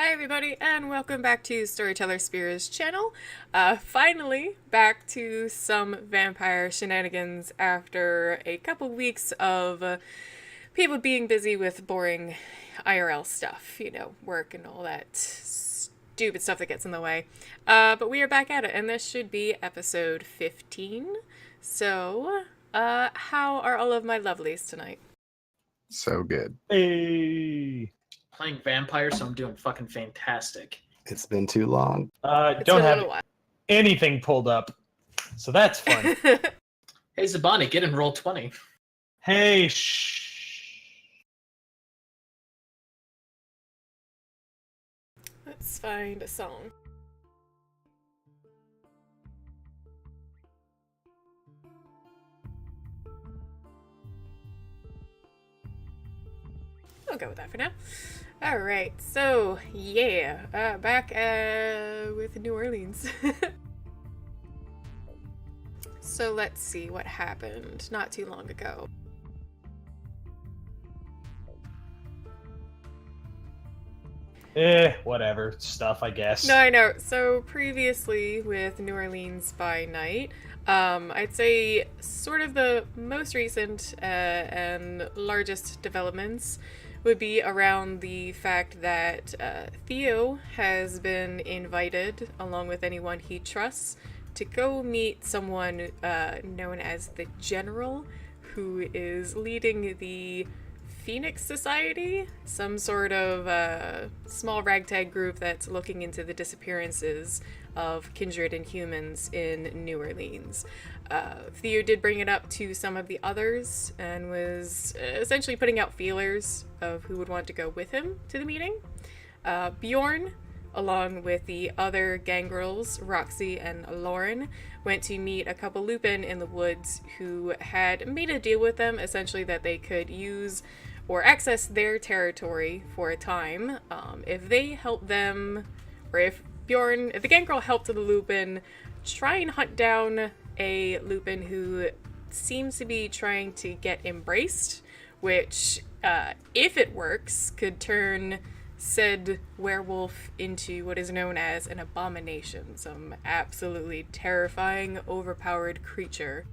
Hi everybody, and welcome back to StorytellerSpira's channel. Finally, back to some vampire shenanigans after a couple weeks of people being busy with boring IRL stuff. You know, work and all that stupid stuff that gets in the way. But we are back at it, and this should be episode 15. So, how are all of my lovelies tonight? So good. Hey. Playing vampire, so I'm doing fucking fantastic. It's been too long. It's Don't been a have little while. anything pulled up, so that's fun. Hey Zabani, get in roll 20. Hey, shh. Let's find a song. I'll go with that for now. Alright, so, yeah, back with New Orleans. So let's see what happened not too long ago. Whatever. Stuff, I guess. No, I know. So previously with New Orleans by Night, I'd say sort of the most recent and largest developments would be around the fact that Theo has been invited, along with anyone he trusts, to go meet someone known as the General, who is leading the Phoenix Society, some sort of small ragtag group that's looking into the disappearances of kindred and humans in New Orleans. Theo did bring it up to some of the others and was essentially putting out feelers of who would want to go with him to the meeting. Bjorn, along with the other gang girls, Roxy and Lauren, went to meet a couple Lupin in the woods who had made a deal with them, essentially that they could use or access their territory for a time if they helped them, or if the gang girl helped the Lupin try and hunt down a Lupin who seems to be trying to get embraced, which, if it works, could turn said werewolf into what is known as an abomination, some absolutely terrifying, overpowered creature.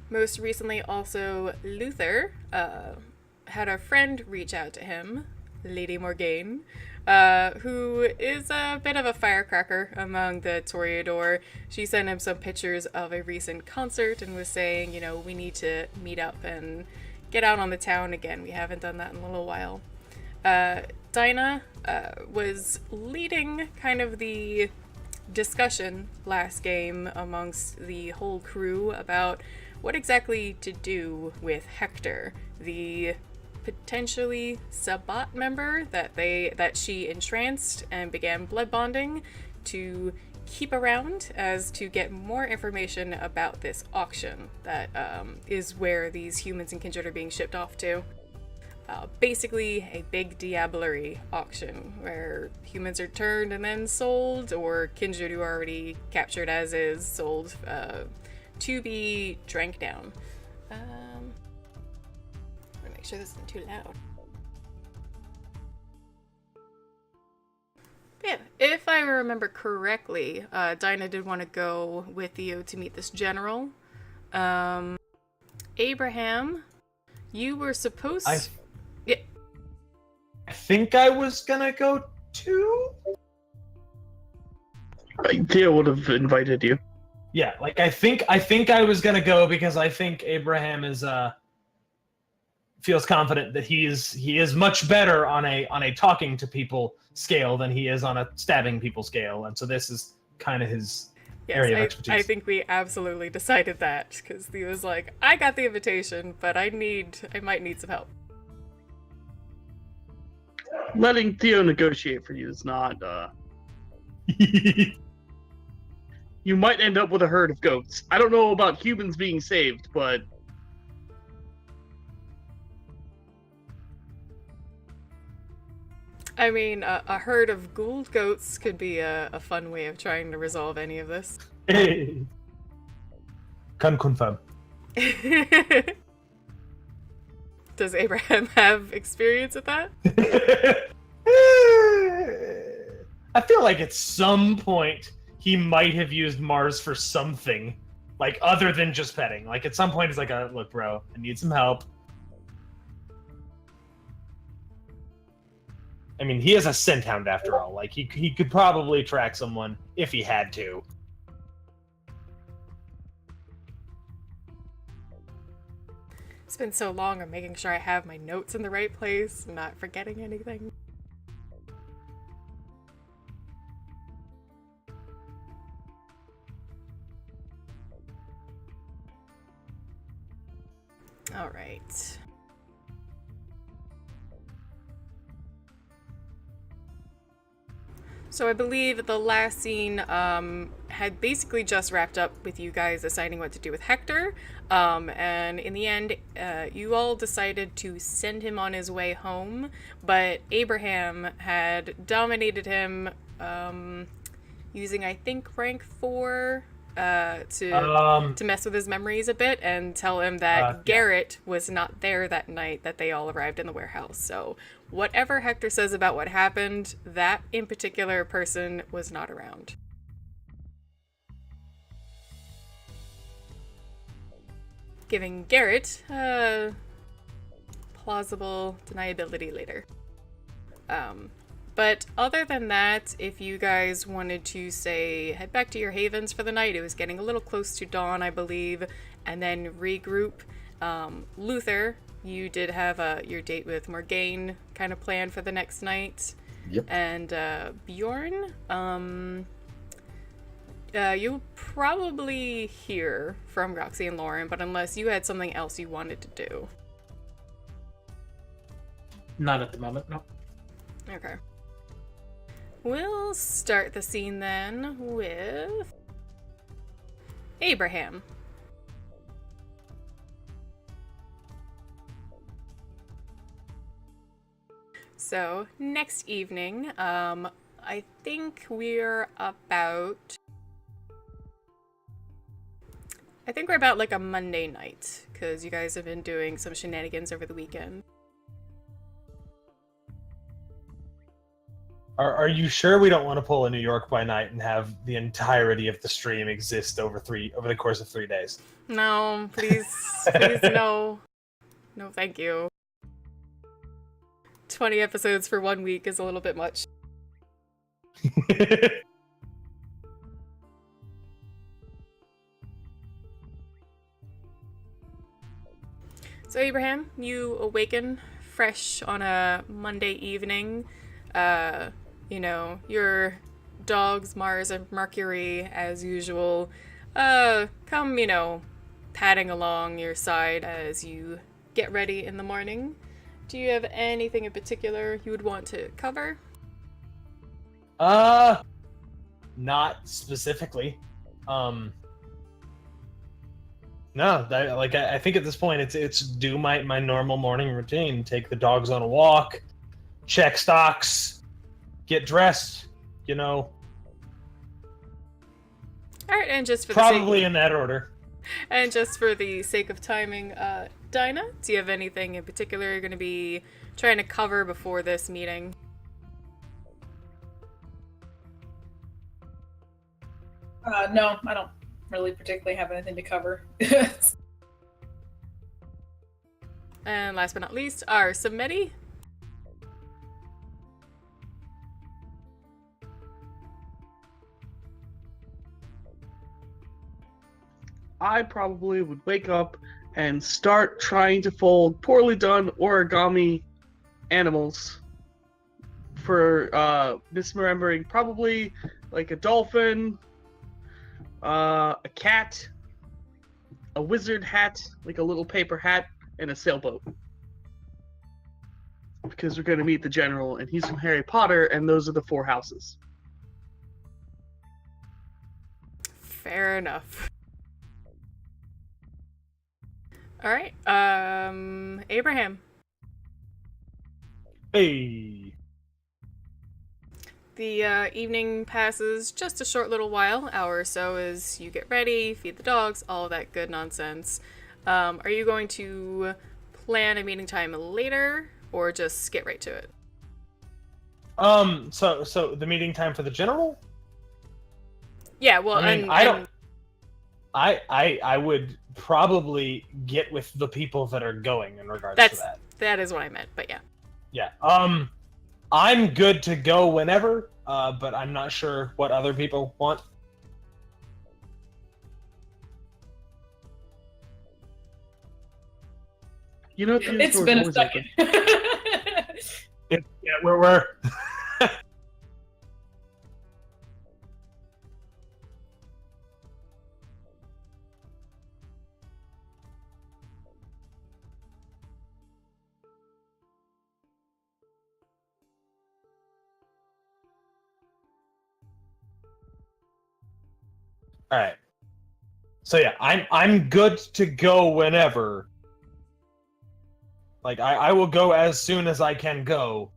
Most recently, also, Luther had a friend reach out to him, Lady Morgaine, who is a bit of a firecracker among the Toreador. She sent him some pictures of a recent concert and was saying, you know, we need to meet up and get out on the town again. We haven't done that in a little while. Dinah was leading kind of the discussion last game amongst the whole crew about what exactly to do with Hector, the potentially Sabbat member that she entranced and began blood bonding to keep around as to get more information about this auction that is where these humans and kindred are being shipped off to. Basically a big diablerie auction where humans are turned and then sold, or kindred who are already captured as is sold to be drank down. I'm gonna make sure this isn't too loud. Yeah, if I remember correctly, Dinah did want to go with you to meet this general. Abraham, you were supposed... I think I was gonna go too? Theo would have invited you. Yeah, like I think I was gonna go because I think Abraham is feels confident that he is much better on a talking to people scale than he is on a stabbing people scale, and so this is kind of his area of expertise. I think we absolutely decided that, because he was like, I got the invitation, but I might need some help. Letting Theo negotiate for you is not, You might end up with a herd of goats. I don't know about humans being saved, but... I mean, a herd of ghouled goats could be a fun way of trying to resolve any of this. Can confirm. Does Abraham have experience with that? I feel like at some point he might have used Mars for something, like other than just petting. Like at some point he's like, look, bro, I need some help. I mean, he is a scent hound after all. Like he could probably track someone if he had to. It's been so long, I'm making sure I have my notes in the right place, I'm not forgetting anything. All right. So I believe the last scene had basically just wrapped up with you guys deciding what to do with Hector. And in the end, you all decided to send him on his way home, but Abraham had dominated him using, I think, rank 4 to mess with his memories a bit and tell him that Garrett was not there that night that they all arrived in the warehouse. So whatever Hector says about what happened, that in particular person was not around. Giving Garrett plausible deniability later. But other than that, if you guys wanted to, say, head back to your havens for the night, it was getting a little close to dawn, I believe, and then regroup. Luther, you did have your date with Morgaine kind of planned for the next night. Yep. And Bjorn, you'll probably hear from Roxy and Lauren, but unless you had something else you wanted to do. Not at the moment, no. Okay. We'll start the scene then with Abraham. So, next evening, I think we're about like a Monday night, because you guys have been doing some shenanigans over the weekend. Are you sure we don't want to pull a New York by Night and have the entirety of the stream exist over the course of 3 days? No, please, please, no. No, thank you. 20 episodes for 1 week is a little bit much. So Abraham, you awaken fresh on a Monday evening. Your dogs, Mars and Mercury, as usual, come, padding along your side as you get ready in the morning. Do you have anything in particular you would want to cover? Not specifically. No, I think at this point it's do my normal morning routine. Take the dogs on a walk, check stocks, get dressed, All right, and just for probably in that order. And just for the sake of timing, Dinah, do you have anything in particular you're going to be trying to cover before this meeting? No, I don't really particularly have anything to cover. And last but not least, our Samedi. I probably would wake up and start trying to fold poorly done origami animals for misremembering, probably like a dolphin, a cat, a wizard hat, like a little paper hat, and a sailboat. Because we're going to meet the general, and he's from Harry Potter, and those are the 4 houses. Fair enough. All right, Abraham. Hey. The evening passes just a short little while, hour or so, as you get ready, feed the dogs, all of that good nonsense. Are you going to plan a meeting time later, or just get right to it? So the meeting time for the general? Yeah, well, I mean, I would probably get with the people that are going in regards to that. That is what I meant, but yeah. Yeah. I'm good to go whenever, but I'm not sure what other people want. You know, the It's store's been a always second. open. Yeah, we're all right. So yeah, I'm good to go whenever. Like I will go as soon as I can go.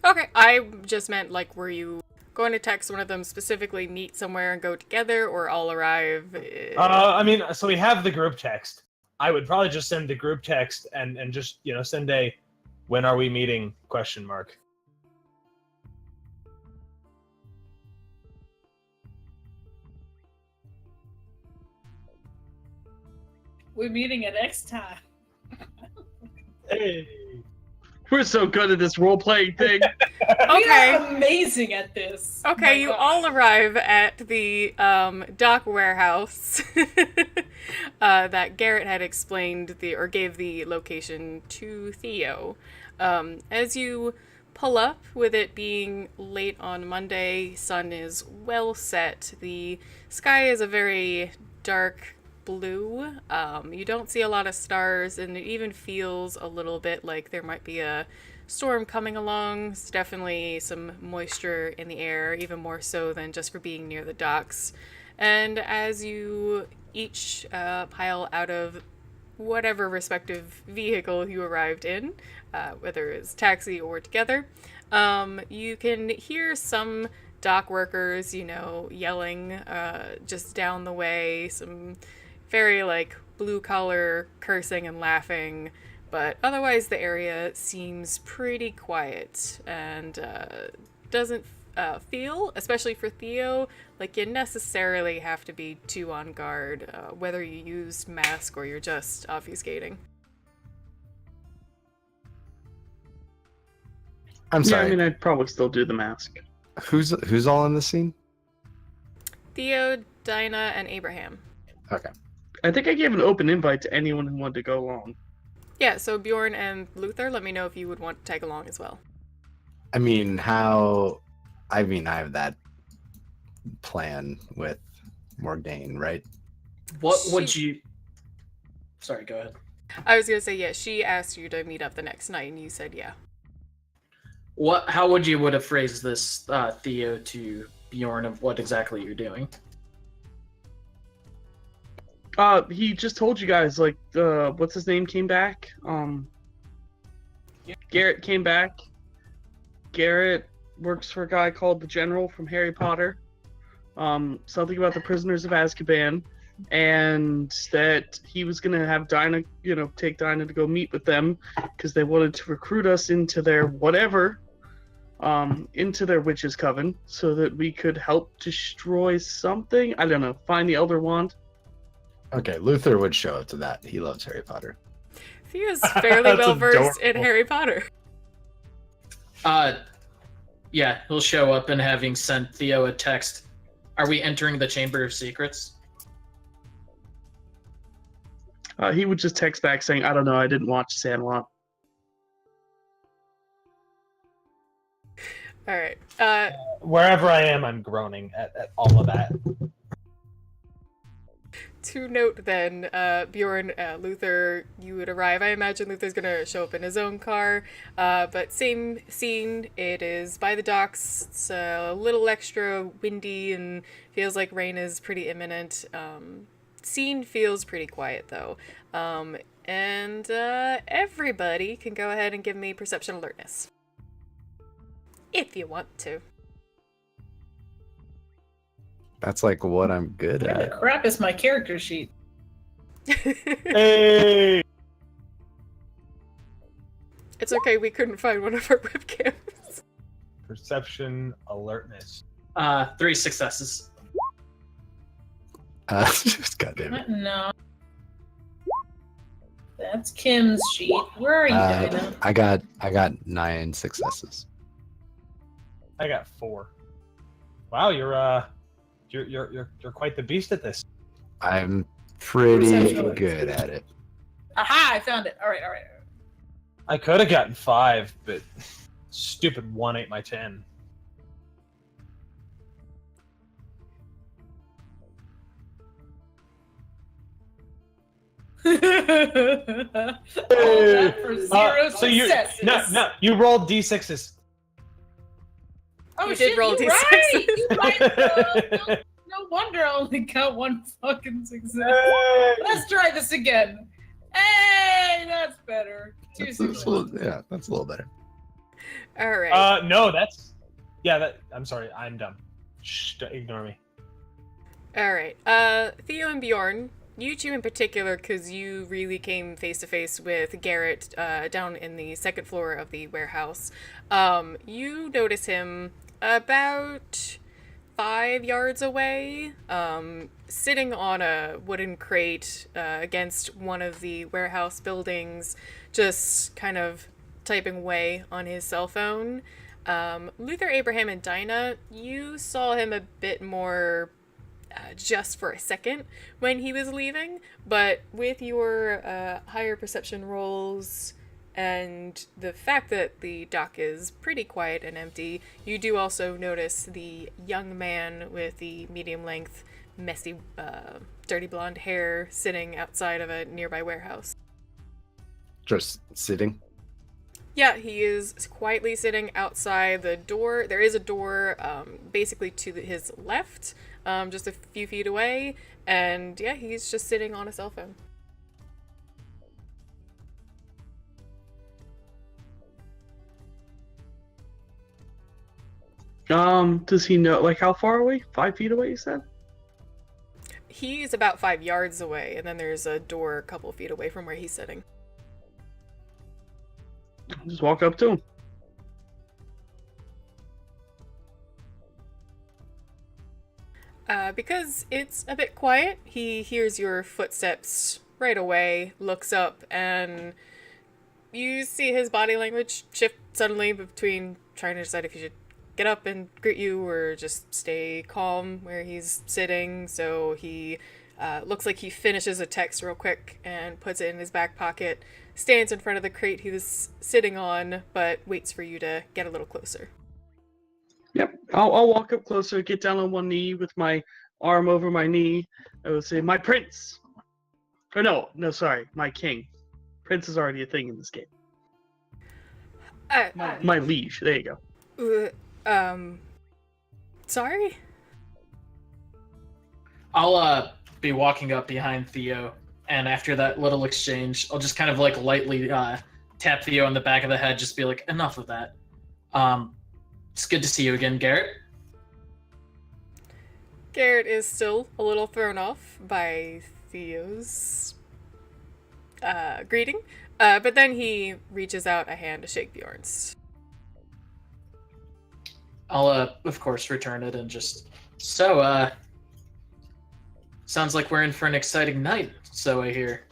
Okay, I just meant, like, were you going to text one of them specifically, meet somewhere and go together, or all arrive? I mean, so we have the group text. I would probably just send the group text and just, send a "when are we meeting?" ? We're meeting at X time. Hey. We're so good at this role-playing thing. We Okay. are amazing at this. Okay, My you God. all arrive at the dock warehouse that Garrett had explained gave the location to Theo. As you pull up, with it being late on Monday, sun is well set. The sky is a very dark blue. You don't see a lot of stars, and it even feels a little bit like there might be a storm coming along. It's definitely some moisture in the air, even more so than just for being near the docks. And as you each pile out of whatever respective vehicle you arrived in, whether it's taxi or together, you can hear some dock workers, yelling just down the way, some very, blue collar cursing and laughing. But otherwise, the area seems pretty quiet and doesn't feel, especially for Theo, like you necessarily have to be too on guard, whether you used mask or you're just obfuscating. I'm Yeah, sorry. I mean, I'd probably still do the mask. Who's all in the scene? Theo, Dinah, and Abraham. Okay. I think I gave an open invite to anyone who wanted to go along. Yeah, so Bjorn and Luther, let me know if you would want to tag along as well. I mean, I have that plan with Morgane, right? What would you? Sorry, go ahead. I was gonna say, yeah, she asked you to meet up the next night, and you said yeah. How would you have phrased this, Theo, to Bjorn of what exactly you're doing? He just told you guys, what's his name came back? Garrett came back. Garrett works for a guy called the General from Harry Potter. Something about the Prisoners of Azkaban, and that he was gonna have Dinah, take Dinah to go meet with them because they wanted to recruit us into their whatever, into their witches' coven, so that we could help destroy something. I don't know. Find the Elder Wand. Okay, Luther would show up to that. He loves Harry Potter. Theo's fairly That's well versed in adorable. Harry Potter. Yeah, he'll show up and having sent Theo a text. Are we entering the Chamber of Secrets? He would just text back saying, "I don't know. I didn't watch Sandlot." All right. Wherever I am, I'm groaning at all of that. To note then, Bjorn, Luther, you would arrive. I imagine Luther's gonna show up in his own car, but same scene. It is by the docks. It's a little extra windy and feels like rain is pretty imminent. Scene feels pretty quiet though. And everybody can go ahead and give me perception alertness. If you want to. That's like what I'm good Where the at. crap is my character sheet? Hey! It's okay, we couldn't find one of our webcams. Perception, alertness. 3 successes. God damn it. No. That's Kim's sheet. Where are you, Dinah? I got 9 successes. I got 4. Wow, you're quite the beast at this. I'm pretty Perception. good at it. Aha! I found it. All right. I could have gotten 5, but stupid 1 ate my 10. All that for 0 So you successes. no, you rolled d6s. Oh, You shit, did roll you're D6s. right. You're right. No wonder I only got 1 fucking success. Let's try this again. Hey, that's better. 2 That's successes. that's a little better. Alright. No, that's I'm sorry, I'm dumb. Shh, ignore me. Alright. Theo and Bjorn, you two in particular, because you really came face to face with Garrett down in the 2nd floor of the warehouse. You notice him about 5 yards away, sitting on a wooden crate against one of the warehouse buildings, just kind of typing away on his cell phone. Luther, Abraham, and Dinah, you saw him a bit more just for a second when he was leaving, but with your higher perception rolls and the fact that the dock is pretty quiet and empty, you do also notice the young man with the medium-length, messy, dirty blonde hair sitting outside of a nearby warehouse. Just sitting. Yeah, he is quietly sitting outside the door. There is a door basically to his left, just a few feet away, and yeah, he's just sitting on a cell phone. Does he know, like, how far away? 5 feet away, you said? He's about 5 yards away, and then there's a door a couple feet away from where he's sitting. Just walk up to him. Because it's a bit quiet, he hears your footsteps right away, looks up, and you see his body language shift suddenly between trying to decide if he should get up and greet you or just stay calm where he's sitting. So he looks like he finishes a text real quick and puts it in his back pocket, stands in front of the crate he was sitting on, but waits for you to get a little closer. Yep. I'll walk up closer, get down on one knee with my arm over my knee. I would say, my prince. Or no, sorry, my king. Prince is already a thing in this game. My liege. There you go. Sorry? I'll be walking up behind Theo, and after that little exchange, I'll just kind of like lightly tap Theo on the back of the head, just be like, enough of that. It's good to see you again, Garrett. Garrett is still a little thrown off by Theo's greeting, but then he reaches out a hand to shake Bjorn's. I'll, of course, return it and just... sounds like we're in for an exciting night, so I hear.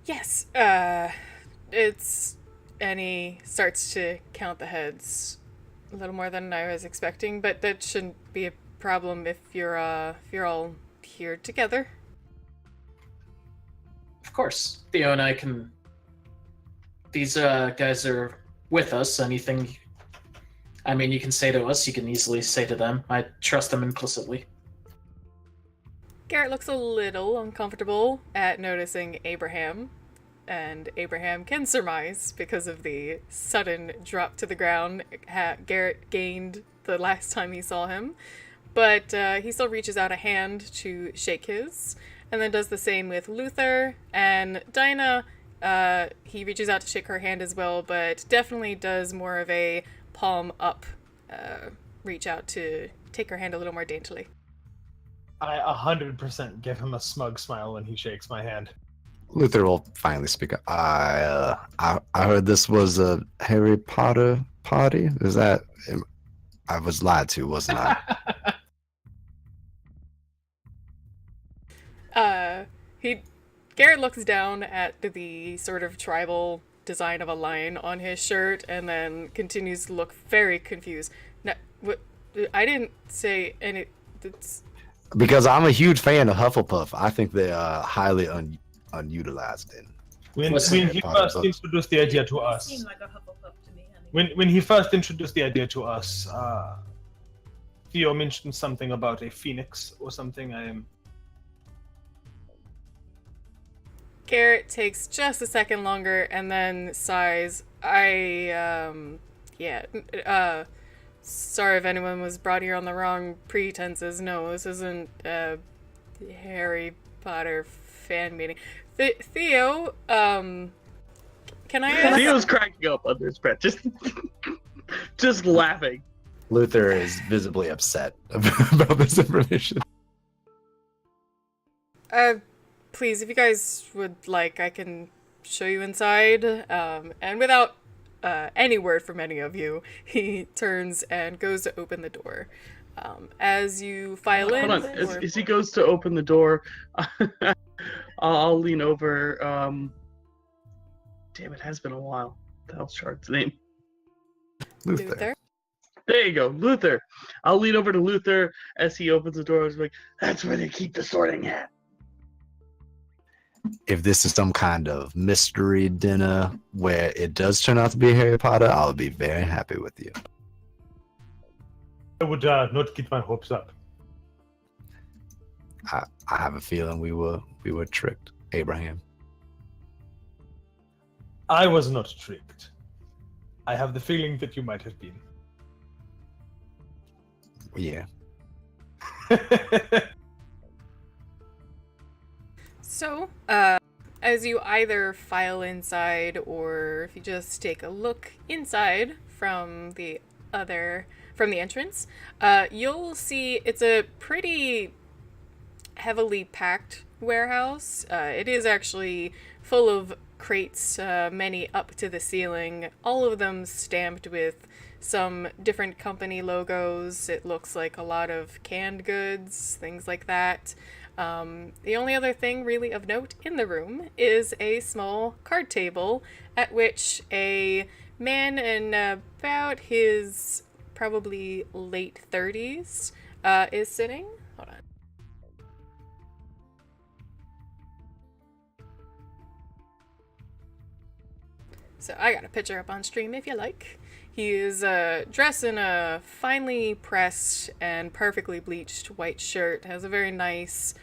Yes, it's... And he starts to count the heads. A little more than I was expecting, but that shouldn't be a problem if you're all here together. Of course. Theo and I can... These guys are with us. Anything... I mean, you can say to us, you can easily say to them. I trust them implicitly. Garrett looks a little uncomfortable at noticing Abraham, and Abraham can surmise, because of the sudden drop to the ground Garrett gained the last time he saw him, but he still reaches out a hand to shake his, and then does the same with Luther, and Dinah, he reaches out to shake her hand as well, but definitely does more of a palm up reach out to take her hand a little more daintily. I 100% give him a smug smile when he shakes my hand. Luther will finally speak up. I heard this was a Harry Potter party. Is that? I was lied to, wasn't I? Garrett looks down at the sort of tribal design of a lion on his shirt and then continues to look very confused. Now, what? I didn't say any. That's Because I'm a huge fan of Hufflepuff. I think they are highly unutilized in. When Listen, he Potter first books. introduced the idea to You us, seem like a Hufflepuff to me, honey. when he first introduced the idea to us, Theo mentioned something about a phoenix or something. Garrett takes just a second longer and then sighs. Sorry if anyone was brought here on the wrong pretenses. No, this isn't a Harry Potter fan meeting. Theo, can I ask? Theo's cracking up under his breath, just laughing. Luther is visibly upset about this information. Please, if you guys would like, I can show you inside. And without any word from any of you, he turns and goes to open the door. As you file in, Hold on, as he goes to open the door, I'll lean over. Damn, it has been a while. The hell's Shard's name? Luther. There you go, Luther. I'll lean over to Luther as he opens the door. I was like, "That's where they keep the Sorting Hat." If this is some kind of mystery dinner where it does turn out to be Harry Potter, I'll be very happy with you. I would not get my hopes up. I have a feeling we were tricked, Abraham. I was not tricked. I have the feeling that you might have been. Yeah. So, as you either file inside or if you just take a look inside from the entrance, you'll see it's a pretty heavily packed warehouse. It is actually full of crates, many up to the ceiling, all of them stamped with some different company logos. It looks like a lot of canned goods, things like that. The only other thing really of note in the room is a small card table at which a man in about his probably late 30s is sitting. Hold on. So I got a picture up on stream if you like. He is dressed in a finely pressed and perfectly bleached white shirt, has a very nice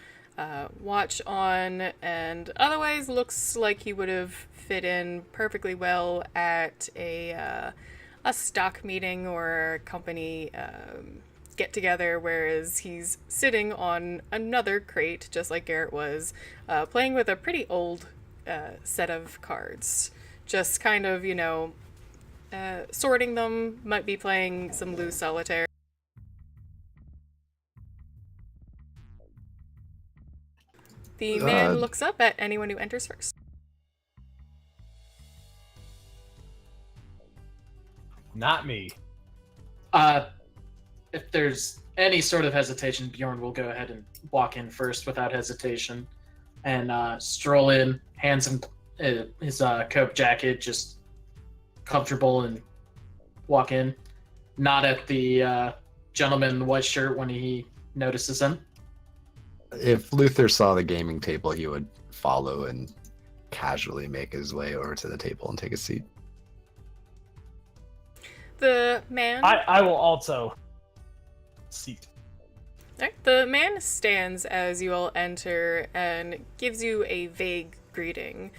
watch on, and otherwise looks like he would have fit in perfectly well at a stock meeting or a company get together, whereas he's sitting on another crate, just like Garrett was, playing with a pretty old set of cards. Just kind of, sorting them, might be playing some loose solitaire. The man looks up at anyone who enters first. Not me. If there's any sort of hesitation, Bjorn will go ahead and walk in first without hesitation and stroll in, hands him his coat jacket, just comfortable, and walk in. Nod at the gentleman in the white shirt when he notices him. If Luther saw the gaming table, he would follow and casually make his way over to the table and take a seat. The man... I will also seat. Right. The man stands as you all enter and gives you a vague greeting,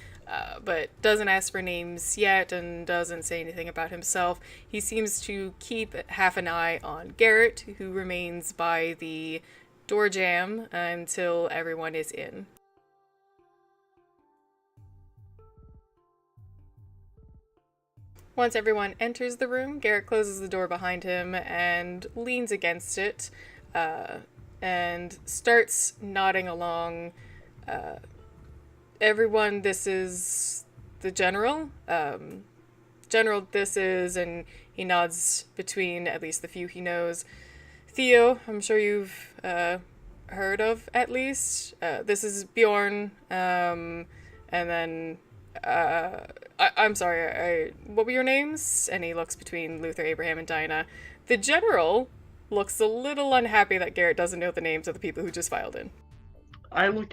but doesn't ask for names yet and doesn't say anything about himself. He seems to keep half an eye on Garrett, who remains by the door jamb until everyone is in. Once everyone enters the room, Garrett closes the door behind him and leans against it, and starts nodding along everyone, this is the general. General, this is, and he nods between at least the few he knows. Theo, I'm sure you've heard of at least. This is Bjorn, and then I'm sorry. What were your names? And he looks between Luther, Abraham, and Dinah. The general looks a little unhappy that Garrett doesn't know the names of the people who just filed in. I look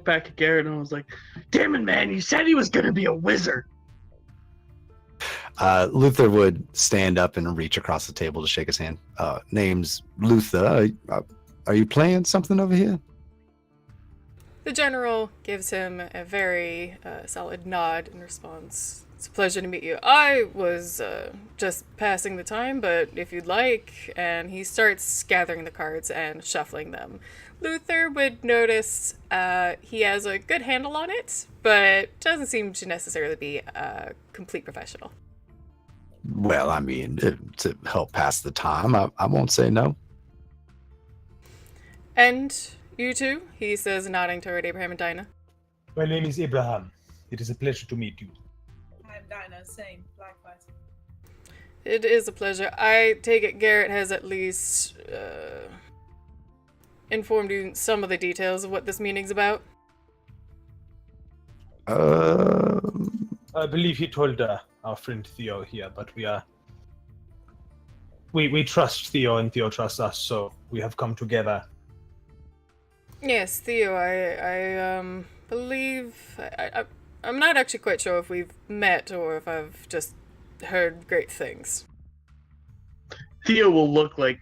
back at Garrett and I was like, "Damn it, man! You said he was gonna be a wizard." Luther would stand up and reach across the table to shake his hand. Name's Luther. Are you playing something over here? The general gives him a very solid nod in response. It's a pleasure to meet you. I was just passing the time, but if you'd like... And he starts gathering the cards and shuffling them. Luther would notice he has a good handle on it, but doesn't seem to necessarily be a complete professional. Well, I mean, to help pass the time, I won't say no. And you two, he says, nodding toward Abraham and Dinah. My name is Abraham. It is a pleasure to meet you. I'm Dinah, same, likewise. It is a pleasure. I take it Garrett has at least informed you some of the details of what this meeting's about? I believe he told our friend Theo here, but we trust Theo and Theo trusts us, so we have come together. Yes, Theo, I believe... I'm not actually quite sure if we've met or if I've just heard great things. Theo will look like,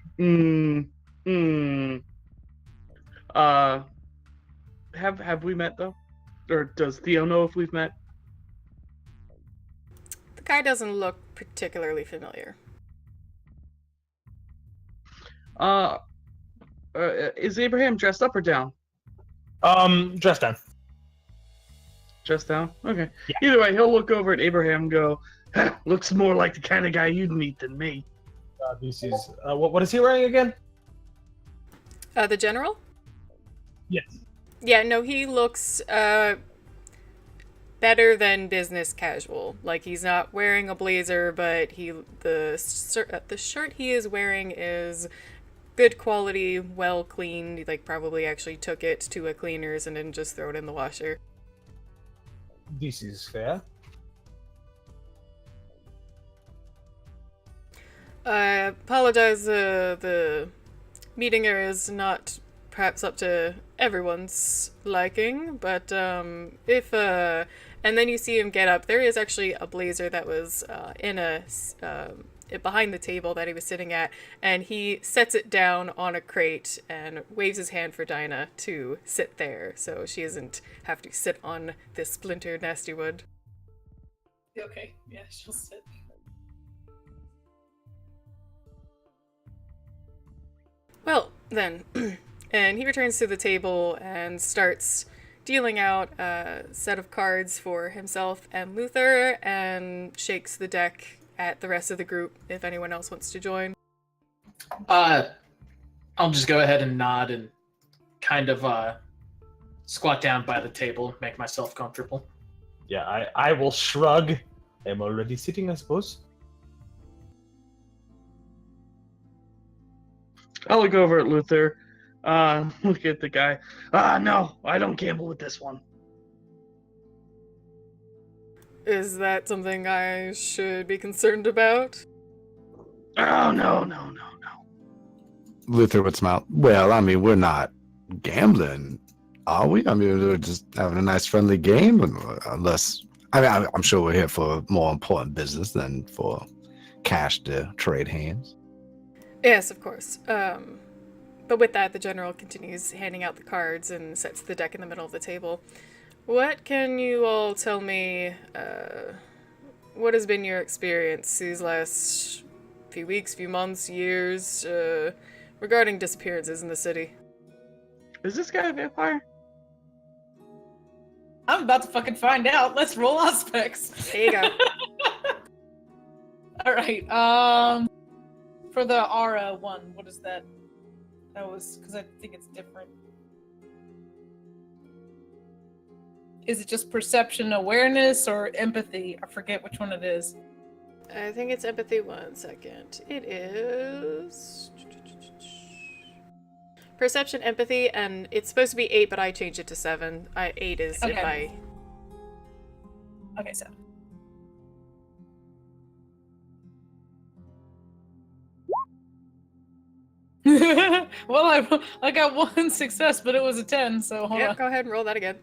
Have we met, though? Or does Theo know if we've met? The guy doesn't look particularly familiar. Is Abraham dressed up or down? Dressed down. Dressed down? Okay. Yeah. Either way, he'll look over at Abraham and go, looks more like the kind of guy you'd meet than me. This is... what is he wearing again? The general? Yes. Yeah, no, he looks better than business casual. Like, he's not wearing a blazer, but the shirt he is wearing is good quality, well cleaned. He, like, probably actually took it to a cleaner's and didn't just throw it in the washer. This is fair. I apologize, the meeting area is not perhaps up to everyone's liking, but if and then you see him get up. There is actually a blazer that was behind the table that he was sitting at, and he sets it down on a crate and waves his hand for Dinah to sit there, so she doesn't have to sit on this splintered nasty wood. Okay, yeah, she'll sit. Well, then, and he returns to the table and starts dealing out a set of cards for himself and Luther, and shakes the deck at the rest of the group if anyone else wants to join. I'll just go ahead and nod and kind of squat down by the table, make myself comfortable. Yeah, I will shrug. I'm already sitting, I suppose. I'll look over at Luther, look at the guy. No, I don't gamble with this one. Is that something I should be concerned about? Oh, no. Luther would smile. Well, I mean, we're not gambling, are we? I mean, we're just having a nice friendly game, unless... I mean, I'm sure we're here for more important business than for cash to trade hands. Yes, of course. But with that, the general continues handing out the cards and sets the deck in the middle of the table. What can you all tell me, what has been your experience these last few weeks, few months, years, regarding disappearances in the city? Is this guy a vampire? I'm about to fucking find out. Let's roll aspects. There you go. Alright, for the Aura one, what is that? That was, because I think it's different. Is it just perception awareness or empathy? I forget which one it is. I think it's empathy. 1 second. It is perception, empathy, and it's supposed to be 8, but I changed it to 7. 8 is if Okay. I. Okay, so. Well, I got 1 success, but it was a 10, so hold Yeah, on. go ahead and roll that again.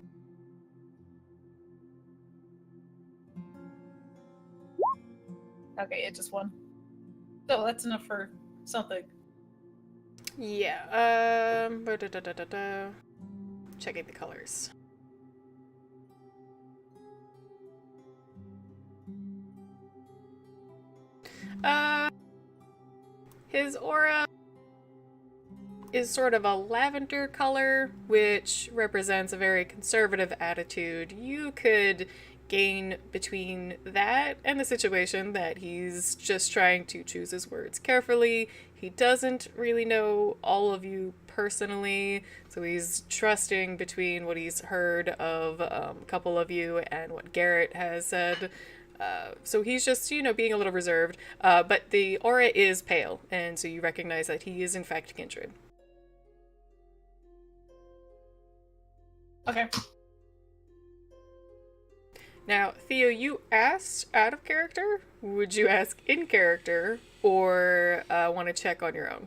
Okay, it just won. So that's enough for something. Yeah. Checking the colors. His aura is sort of a lavender color, which represents a very conservative attitude. You could gain between that and the situation that he's just trying to choose his words carefully. He doesn't really know all of you personally, so he's trusting between what he's heard of a couple of you and what Garrett has said. So he's just, being a little reserved. But the aura is pale, and so you recognize that he is in fact kindred. Okay. Now, Theo, you asked out of character. Would you ask in character, or want to check on your own?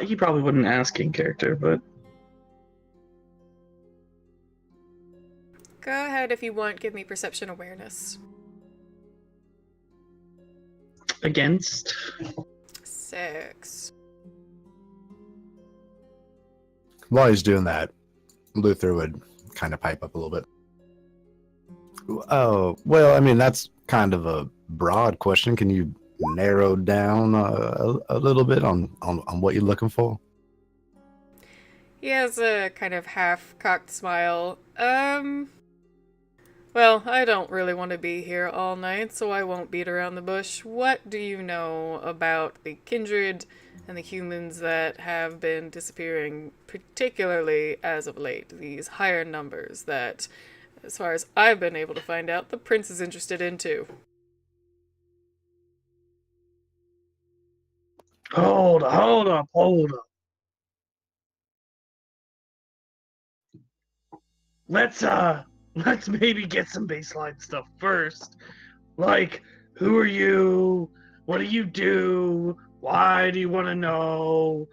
He probably wouldn't ask in character, but Go ahead if you want. Give me perception awareness. against. 6. While he's doing that, Luther would kind of pipe up a little bit. Oh, well, I mean, that's kind of a broad question. Can you narrow down a little bit on what you're looking for? He has a kind of half-cocked smile. Well, I don't really want to be here all night, so I won't beat around the bush. What do you know about the kindred and the humans that have been disappearing, particularly as of late? These higher numbers that, as far as I've been able to find out, the prince is interested in too. Hold up. Let's maybe get some baseline stuff first. Like, who are you? What do you do? Why do you want to know?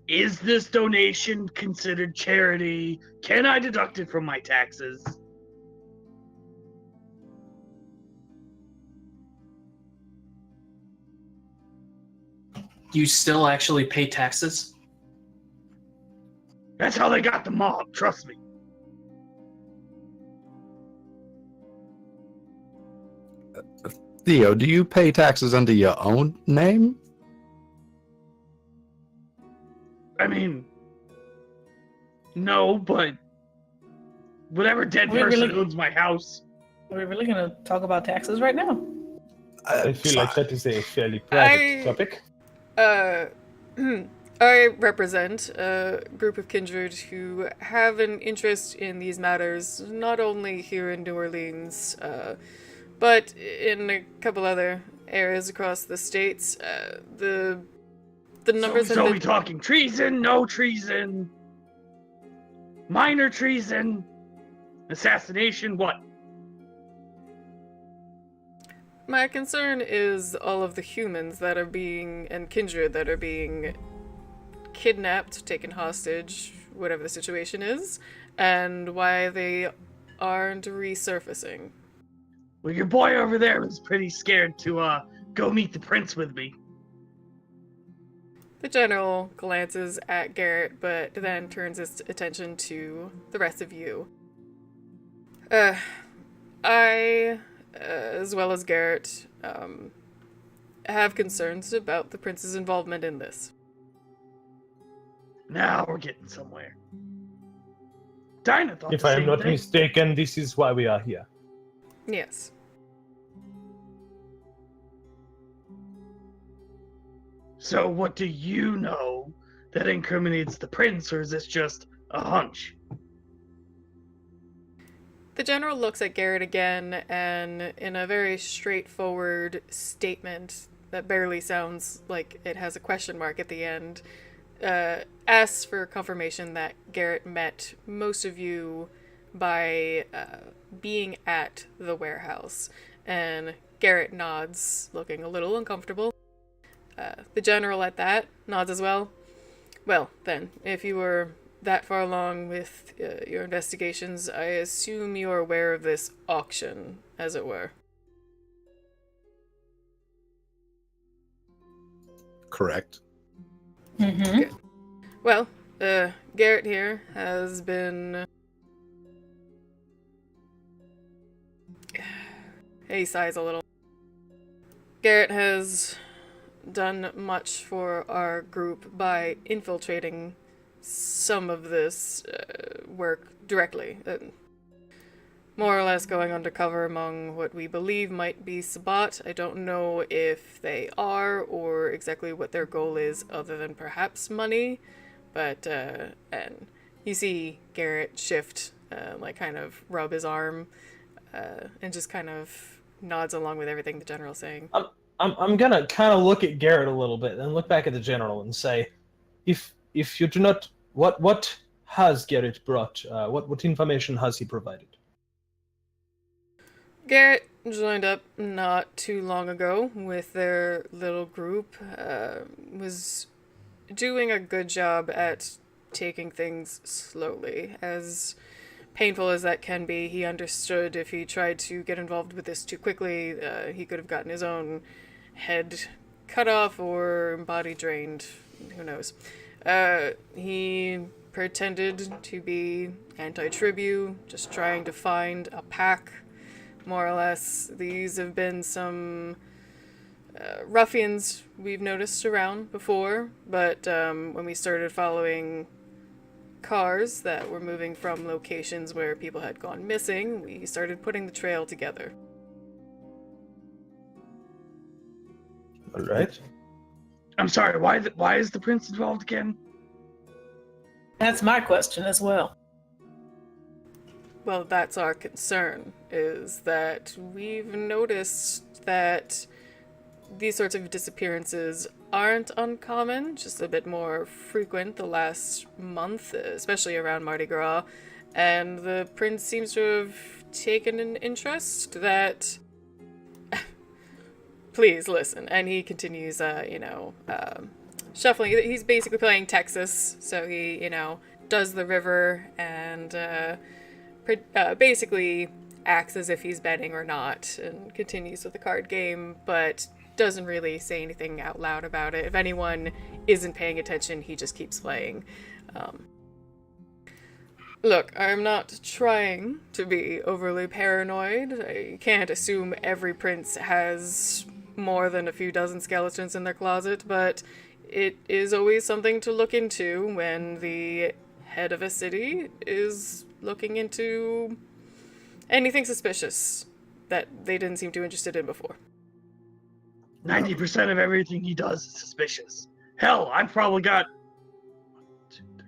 Is this donation considered charity? Can I deduct it from my taxes? You still actually pay taxes? That's how they got the mob, trust me. Theo, do you pay taxes under your own name? I mean, no, but whatever dead We person really- owns my house. Are we really gonna talk about taxes right now? I feel like sorry. that is a fairly private topic. I represent a group of kindred who have an interest in these matters, not only here in New Orleans, but in a couple other areas across the states. The numbers So have we been... talking treason, no treason, minor treason, assassination, what? My concern is all of the humans that are being, and kindred that are being kidnapped, taken hostage, whatever the situation is, and why they aren't resurfacing. Well, your boy over there was pretty scared to go meet the prince with me. The general glances at Garrett, but then turns his attention to the rest of you. I, as well as Garrett, have concerns about the prince's involvement in this. Now we're getting somewhere. Dinah thought If the I am same not thing. mistaken, this is why we are here. Yes. So what do you know that incriminates the prince, or is this just a hunch? The general looks at Garrett again, and in a very straightforward statement that barely sounds like it has a question mark at the end, asks for confirmation that Garrett met most of you by being at the warehouse. And Garrett nods, looking a little uncomfortable. The general at that nods as well. Well, then, if you were that far along with your investigations, I assume you're aware of this auction, as it were. Correct. Mm-hmm. Good. Well, Garrett here has been... He sighs a little. Garrett has done much for our group by infiltrating some of this work directly. More or less going undercover among what we believe might be Sabbat. I don't know if they are or exactly what their goal is other than perhaps money. But, and you see Garrett shift, kind of rub his arm, and just kind of nods along with everything the general's saying. I'm gonna kind of look at Garrett a little bit, then look back at the general and say, if you do not, what has Garrett brought? What information has he provided? Garrett joined up not too long ago with their little group. Was doing a good job at taking things slowly. As painful as that can be, he understood if he tried to get involved with this too quickly, he could have gotten his own head cut off or body drained. Who knows? He pretended to be anti-tribu, just trying to find a pack, more or less. These have been some ruffians we've noticed around before, but when we started following cars that were moving from locations where people had gone missing, we started putting the trail together. All right. I'm sorry, why is the prince involved again? That's my question as well. Well, that's our concern, is that we've noticed that these sorts of disappearances aren't uncommon, just a bit more frequent the last month, especially around Mardi Gras, and the prince seems to have taken an interest that... Please listen. And he continues, shuffling. He's basically playing Texas, so he, does the river and basically acts as if he's betting or not, and continues with the card game, but doesn't really say anything out loud about it. If anyone isn't paying attention, he just keeps playing. Look, I'm not trying to be overly paranoid. I can't assume every prince has more than a few dozen skeletons in their closet, but it is always something to look into when the head of a city is looking into anything suspicious that they didn't seem too interested in before. 90% of everything he does is suspicious. Hell, I've probably got 1, 2, 3,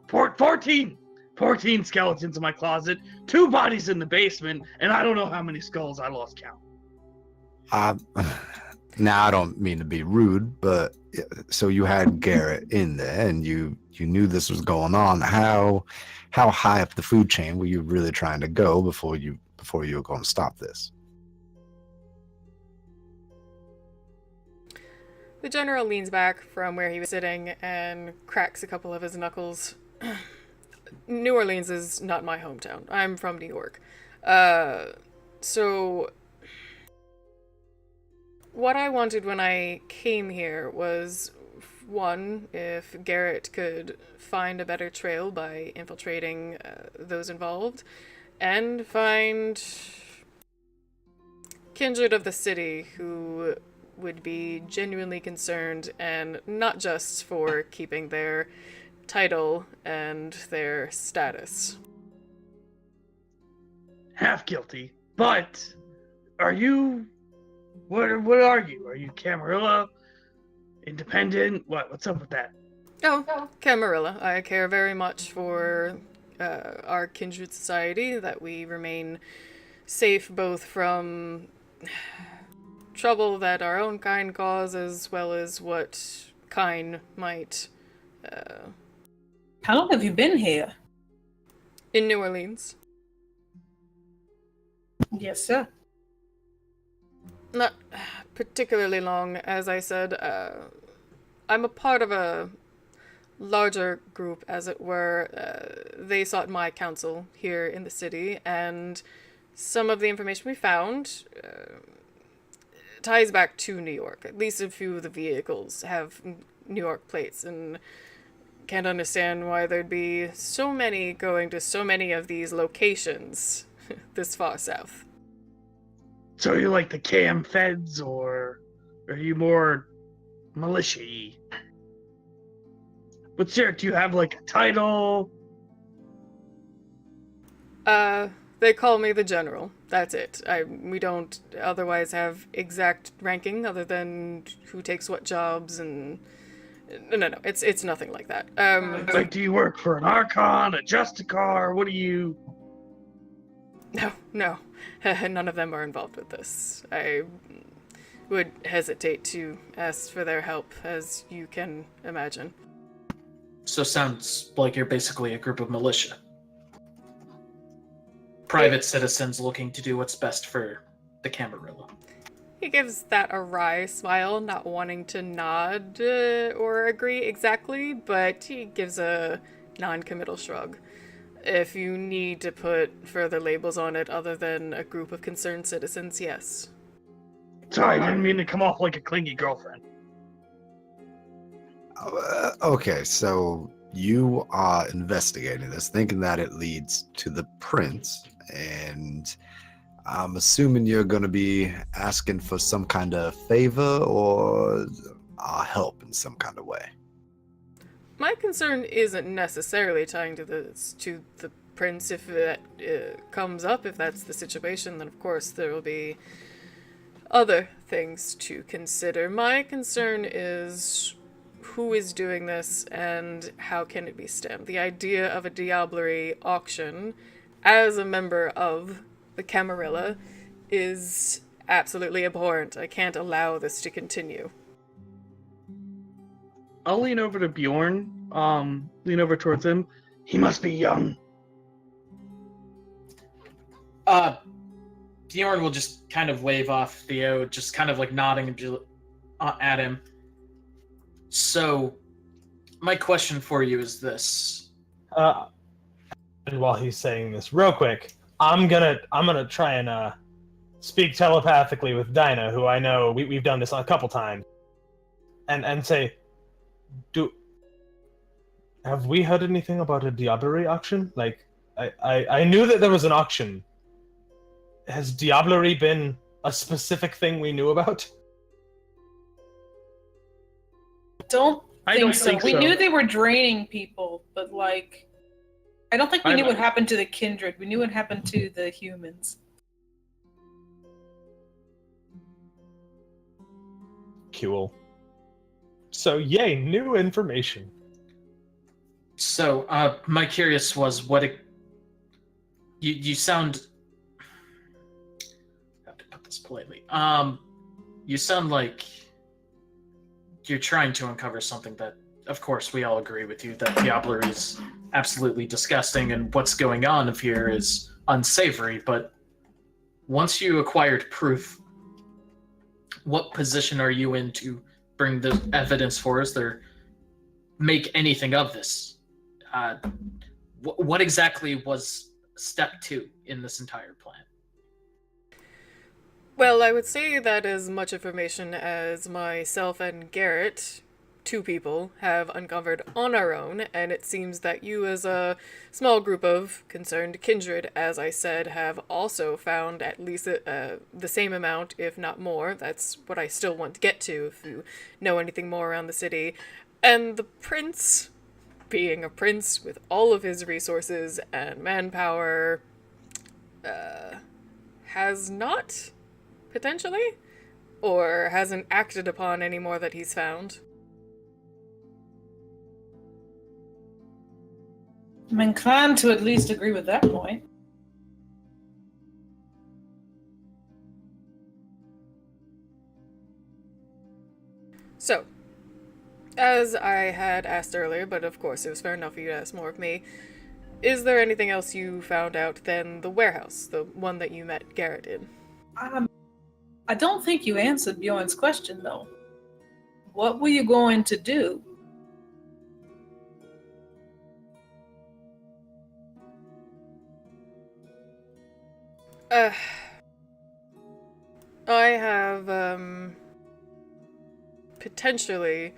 4, 5, 7, 8, 14 skeletons in my closet, 2 bodies in the basement, and I don't know how many skulls. I lost count. Now I don't mean to be rude, but so you had Garrett in there, and you knew this was going on. How high up the food chain were you really trying to go before you were going to stop this? The general leans back from where he was sitting and cracks a couple of his knuckles. New Orleans is not my hometown. I'm from New York. So what I wanted when I came here was, one, if Garrett could find a better trail by infiltrating those involved, and find kindred of the city who would be genuinely concerned, and not just for keeping their title and their status. Half guilty, but are you... What are you? Are you Camarilla? independent? What's up with that? Oh, Camarilla. I care very much for our kindred society, that we remain safe both from trouble that our own kind cause, as well as what kind might How long have you been here? in New Orleans. Yes, sir. Not particularly long, as I said. I'm a part of a larger group, as it were. They sought my counsel here in the city, and some of the information we found ties back to New York. At least a few of the vehicles have New York plates, and can't understand why there'd be so many going to so many of these locations this far south. So are you like the cam feds, or are you more militia-y? What's your, do you have like a title? They call me the General. That's it. We don't otherwise have exact ranking other than who takes what jobs and... No. It's nothing like that. Like, do you work for an Archon, a Justicar? What do you... No. None of them are involved with this. I would hesitate to ask for their help, as you can imagine. So sounds like you're basically a group of militia. Private citizens looking to do what's best for the Camarilla. He gives that a wry smile, not wanting to nod or agree exactly, but he gives a non-committal shrug. If you need to put further labels on it other than a group of concerned citizens, yes. Sorry, I didn't mean to come off like a clingy girlfriend. Okay, so you are investigating this, thinking that it leads to the prince, and I'm assuming you're going to be asking for some kind of favor or help in some kind of way. My concern isn't necessarily tying to the prince. If that comes up, if that's the situation, then of course there will be other things to consider. My concern is who is doing this and how can it be stemmed. The idea of a diablerie auction as a member of the Camarilla is absolutely abhorrent. I can't allow this to continue. I'll lean over to Bjorn, lean over towards him. He must be young. Bjorn will just kind of wave off Theo, just kind of like nodding at him. So, my question for you is this. And while he's saying this, real quick, I'm gonna try and speak telepathically with Dinah, who I know we've done this a couple times, and say, have we heard anything about a diablerie auction? Like, I knew that there was an auction. Has diablerie been a specific thing we knew about? I don't think so. We knew they were draining people, but like, I don't think we knew what happened to the kindred. We knew what happened to the humans. Cool. So, yay, new information. So, my curious was you sound... I have to put this politely. You sound like you're trying to uncover something that, of course, we all agree with you, that diablerie is absolutely disgusting and what's going on here is unsavory, but once you acquired proof, what position are you in to bring the evidence for us or make anything of this? What exactly was step 2 in this entire plan? Well, I would say that as much information as myself and Garrett, 2 people, have uncovered on our own, and it seems that you as a small group of concerned kindred, as I said, have also found at least the same amount, if not more. That's what I still want to get to, if you know anything more around the city. And the prince, being a prince with all of his resources and manpower, has not... potentially? Or hasn't acted upon any more that he's found? I'm inclined to at least agree with that point. So, as I had asked earlier, but of course it was fair enough for you to ask more of me, is there anything else you found out than the warehouse, the one that you met Garrett in? I don't think you answered Bjorn's question, though. What were you going to do? I have, potentially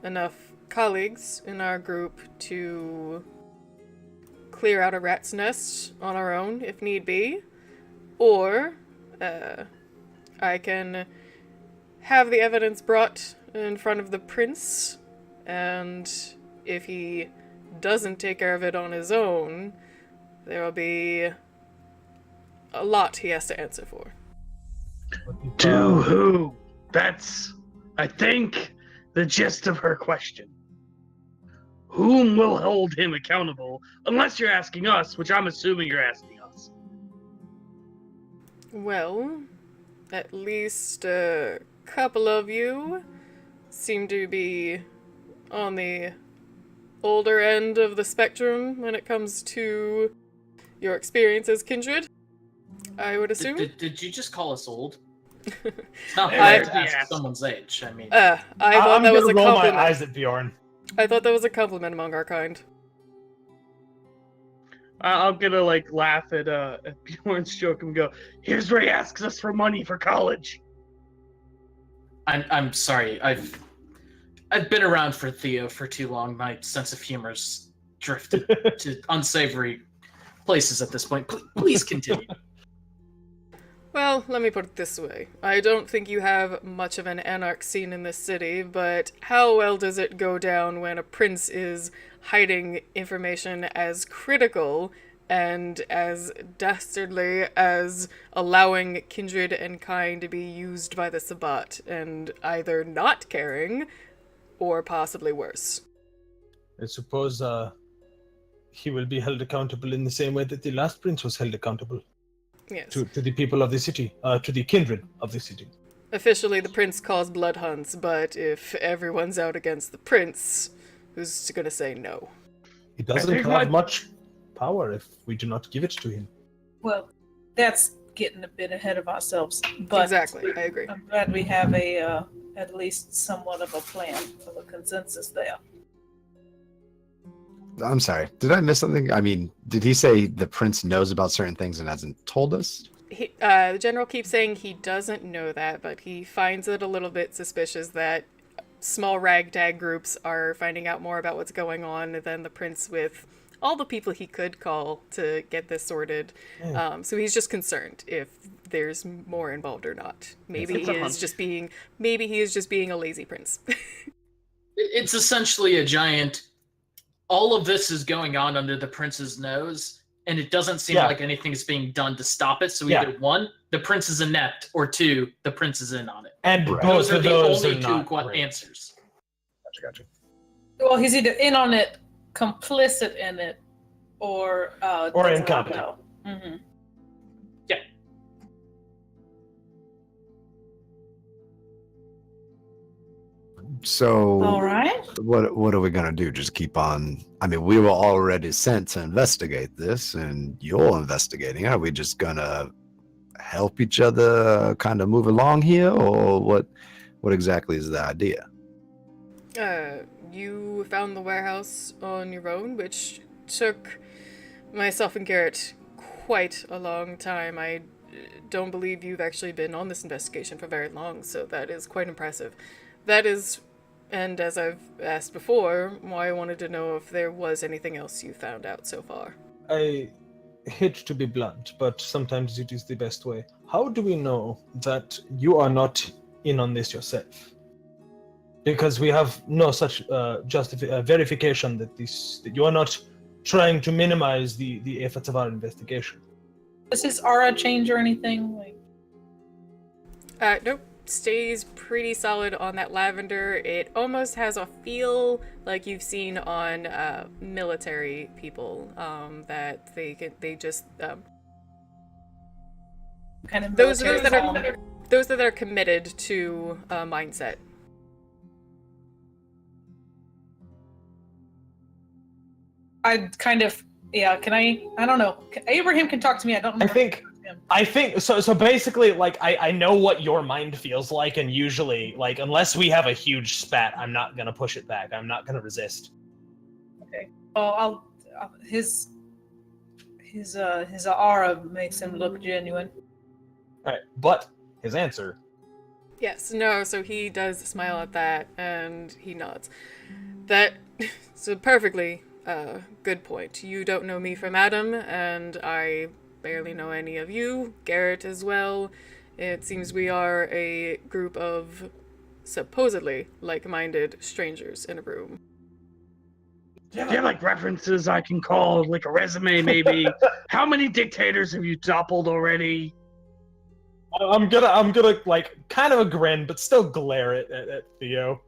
enough colleagues in our group to clear out a rat's nest on our own, if need be. Or, I can have the evidence brought in front of the prince, and if he doesn't take care of it on his own, there will be a lot he has to answer for. To who? That's, I think, the gist of her question. Whom will hold him accountable? Unless you're asking us, which I'm assuming you're asking us. Well, at least a couple of you seem to be on the older end of the spectrum when it comes to your experience as kindred, I would assume. Did you just call us old? It's not I- fair to ask someone's age. I mean, I thought I'm that was gonna a roll compliment. my eyes at Bjorn. I thought that was a compliment among our kind. I'm gonna laugh at Bjorn's joke and go, here's where he asks us for money for college. I'm sorry. I've been around for Theo for too long. My sense of humor's drifted to unsavory places at this point. Please continue. Well, let me put it this way. I don't think you have much of an anarch scene in this city, but how well does it go down when a prince is hiding information as critical and as dastardly as allowing kindred and kind to be used by the Sabbat, and either not caring or possibly worse? I suppose he will be held accountable in the same way that the last prince was held accountable. Yes. To the people of the city, to the kindred of the city. Officially, the prince calls blood hunts, but if everyone's out against the prince, who's gonna say no? He doesn't think have much power if we do not give it to him. Well, that's getting a bit ahead of ourselves. But Exactly, I agree. I'm glad we have a at least somewhat of a plan of a consensus there. I'm sorry. Did I miss something? I mean, did he say the prince knows about certain things and hasn't told us? The general keeps saying he doesn't know that, but he finds it a little bit suspicious that small ragtag groups are finding out more about what's going on than the prince with all the people he could call to get this sorted. Yeah. So he's just concerned if there's more involved or not. Maybe he is just being a lazy prince. It's essentially a giant. All of this is going on under the prince's nose, and it doesn't seem like anything is being done to stop it. So either one, the prince is inept, or two, the prince is in on it. And Right. both Those are of the those only are two not great. answers. Gotcha. Well, he's either in on it, complicit in it, or doesn't incompetent. know. Mm-hmm. So All right. what are we gonna do? Just keep on? I mean, we were already sent to investigate this, and you're investigating. Are we just gonna help each other kind of move along here, or what? What exactly is the idea? You found the warehouse on your own, which took myself and Garrett quite a long time. I don't believe you've actually been on this investigation for very long, so that is quite impressive. That is, and as I've asked before, why I wanted to know if there was anything else you found out so far. I hate to be blunt, but sometimes it is the best way. How do we know that you are not in on this yourself? Because we have no such verification that you are not trying to minimize the efforts of our investigation. Does his aura change or anything? Nope. stays pretty solid on that lavender. It almost has a feel like you've seen on military people, that they just Kind of those military that are committed to a mindset. I kind of, yeah. Can I don't know. Abraham can talk to me. I don't know. I think so. So basically, like, I know what your mind feels like, and usually, like, unless we have a huge spat, I'm not gonna push it back. I'm not gonna resist. Okay. Oh, his aura makes him look genuine. All right, but his answer. Yes, no, so he does smile at that, and he nods. That's a perfectly good point. You don't know me from Adam, and I barely know any of you. Garrett as well. It seems we are a group of supposedly like-minded strangers in a room. Do you have like references I can call, like a resume maybe? How many dictators have you toppled already? I'm gonna like kind of a grin, but still glare at Theo.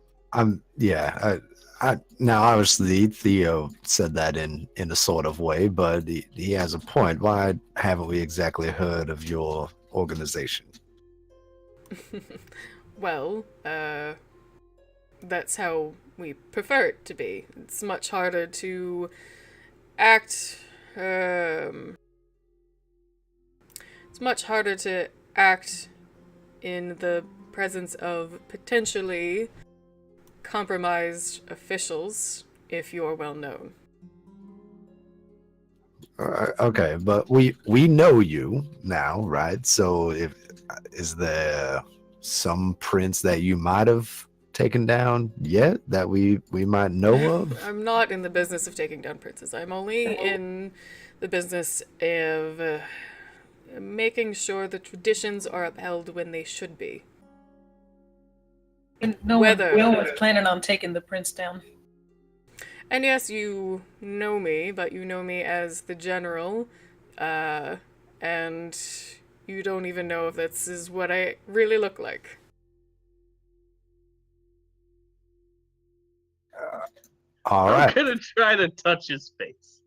Now obviously Theo said that in a sort of way, but he has a point. Why haven't we exactly heard of your organization? Well, that's how we prefer it to be. It's much harder to act, it's much harder to act in the presence of potentially compromised officials if you're well known. Okay, but we know you now, right? So is there some prince that you might have taken down yet that we might know of? I'm not in the business of taking down princes. I'm only in the business of making sure the traditions are upheld when they should be. And no one's planning on taking the prince down. And yes, you know me, but you know me as the general, and you don't even know if this is what I really look like. All right. I'm gonna try to touch his face.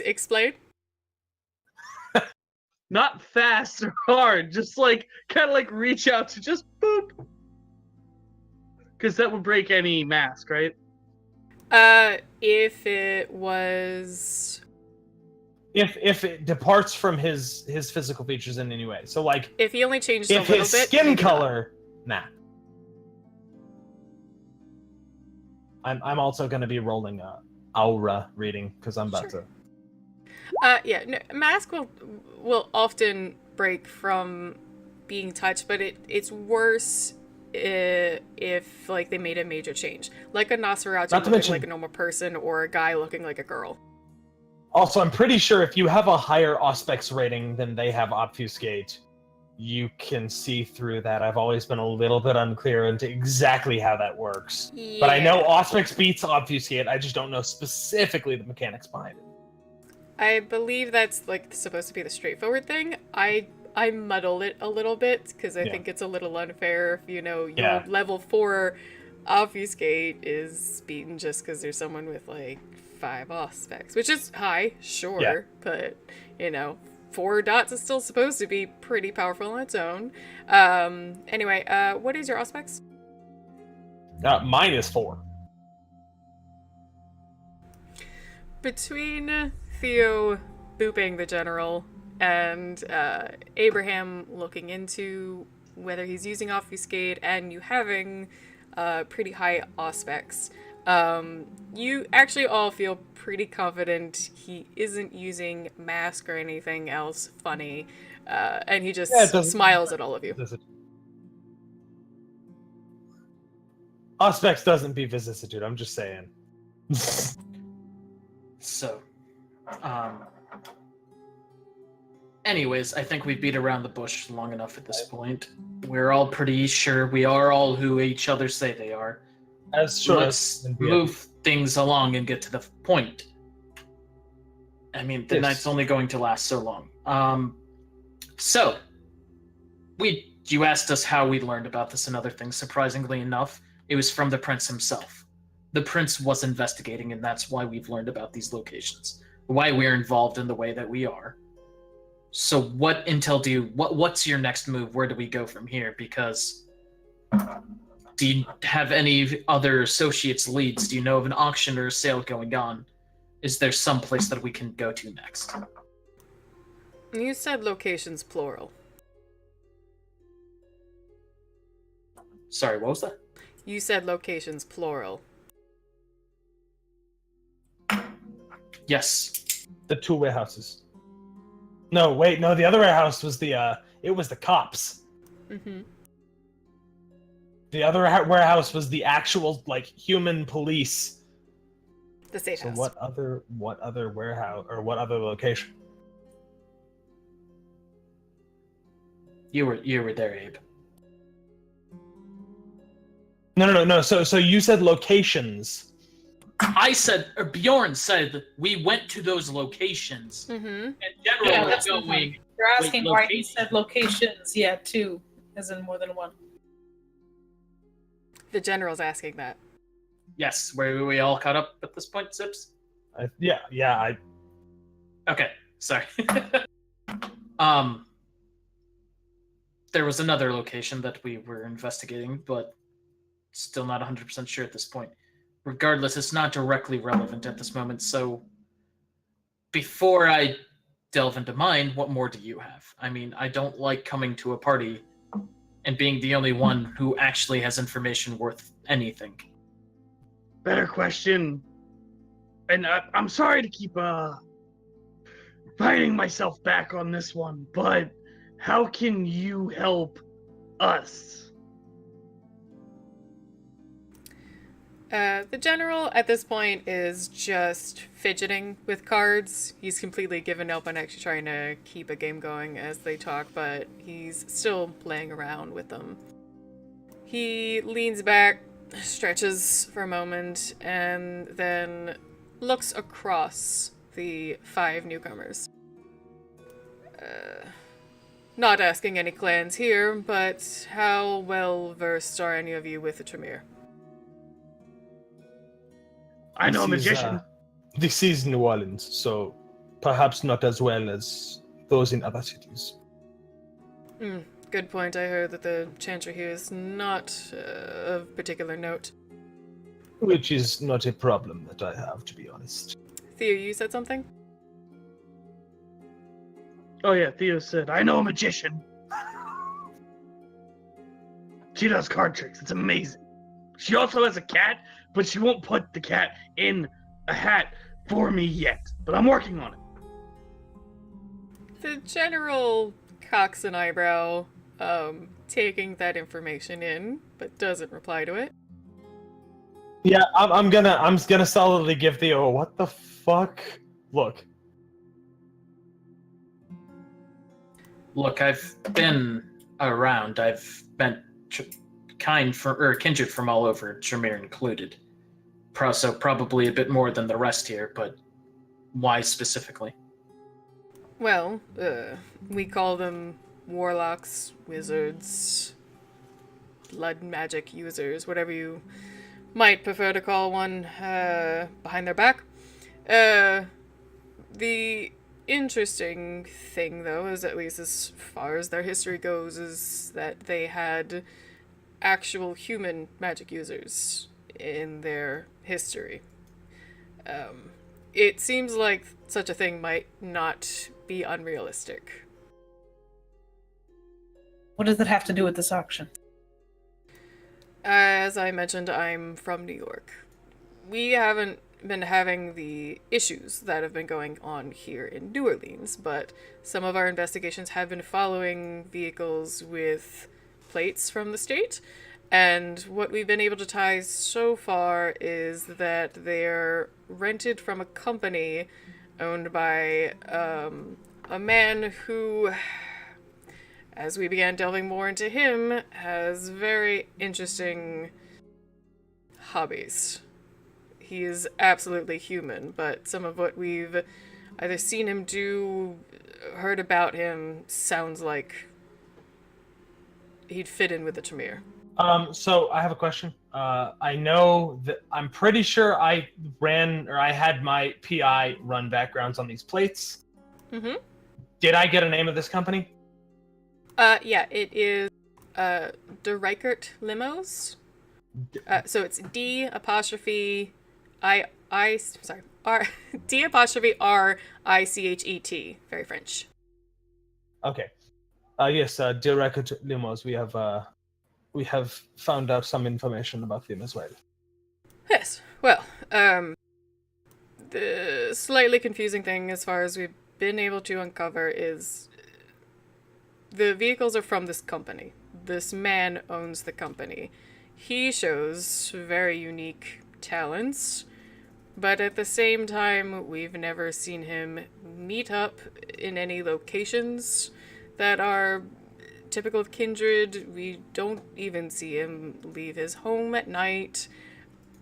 Explain? Not fast or hard, just like kind of like reach out to just boop. Because that would break any mask, right? If it was... If it departs from his physical features in any way. So, like, if he only changed a if little his bit, skin maybe color, nah. I'm also going to be rolling a aura reading because I'm about to. Yeah, no, mask will often break from being touched, but it's worse if like they made a major change, like a Nosferatu looking like a normal person or a guy looking like a girl. Also, I'm pretty sure if you have a higher Auspex rating than they have Obfuscate, you can see through that. I've always been a little bit unclear into exactly how that works. Yeah. But I know Auspex beats Obfuscate, I just don't know specifically the mechanics behind it. I believe that's like supposed to be the straightforward thing. I muddle it a little bit because I think it's a little unfair if, you know, your level 4 Obfuscate is beaten just because there's someone with like 5 Auspex, which is high, sure, but you know, 4 dots is still supposed to be pretty powerful on its own. Anyway, what is your Auspex? Mine is 4. Between Theo booping the general and Abraham looking into whether he's using Obfuscate and you having pretty high Auspex, you actually all feel pretty confident he isn't using mask or anything else funny, and he just smiles at all of you. Auspex doesn't beat vicissitude, I'm just saying. So, anyways, I think we beat around the bush long enough at this point. We're all pretty sure we are all who each other say they are. Let's move things along and get to the point. I mean, the night's only going to last so long. So, you asked us how we learned about this and other things. Surprisingly enough, it was from the prince himself. The prince was investigating, and that's why we've learned about these locations, why we're involved in the way that we are. So, what intel do you? What's your next move? Where do we go from here? Because do you have any other associates leads? Do you know of an auction or a sale going on? Is there some place that we can go to next? You said locations plural. Sorry, what was that? You said locations plural. Yes. The 2 warehouses. No, wait, no, the other warehouse was the cops. Mm-hmm. The other warehouse was the actual, like, human police. The safe So house. what other warehouse, or what other location? You were there, Abe. No. So you said locations. I said, or Bjorn said, we went to those locations. Mm-hmm. And general Yeah, was that's the going. point. You're asking Wait, why he said locations. Yeah, 2, as in more than 1. The general's asking that. Yes, were we all caught up at this point, Sips? Yeah. Okay, sorry. There was another location that we were investigating, but still not 100% sure at this point. Regardless, it's not directly relevant at this moment, so before I delve into mine, what more do you have? I mean, I don't like coming to a party and being the only one who actually has information worth anything. Better question. And I'm sorry to keep fighting myself back on this one, but how can you help us? The general at this point is just fidgeting with cards. He's completely given up on actually trying to keep a game going as they talk, but he's still playing around with them. He leans back, stretches for a moment, and then looks across the 5 newcomers. Not asking any clans here, but how well versed are any of you with the Tremere? I know a magician. This is New Orleans, so perhaps not as well as those in other cities. Good point. I heard that the Chantry here is not of particular note. Which is not a problem that I have, to be honest. Theo, you said something? Oh yeah, Theo said, I know a magician. She does card tricks. It's amazing. She also has a cat, but she won't put the cat in a hat for me yet. But I'm working on it. The general cocks an eyebrow, taking that information in, but doesn't reply to it. Yeah, I'm gonna solidly give Theo what the fuck look. Look, I've been around. I've met kindred from all over, Tremere included. So probably a bit more than the rest here, but why specifically? Well, we call them warlocks, wizards, blood magic users, whatever you might prefer to call one behind their back. The interesting thing, though, is at least as far as their history goes, is that they had actual human magic users in their history. It seems like such a thing might not be unrealistic. What does it have to do with this auction? As I mentioned, I'm from New York. We haven't been having the issues that have been going on here in New Orleans, but some of our investigations have been following vehicles with plates from the state, and what we've been able to tie so far is that they're rented from a company owned by a man who, as we began delving more into him, has very interesting hobbies. He is absolutely human, but some of what we've either seen him do heard about him sounds like he'd fit in with the Tremere. So I have a question. I know that I'm pretty sure I had my PI run backgrounds on these plates. Mm-hmm. Did I get a name of this company? Yeah, it is De Reichert Limos. So it's D apostrophe R D apostrophe RICHET. Very French. Okay. Yes, De Reichert Limos. We have found out some information about them as well. Yes. Well, the slightly confusing thing as far as we've been able to uncover is the vehicles are from this company. This man owns the company. He shows very unique talents, but at the same time, we've never seen him meet up in any locations that are typical of Kindred. We don't even see him leave his home at night.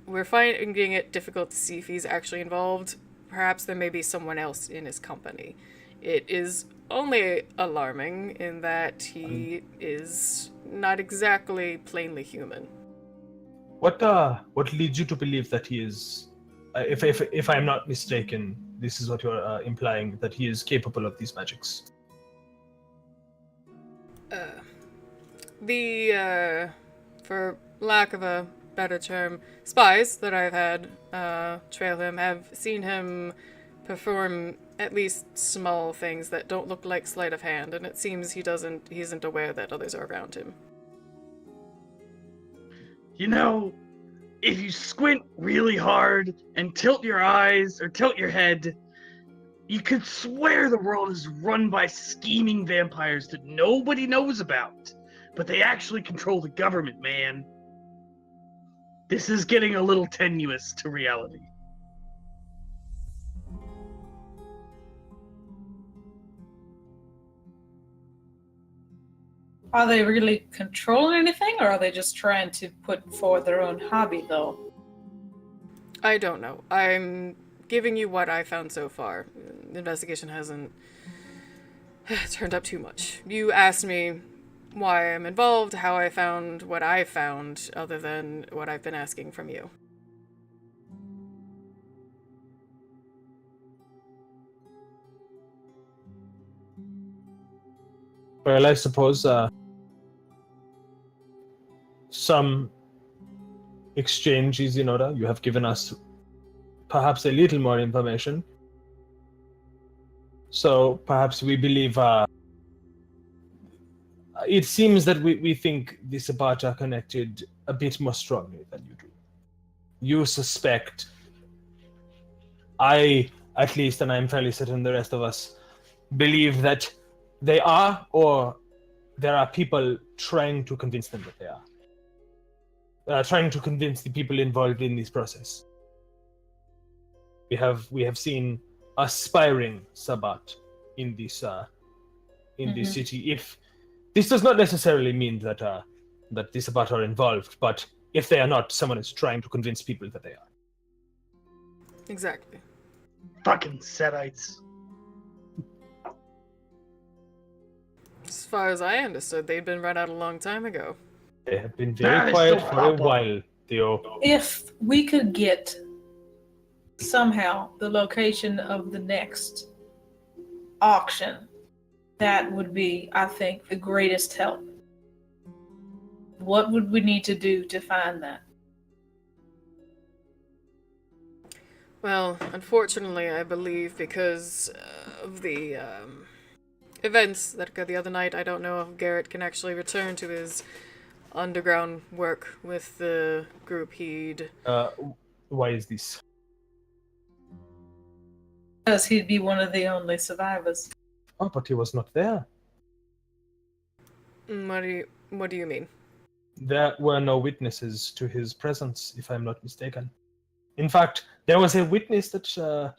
We're finding it difficult to see if he's actually involved. Perhaps there may be someone else in his company. It is only alarming in that he is not exactly plainly human. What leads you to believe that he is, if I'm not mistaken, this is what you're implying, that he is capable of these magics? For lack of a better term, spies that I've had trail him have seen him perform at least small things that don't look like sleight of hand, and it seems he isn't aware that others are around him. You know, if you squint really hard and tilt your eyes or tilt your head, you could swear the world is run by scheming vampires that nobody knows about, but they actually control the government, man. This is getting a little tenuous to reality. Are they really controlling anything, or are they just trying to put forward their own hobby, though? I don't know. I'm giving you what I found so far. The investigation hasn't turned up too much. You asked me why I'm involved, how I found what I found, other than what I've been asking from you. Well, I suppose some exchange is in order. You have given us perhaps a little more information. So perhaps we believe it seems that we think the Sabbat are connected a bit more strongly than you do. You suspect, I at least, and I'm fairly certain the rest of us, believe that they are, or there are people trying to convince them that they are. Trying to convince the people involved in this process. We have seen aspiring Sabbat in this this city. If this does not necessarily mean that that the Sabbat are involved, but if they are not, someone is trying to convince people that they are. Exactly. Fucking Setites. As far as I understood, they'd been run out a long time ago. They have been very They quiet still for a pop up. while, Theo. If we could get somehow the location of the next auction, that would be, I think, the greatest help. What would we need to do to find that? Well, unfortunately, I believe because of the events that occurred the other night, I don't know if Garrett can actually return to his underground work with the group he'd... Why is this? Because he'd be one of the only survivors. Oh, but he was not there. What do you mean? There were no witnesses to his presence, if I'm not mistaken. In fact, there was a witness that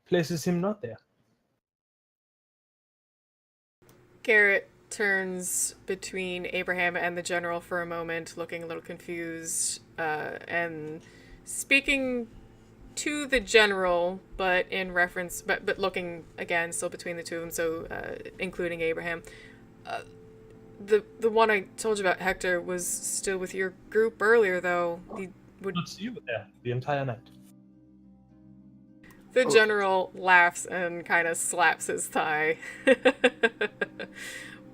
places him not there. Garrett turns between Abraham and the general for a moment, looking a little confused, and speaking to the general, but in reference, but looking again still between the two of them, so including Abraham. The one I told you about, Hector, was still with your group earlier, though. He would. Not you there the entire night. The general laughs and kind of slaps his thigh.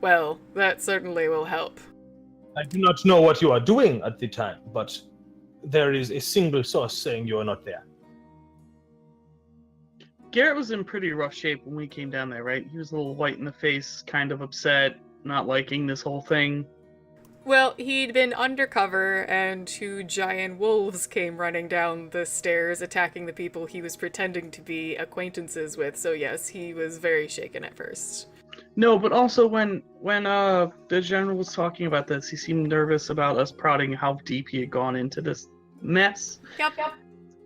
Well, that certainly will help. I do not know what you are doing at the time, but there is a single source saying you are not there. Garrett was in pretty rough shape when we came down there, right? He was a little white in the face, kind of upset, not liking this whole thing. Well, he'd been undercover, and 2 giant wolves came running down the stairs, attacking the people he was pretending to be acquaintances with, so yes, he was very shaken at first. No, but also when the general was talking about this, he seemed nervous about us prodding how deep he had gone into this mess. Yep.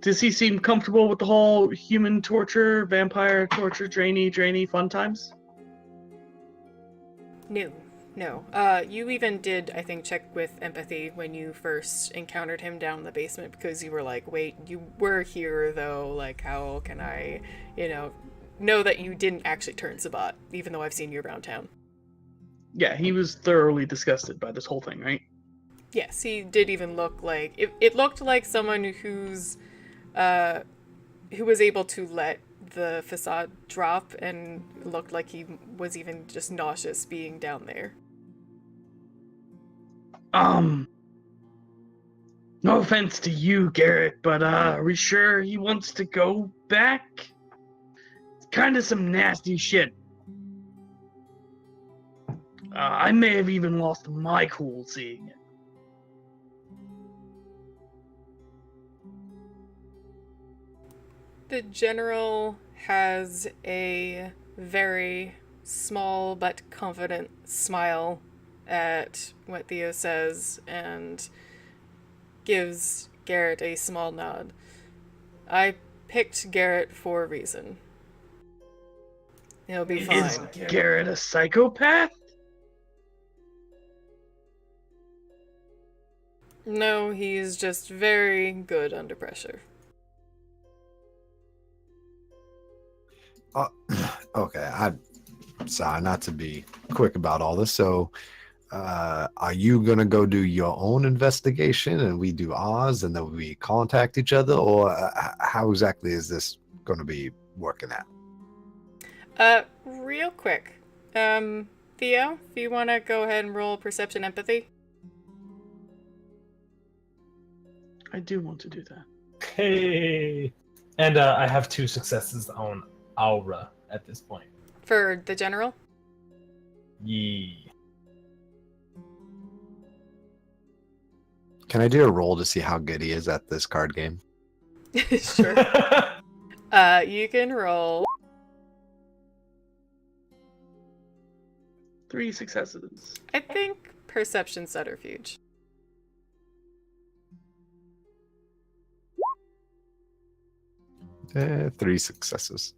Does he seem comfortable with the whole human torture, vampire torture, drainy fun times? No. You even did, I think, check with empathy when you first encountered him down in the basement, because you were like, wait, you were here, though, like, how can I, know that you didn't actually turn Sabat, even though I've seen you around town. Yeah, he was thoroughly disgusted by this whole thing, right? Yes, he did even look like... It looked like someone who was able to let the facade drop, and looked like he was even just nauseous being down there. No offense to you, Garrett, but are we sure he wants to go back? It's kind of some nasty shit. I may have even lost my cool seeing it. The general has a very small but confident smile at what Theo says and gives Garrett a small nod. I picked Garrett for a reason. He'll be fine. Is Garrett a psychopath? No, he's just very good under pressure. Okay, I'm sorry not to be quick about all this. So, are you gonna go do your own investigation and we do ours, and then we contact each other, or how exactly is this gonna be working out? Real quick, Theo, if you want to go ahead and roll perception empathy. I do want to do that. Hey! And I have 2 successes on Aura at this point. For the general? Yee. Can I do a roll to see how good he is at this card game? Sure. You can roll. 3 successes. I think perception subterfuge. Three successes.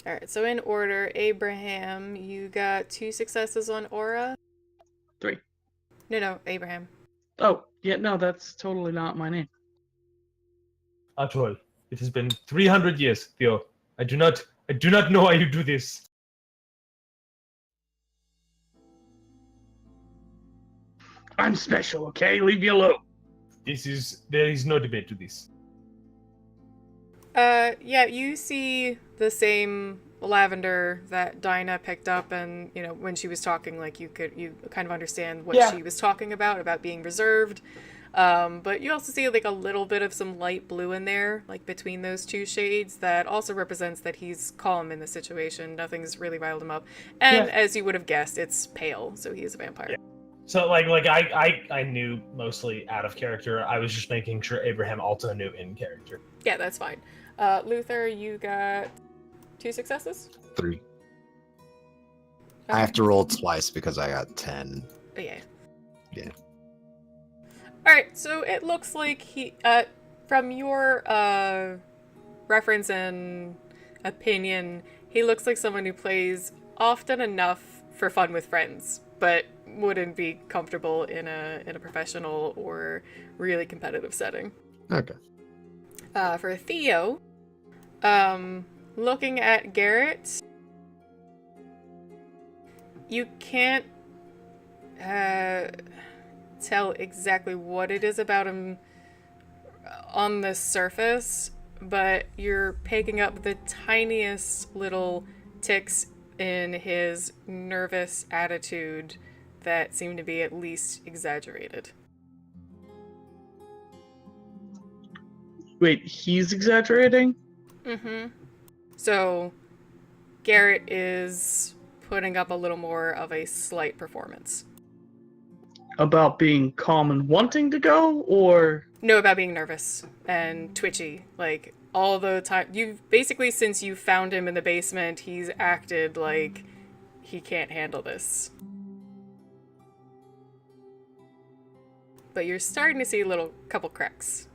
Alright, so in order, Abraham, you got 2 successes on Aura? 3. No, Abraham. Oh, yeah, no, that's totally not my name. Atoll, it has been 300 years, Theo. I do not know why you do this. I'm special, okay? Leave me alone. There is no debate to this. Yeah, you see the same lavender that Dinah picked up, and, when she was talking, like, you kind of understand what she was talking about being reserved. But you also see, like, a little bit of some light blue in there, like, between those 2 shades, that also represents that he's calm in the situation. Nothing's really riled him up. And as you would have guessed, it's pale, so he is a vampire. Yeah. So, I knew mostly out of character. I was just making sure Abraham also knew in character. Yeah, that's fine. Luther, you got 2 successes? 3. Okay. I have to roll twice because I got 10. Oh, yeah. Yeah. Alright, so it looks like he, from your, reference and opinion, he looks like someone who plays often enough for fun with friends, but wouldn't be comfortable in a professional or really competitive setting. Okay. For Theo, Looking at Garrett, you can't tell exactly what it is about him on the surface, but you're picking up the tiniest little ticks in his nervous attitude that seem to be at least exaggerated. Wait, he's exaggerating? Mm-hmm. So, Garrett is putting up a little more of a slight performance. About being calm and wanting to go, or No, about being nervous and twitchy. Like, all the time. You've basically, since you found him in the basement, he's acted like he can't handle this. But you're starting to see a little couple cracks.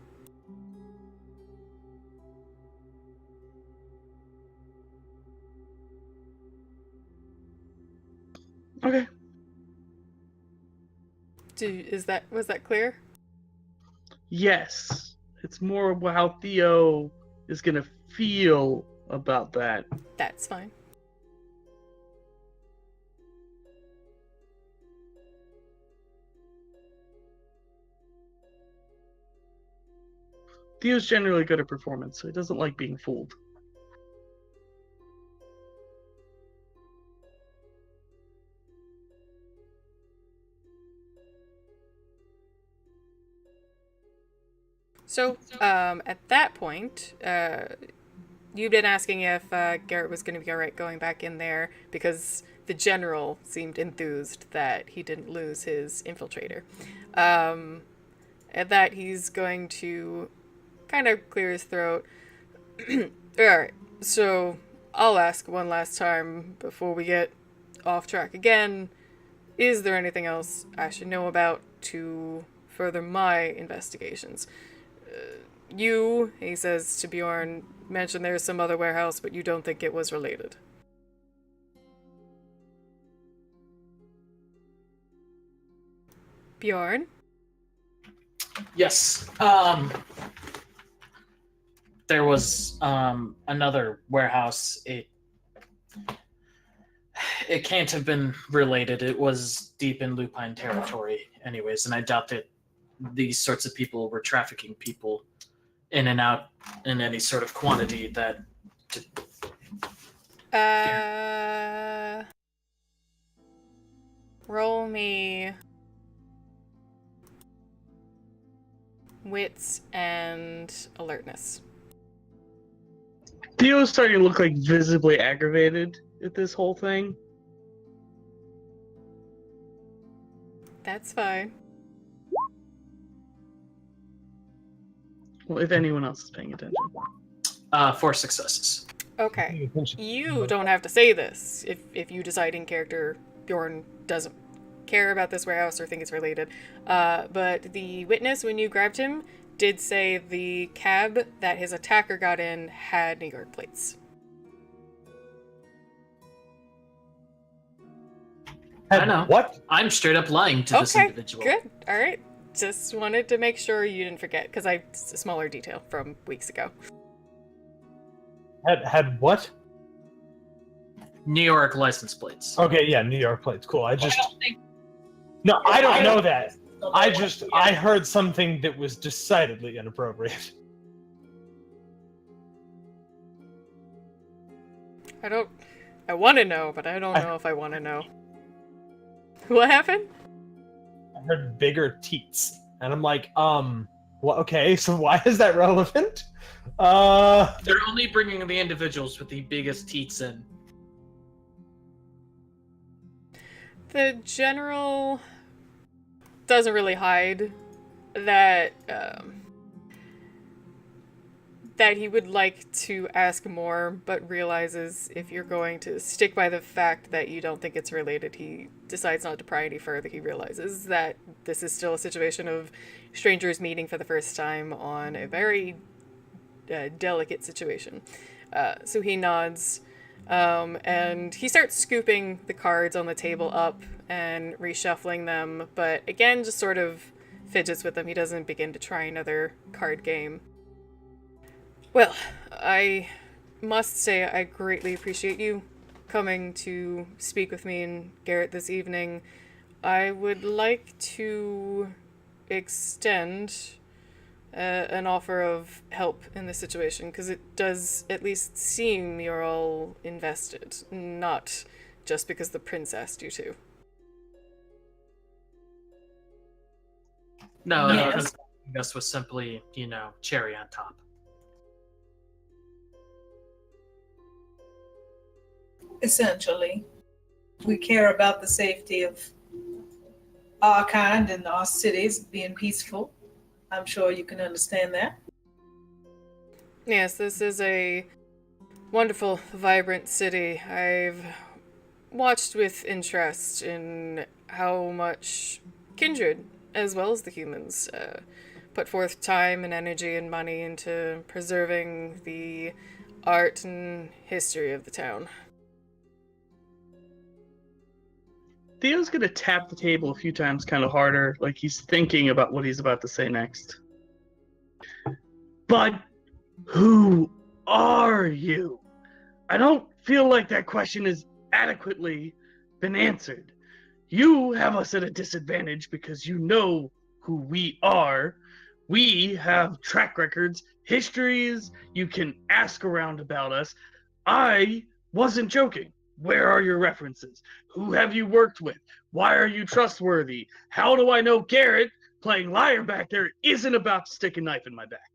okay. Was that clear? Yes. It's more of how Theo is gonna feel about that. That's fine. Theo's generally good at performance, so he doesn't like being fooled. So, at that point, you've been asking if Garrett was going to be alright going back in there because the general seemed enthused that he didn't lose his infiltrator. At that, he's going to kind of clear his throat. Alright, so I'll ask one last time before we get off track again. Is there anything else I should know about to further my investigations? You, he says to Bjorn, mentioned there's some other warehouse, but you don't think it was related. Bjorn? Yes. There was another warehouse. It can't have been related. It was deep in Lupine territory, anyways, and I doubt that these sorts of people were trafficking people in and out in any sort of quantity that. Roll me wits and alertness. Theo's starting to look like visibly aggravated at this whole thing. That's fine. Well, if anyone else is paying attention. 4 successes. Okay. You don't have to say this if you decide in character Bjorn doesn't care about this warehouse or think it's related. But the witness, when you grabbed him, did say the cab that his attacker got in had New York plates. I know. What? I'm straight up lying to this Okay, individual. good. All right. Just wanted to make sure you didn't forget, because it's a smaller detail from weeks ago. Had what? New York license plates. Okay, yeah, New York plates. Cool. I I don't think I don't know that. I heard something that was decidedly inappropriate. I want to know, but I don't know if I want to know. What happened? I heard bigger teats, and I'm like, what? Okay, so why is that relevant? They're only bringing the individuals with the biggest teats in. The general doesn't really hide that that he would like to ask more, but realizes if you're going to stick by the fact that you don't think it's related, he decides not to pry any further. He realizes that this is still a situation of strangers meeting for the first time on a very delicate situation. So he nods, and he starts scooping the cards on the table up and reshuffling them, but again, just sort of fidgets with them. He doesn't begin to try another card game. Well, I must say I greatly appreciate you coming to speak with me and Garrett this evening. I would like to extend an offer of help in this situation, because it does at least seem you're all invested, not just because the prince asked you to. No, Yes. because this was simply, cherry on top. Essentially, we care about the safety of our kind and our cities being peaceful. I'm sure you can understand that. Yes, this is a wonderful, vibrant city. I've watched with interest in how much kindred, as well as the humans, put forth time and energy and money into preserving the art and history of the town. Theo's gonna tap the table a few times kind of harder, like he's thinking about what he's about to say next. But who are you? I don't feel like that question has adequately been answered. You have us at a disadvantage because you know who we are. We have track records, histories, you can ask around about us. I wasn't joking. Where are your references? Who have you worked with? Why are you trustworthy? How do I know Garrett, playing liar back there, isn't about to stick a knife in my back?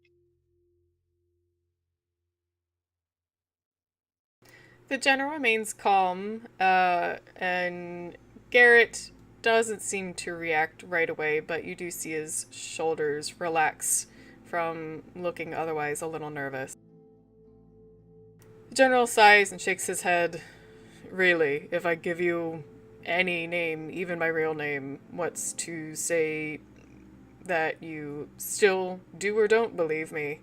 The general remains calm, and Garrett doesn't seem to react right away, but you do see his shoulders relax from looking otherwise a little nervous. The general sighs and shakes his head. Really, if I give you any name, even my real name, what's to say that you still do or don't believe me?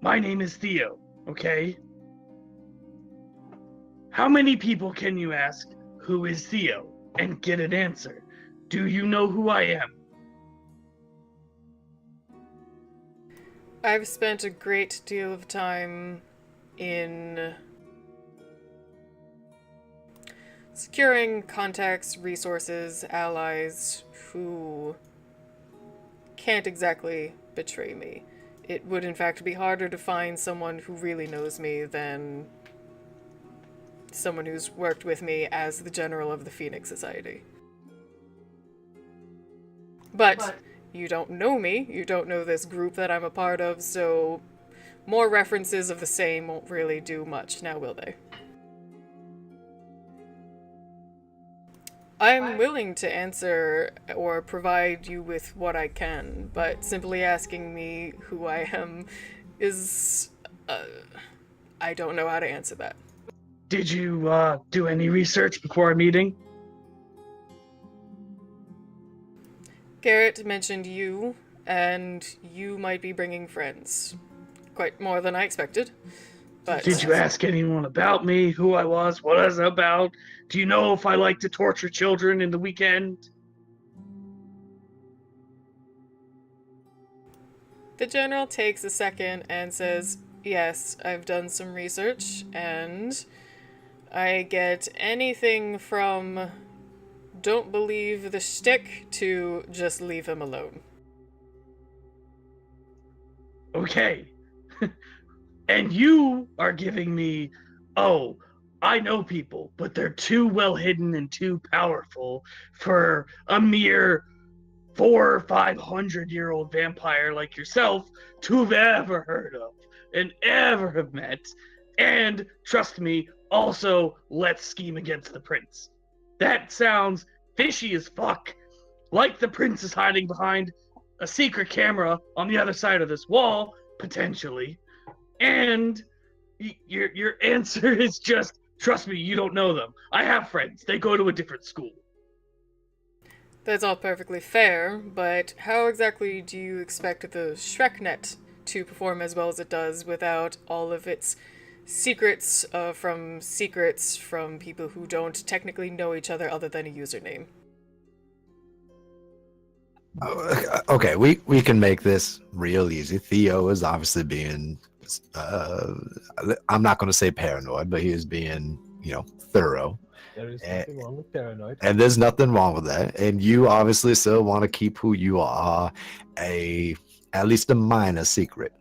My name is Theo, okay? How many people can you ask who is Theo and get an answer? Do you know who I am? I've spent a great deal of time in securing contacts, resources, allies who can't exactly betray me. It would in fact be harder to find someone who really knows me than someone who's worked with me as the general of the Phoenix Society. But you don't know me, you don't know this group that I'm a part of, so more references of the same won't really do much, now will they? I'm willing to answer or provide you with what I can, but simply asking me who I am is... I don't know how to answer that. Did you do any research before our meeting? Garrett mentioned you, and you might be bringing friends. Quite more than I expected. But Did you ask anyone about me, who I was, what I was about? Do you know if I like to torture children in the weekend? the general takes a second and says, yes, I've done some research, and I get anything from don't believe the shtick to just leave him alone. Okay. And you are giving me, oh, I know people, but they're too well hidden and too powerful for a mere 400 or 500-year-old vampire like yourself to have ever heard of and ever have met. And trust me, also let's scheme against the prince. That sounds fishy as fuck. Like the prince is hiding behind a secret camera on the other side of this wall, potentially. And your answer is just, trust me, you don't know them. I have friends. They go to a different school. That's all perfectly fair, but how exactly do you expect the ShrekNet to perform as well as it does without all of its secrets from people who don't technically know each other other than a username? Okay, we can make this real easy. Theo is obviously being, I'm not going to say paranoid, but he is being, thorough. There is Eh, nothing wrong with paranoid. And there's nothing wrong with that. And you obviously still want to keep who you are at least a minor secret.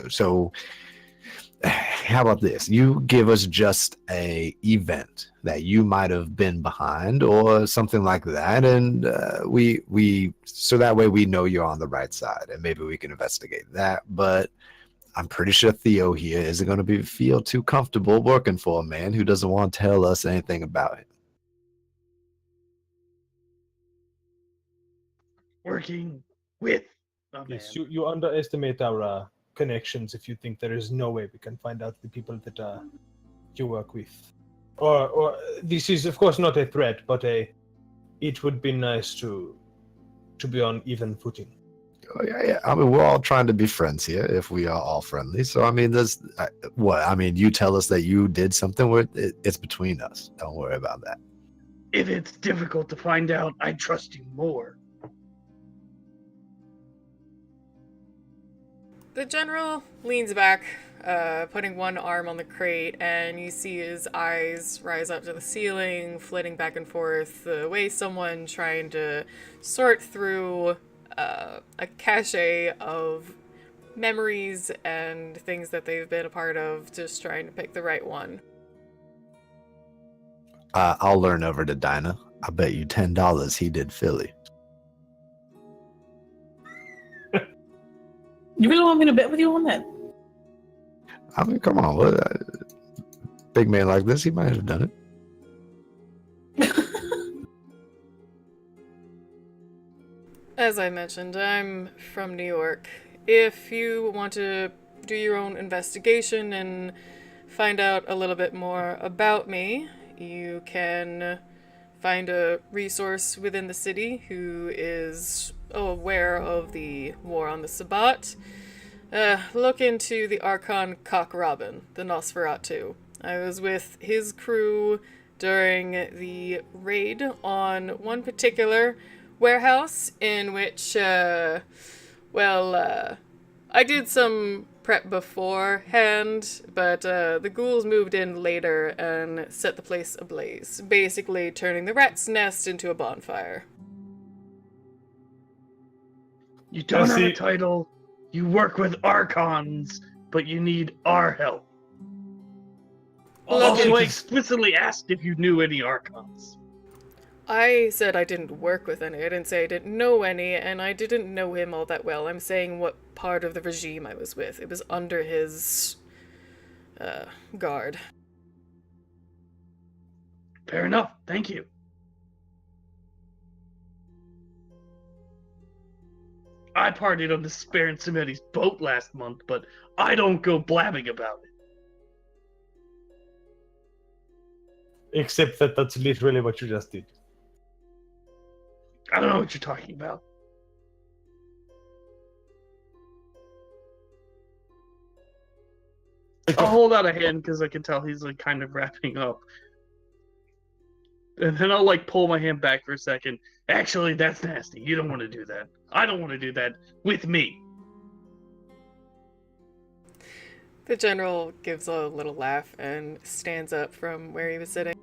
So how about this? You give us just a event that you might have been behind or something like that, and we so that way we know you're on the right side, and maybe we can investigate that. But I'm pretty sure Theo here isn't going to feel too comfortable working for a man who doesn't want to tell us anything about it. Working with a man. Yes, you underestimate our connections if you think there is no way we can find out the people that you work with. Or this is of course not a threat, but it would be nice to be on even footing. Oh, yeah. I mean, we're all trying to be friends here if we are all friendly. So, I mean, there's what? I mean, you tell us that you did something where it's between us. Don't worry about that. If it's difficult to find out, I trust you more. The general leans back, putting one arm on the crate, and you see his eyes rise up to the ceiling, flitting back and forth the way someone trying to sort through a cache of memories and things that they've been a part of, just trying to pick the right one. I'll learn over to Dinah. I bet you $10 he did Philly. You really want me to bet with you on that? I mean, come on. Big man like this, he might have done it. As I mentioned, I'm from New York. If you want to do your own investigation and find out a little bit more about me, you can find a resource within the city who is aware of the war on the Sabbat. Look into the Archon Cock Robin, the Nosferatu. I was with his crew during the raid on one particular warehouse in which, I did some prep beforehand, but the ghouls moved in later and set the place ablaze, basically turning the rat's nest into a bonfire. You don't have a title, you work with Archons, but you need our help. Also, I explicitly asked if you knew any Archons. I said I didn't work with any. I didn't say I didn't know any, and I didn't know him all that well. I'm saying what part of the regime I was with. It was under his guard. Fair enough. Thank you. I partied on the Spare and Samedi's boat last month, but I don't go blabbing about it. Except that that's literally what you just did. I don't know what you're talking about. I'll hold out a hand because I can tell he's like kind of wrapping up. And then I'll like pull my hand back for a second. Actually, that's nasty. You don't want to do that. I don't want to do that with me. The general gives a little laugh and stands up from where he was sitting.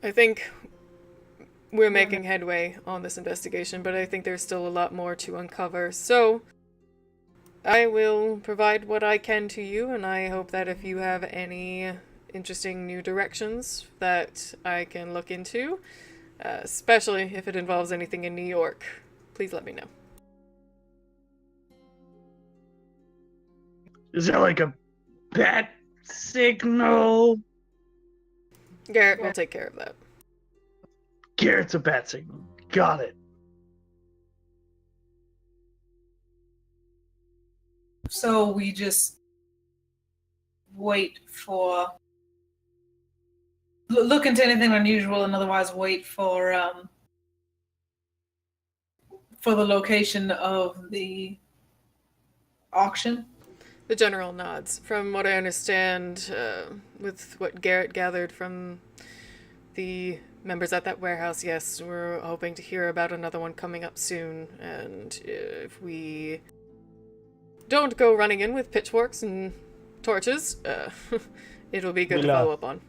I think we're making headway on this investigation, but I think there's still a lot more to uncover. So I will provide what I can to you, and I hope that if you have any interesting new directions that I can look into, especially if it involves anything in New York, please let me know. Is there like a bat signal? Garrett will take care of that. Garrett's a bat signal. Got it. So we just wait for look into anything unusual, and otherwise wait for the location of the auction. The general nods. From what I understand, with what Garrett gathered from the members at that warehouse, yes, we're hoping to hear about another one coming up soon, and if we don't go running in with pitchforks and torches, it'll be good to follow up on.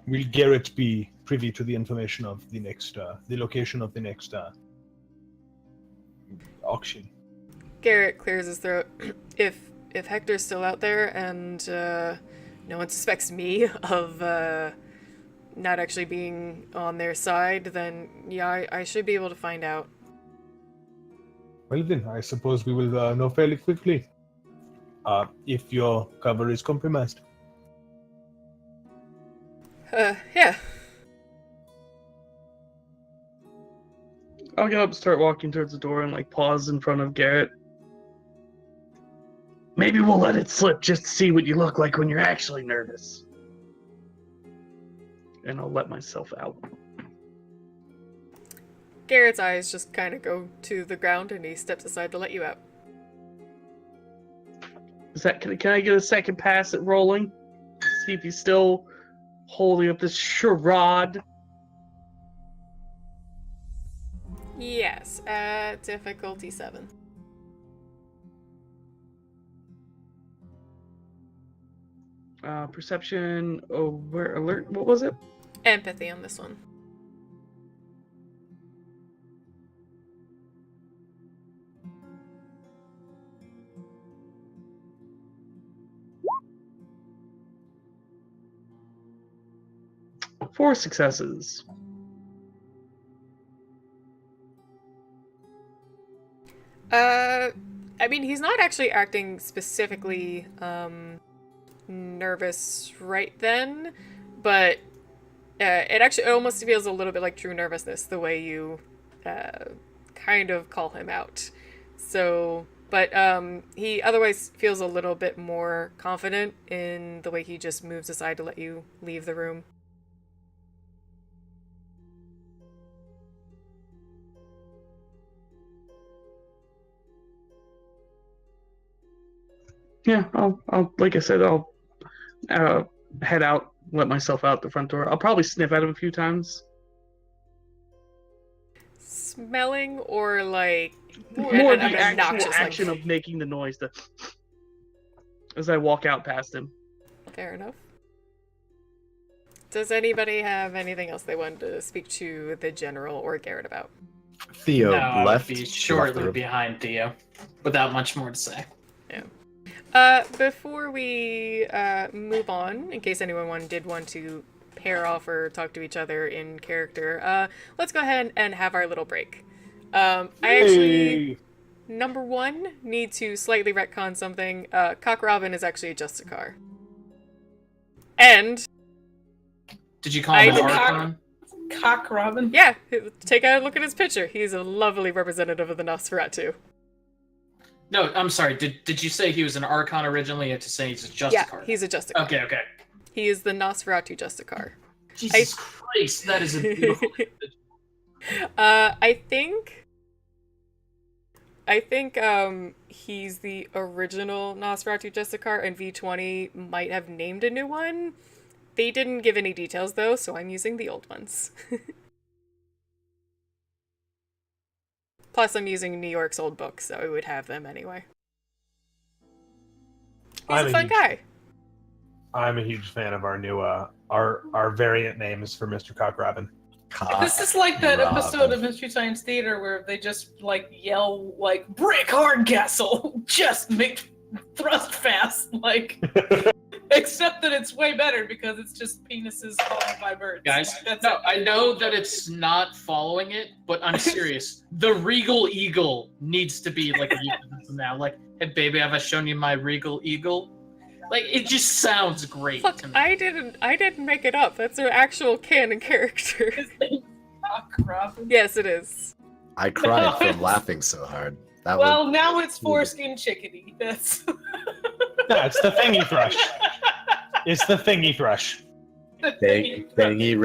Will Garrett be privy to the information of the next, the location of the next auction? Garrett clears his throat. If Hector's still out there and no one suspects me of not actually being on their side, then yeah, I should be able to find out. Well then, I suppose we will know fairly quickly if your cover is compromised. Yeah. I'll get up and start walking towards the door and like pause in front of Garrett. Maybe we'll let it slip just to see what you look like when you're actually nervous. And I'll let myself out. Garrett's eyes just kind of go to the ground and he steps aside to let you out. Is that can I get a second pass at rolling? See if he's still holding up this charade. Yes, difficulty 7. Perception, alert, what was it? Empathy on this one. Four successes. I mean, he's not actually acting specifically, nervous right then, but it almost feels a little bit like true nervousness, the way you kind of call him out. So, but he otherwise feels a little bit more confident in the way he just moves aside to let you leave the room. Yeah, I'll like I said, I'll head out, let myself out the front door. I'll probably sniff at him a few times. Smelling or like More an the actual obnoxious, action of making the noise as I walk out past him. Fair enough. Does anybody have anything else they wanted to speak to the general or Garrett about? Theo No, I would left. be shortly behind Theo, without much more to say. Yeah. Before we move on, in case anyone did want to pair off or talk to each other in character, let's go ahead and have our little break. I actually, number one, need to slightly retcon something. Cock Robin is actually a Justicar. And... Did you call him I an did Archon? Cock Robin. yeah, take a look at his picture. He's a lovely representative of the Nosferatu. No, I'm sorry. Did you say he was an Archon originally, or to say he's a Justicar? Yeah, he's a Justicar. Okay. He is the Nosferatu Justicar. Jesus Christ, that is a beautiful image. I think he's the original Nosferatu Justicar, and V20 might have named a new one. They didn't give any details, though, so I'm using the old ones. Plus, I'm using New York's old books, so I would have them anyway. He's a fun guy. I'm a huge fan of our new, our variant names for Mr. Cock Robin. This is like that episode of Mystery Science Theater where they just like yell like "Brick Hardcastle," just make thrust fast, like. Except that it's way better because it's just penises followed by birds. Guys, no, I know that it's not following it, but I'm serious. The Regal Eagle needs to be like a euphemism now. Like, hey baby, have I shown you my Regal Eagle? Like, it just sounds great. Look, to me. I didn't make it up. That's an actual canon character. His name's Cock Robin. Yes, it is. I cried from laughing so hard. That Well, was now it's foreskin chickadee. That's. No, it's the thingy thrush. It's the thingy thrush. Thingy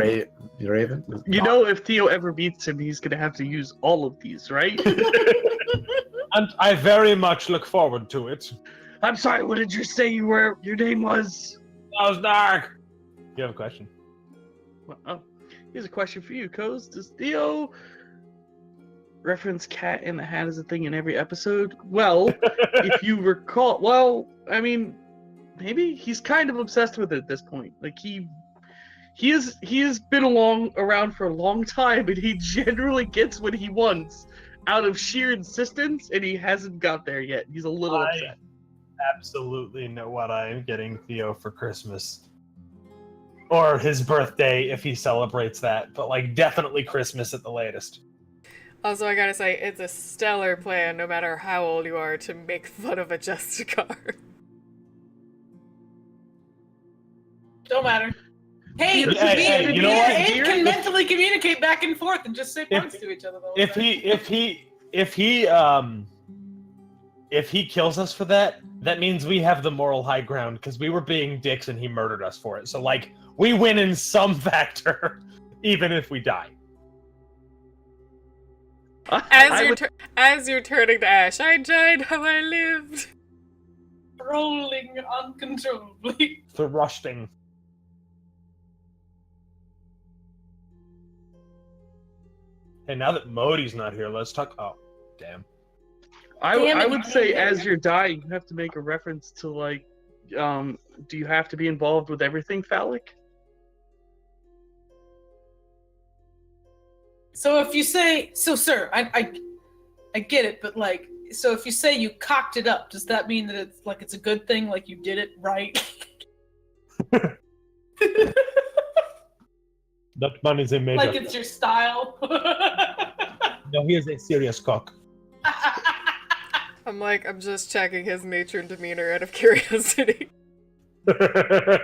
Raven. You know, if Theo ever beats him, he's gonna have to use all of these, right? And I very much look forward to it. I'm sorry. What did you say your name was? That was dark. You have a question? Oh, Here's a question for you, Coz. Does Theo reference Cat in the Hat as a thing in every episode? Well, if you recall, well, I mean, maybe he's kind of obsessed with it at this point. Like he has been around for a long time, and he generally gets what he wants out of sheer insistence, and he hasn't got there yet. He's a little upset. Absolutely know what I'm getting Theo for Christmas. Or his birthday if he celebrates that, but like definitely Christmas at the latest. Also, I gotta say, it's a stellar plan, no matter how old you are, to make fun of a Justicar. Don't matter. Hey, you know what? and can mentally communicate back and forth and just say puns to each other. If he kills us for that, that means we have the moral high ground because we were being dicks and he murdered us for it. So like, we win in some factor, even if we die. As you're turning to ash, I died how I lived. Rolling uncontrollably. Thrusting. Hey, now that Modi's not here, let's talk. Oh, damn. I would say as you're dying, you have to make a reference to like, do you have to be involved with everything phallic? So if you say, so sir, I get it, but like, so if you say you cocked it up, does that mean that it's a good thing, like you did it right? That man is a major. Like it's your style. No, he is a serious cock. I'm just checking his nature and demeanor out of curiosity. I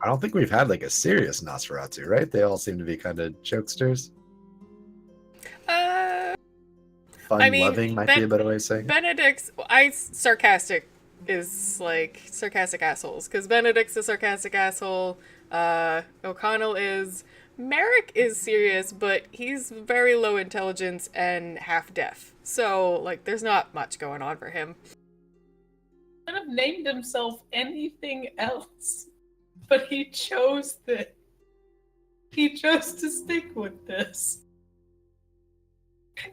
don't think we've had like a serious Nosferatu, right? They all seem to be kind of jokesters. Fun-loving might be a better way of saying it. Benedict's sarcastic is like sarcastic assholes, because Benedict's a sarcastic asshole. O'Connell is. Merrick is serious, but he's very low intelligence and half deaf. So, like, there's not much going on for him. Could have named himself anything else, but he chose this. He chose to stick with this.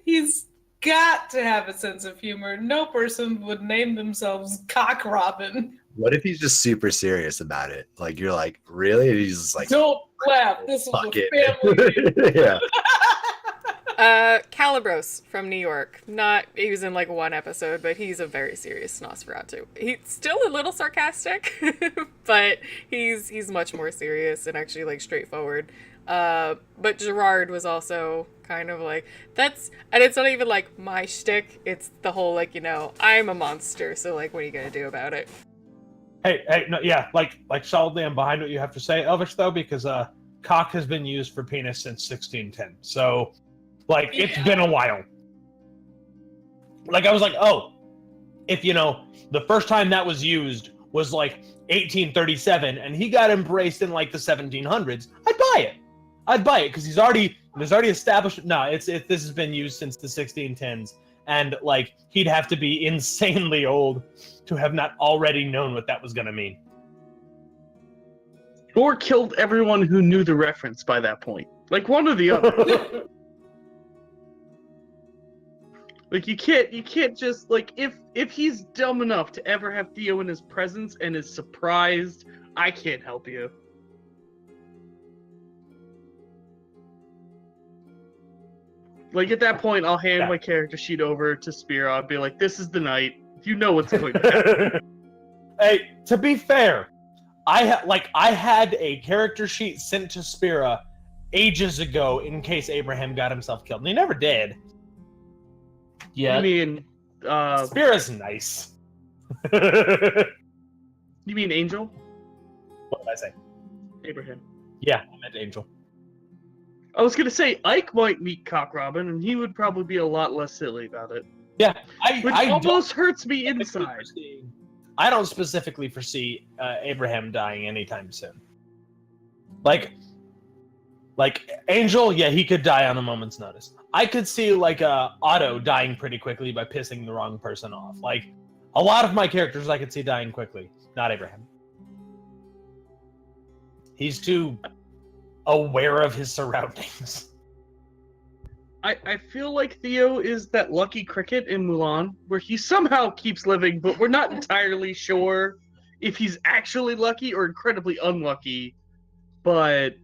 He's got to have a sense of humor. No person would name themselves Cock Robin. What if he's just super serious about it? Like, you're like, really? And he's just like, don't laugh. This is fuck a it. family. Yeah. Calibros from New York. He was in like one episode, but he's a very serious Nosferatu. He's still a little sarcastic, but he's much more serious and actually like straightforward. But Gerard was also kind of like, and it's not even like my shtick, it's the whole like, I'm a monster, so like, what are you gonna do about it? Hey, no, yeah, like solidly I'm behind what you have to say, Elvish, though, because cock has been used for penis since 1610. So, like, it's been a while. Like, I was like, oh, if, the first time that was used was, like, 1837, and he got embraced in, like, the 1700s, I'd buy it, because there's already established, this has been used since the 1610s, and, like, he'd have to be insanely old to have not already known what that was going to mean. Or killed everyone who knew the reference by that point. Like, one or the other. Like, you can't just, like, if he's dumb enough to ever have Theo in his presence and is surprised, I can't help you. Like, at that point, I'll hand my character sheet over to Spira. I'll be like, this is the night. You know what's going to happen. Hey, to be fair, I had a character sheet sent to Spira ages ago in case Abraham got himself killed, and he never did. Yeah. I mean, Spira's nice. You mean Angel? What did I say? Abraham. Yeah, I meant Angel. I was gonna say Ike might meet Cock Robin, and he would probably be a lot less silly about it. Yeah, Which almost hurts me inside. I don't specifically foresee Abraham dying anytime soon. Like Angel, yeah, he could die on a moment's notice. I could see like Otto dying pretty quickly by pissing the wrong person off. Like a lot of my characters, I could see dying quickly. Not Abraham. He's too aware of his surroundings. I feel like Theo is that lucky cricket in Mulan, where he somehow keeps living, but we're not entirely sure if he's actually lucky or incredibly unlucky. But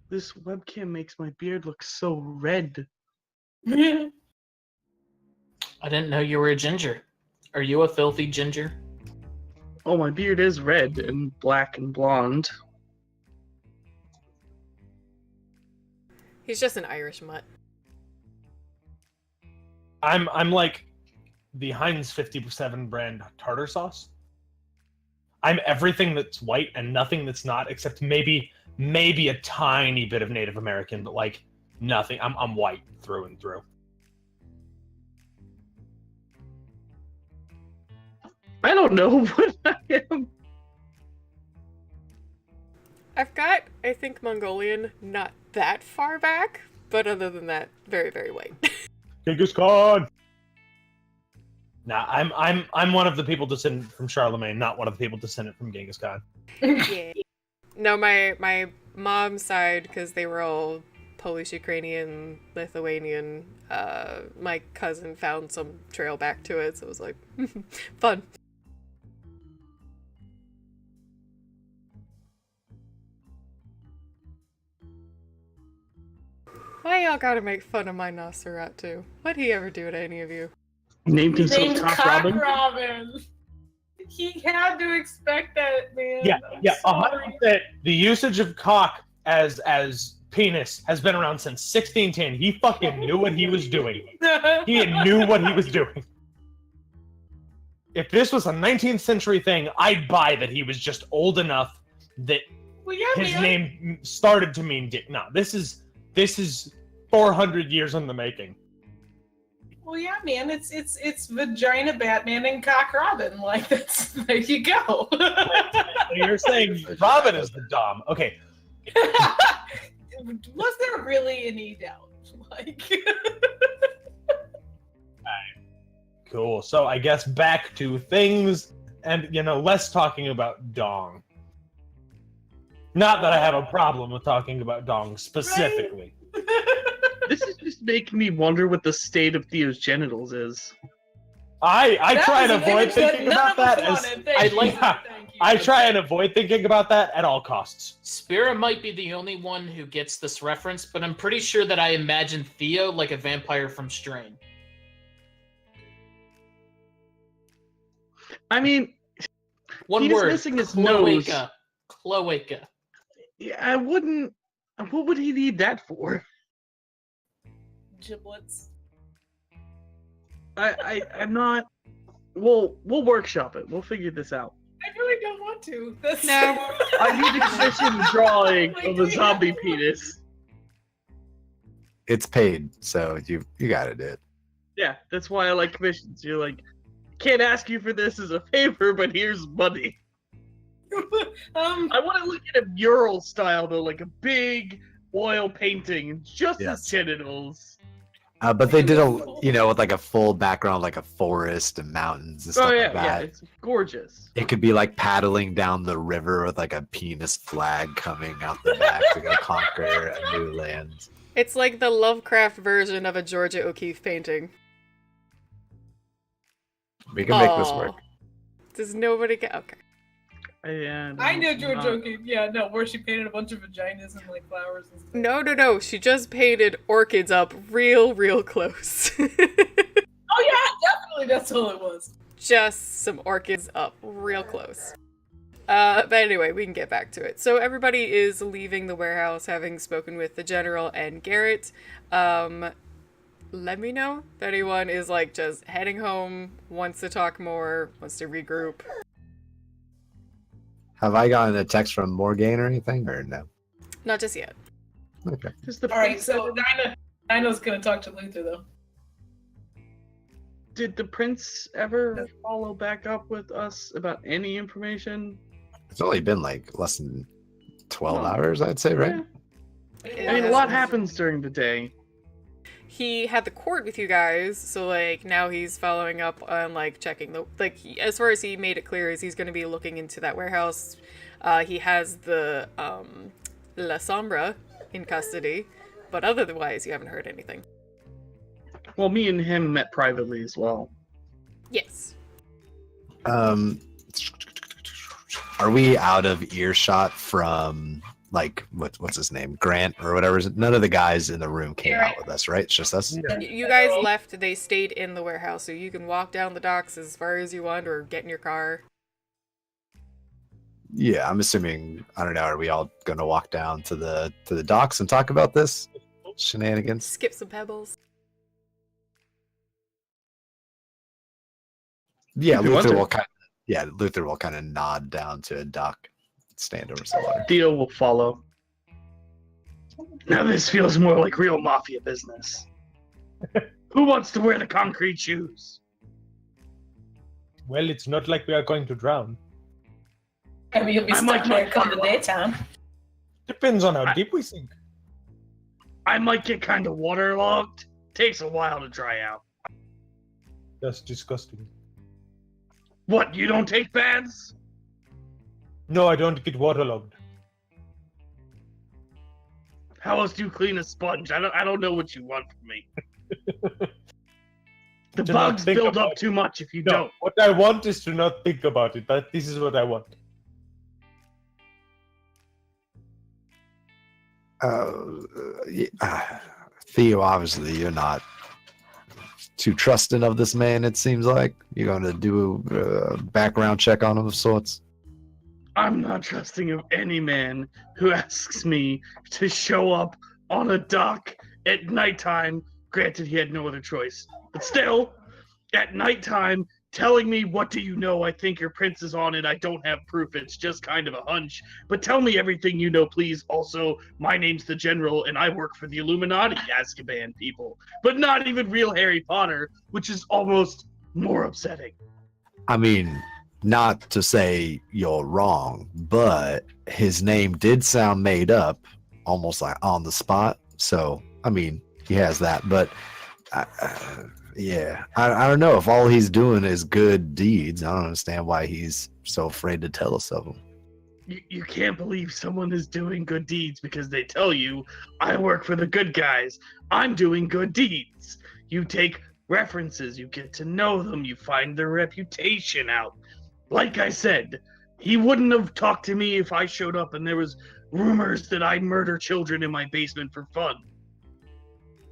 this webcam makes my beard look so red. I didn't know you were a ginger. Are you a filthy ginger? Oh, my beard is red and black and blonde. He's just an Irish mutt. I'm like the Heinz 57 brand tartar sauce. I'm everything that's white and nothing that's not, except maybe a tiny bit of Native American, but like nothing. I'm white through and through. I don't know what I am. I've got, I think, Mongolian not that far back, but other than that, very, very white. Genghis Khan. Nah, I'm one of the people descended from Charlemagne, not one of the people descended from Genghis Khan. Yeah. No, my mom's side, because they were all Polish, Ukrainian, Lithuanian. My cousin found some trail back to it, so it was like, fun. Why y'all gotta make fun of my Nosferatu? What'd he ever do to any of you? Named himself Named Cock Cock Robin. Robin. He had to expect that, man. Yeah, I'm sorry. 100%. The usage of cock as penis has been around since 1610. He fucking knew what he was doing. He knew what he was doing. If this was a 19th century thing, I'd buy that he was just old enough that Well, yeah, his man. name started to mean dick. No, this is 400 years in the making. Well, yeah, man. It's vagina Batman and Cock Robin. Like that's there you go. So you're saying Robin is the dom. Okay. Was there really any doubt? Like, Cool. So I guess back to things and, less talking about dong. Not that I have a problem with talking about dong specifically. This is just making me wonder what the state of Theo's genitals is. I that try was and an avoid image that thinking none about of us that as wanted. Thank I you. like- Thank you. I try and avoid thinking about that at all costs. Spira might be the only one who gets this reference, but I'm pretty sure that I imagine Theo like a vampire from Strain. I mean, One He's word. missing his nose. Cloaca. Cloaca. yeah, I wouldn't. What would he need that for? Giblets. I'm not. We'll workshop it. We'll figure this out. I really don't want to. That's No. I need a commission drawing Like, of a we zombie have- penis. It's paid, so you gotta do it. Yeah, that's why I like commissions. You're like, can't ask you for this as a favor, but here's money. I want to look at a mural style though, like a big oil painting, and just Yes. his genitals. But they did with like a full background, like a forest and mountains and stuff Oh yeah, like yeah, that. it's gorgeous. It could be like paddling down the river with like a penis flag coming out the back to go conquer a new land. It's like the Lovecraft version of a Georgia O'Keeffe painting. We can make this Aw. work. Does nobody get... Okay. Yeah, I know no, George not- O'Keeffe. Yeah, no, where she painted a bunch of vaginas and like flowers and stuff. No. She just painted orchids up real close. Oh yeah, definitely. That's all it was. Just some orchids up real close. But anyway, we can get back to it. So everybody is leaving the warehouse, having spoken with the general and Garrett. Let me know if anyone is like just heading home, wants to talk more, wants to regroup. Have I gotten a text from Morgane or anything, or no? Not just yet. Okay. Does the All right, prince so Dinah's gonna talk to Luther though. Did the prince ever follow back up with us about any information? It's only been like less than 12 Oh. hours, I'd say, right? I mean, a lot happens during the day. He had the court with you guys, so like now he's following up on like checking the as far as he made it clear is he's going to be looking into that warehouse. He has the La Sombra in custody, but otherwise you haven't heard anything. Well, me and him met privately as well. Yes. Are we out of earshot from like what's his name, Grant or whatever? None of the guys in the room came out with us, right? It's just us. You guys left. They stayed in the warehouse, so you can walk down the docks as far as you want, or get in your car. Yeah, I'm assuming. I don't know. Are we all gonna walk down to the docks and talk about this shenanigans? Skip some pebbles. Yeah, If you want Luther to. will kind. Luther will kind of nod down to a dock, stand over some water. Theo will follow. Now this feels more like real mafia business. Who wants to wear the concrete shoes? Well, it's not like we are going to drown. I mean, you'll be I might stuck there get come the daytime. Depends on how deep we sink. I might get kind of waterlogged. Takes a while to dry out. That's disgusting. What, you don't take baths? No, I don't get waterlogged. How else do you clean a sponge? I don't know what you want from me. The Do not bugs think build about up too much if you No, don't. what I want is to not think about it, but this is what I want. Theo, obviously, you're not too trusting of this man. It seems like you're going to do a background check on him of sorts. I'm not trusting of any man who asks me to show up on a dock at nighttime. Granted, he had no other choice. But still, at nighttime, telling me, what do you know? I think your prince is on it. I don't have proof. It's just kind of a hunch. But tell me everything you know, please. Also, my name's the General, and I work for the Illuminati, Azkaban people. But not even real Harry Potter, which is almost more upsetting. I mean, not to say you're wrong, but his name did sound made up, almost like on the spot. So, I mean, he has that. But, yeah, I don't know. If all he's doing is good deeds, I don't understand why he's so afraid to tell us of them. You can't believe someone is doing good deeds because they tell you, I work for the good guys. I'm doing good deeds. You take references, you get to know them, you find their reputation out. Like I said, he wouldn't have talked to me if I showed up and there was rumors that I murder children in my basement for fun.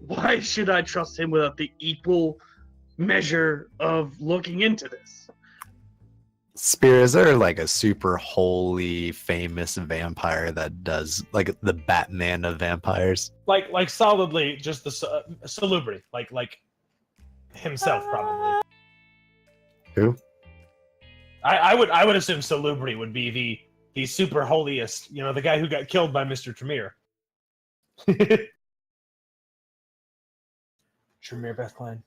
Why should I trust him without the equal measure of looking into this? Spear, is there like a super holy famous vampire that does like the Batman of vampires? Like solidly just the Salubri, like himself probably. Who? I would assume Salubri would be the super holiest, you know, the guy who got killed by Mr. Tremere. Tremere Bethlehem.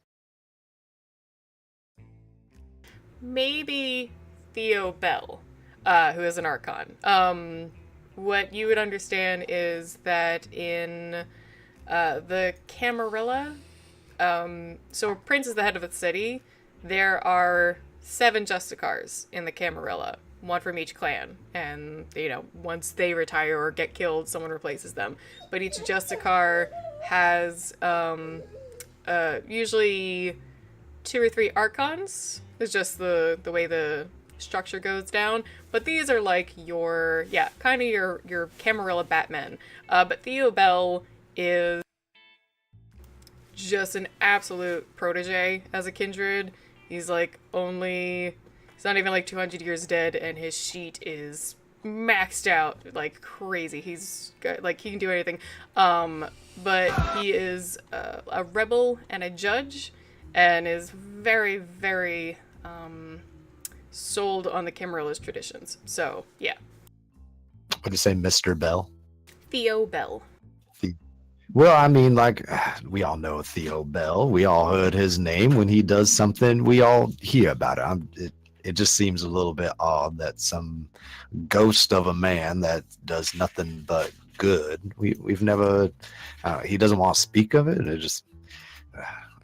Maybe Theo Bell, who is an Archon. What you would understand is that in the Camarilla, so Prince is the head of the city, there are 7 Justicars in the Camarilla, one from each clan, and once they retire or get killed, someone replaces them. But each Justicar has usually 2 or 3 Archons. It's just the way the structure goes down. But these are like your Camarilla Batmen. But Theo Bell is just an absolute protege as a kindred. He's he's not even like 200 years dead, and his sheet is maxed out like crazy. He's got, he can do anything. But he is a rebel and a judge, and is very, very sold on the Camarilla's traditions. So, yeah. What do you say, Mr. Bell? Theo Bell. Well, I mean, like, we all know Theo Bell. We all heard his name when he does something. We all hear about it. It just seems a little bit odd that some ghost of a man that does nothing but good. We've never. He doesn't want to speak of it. It just,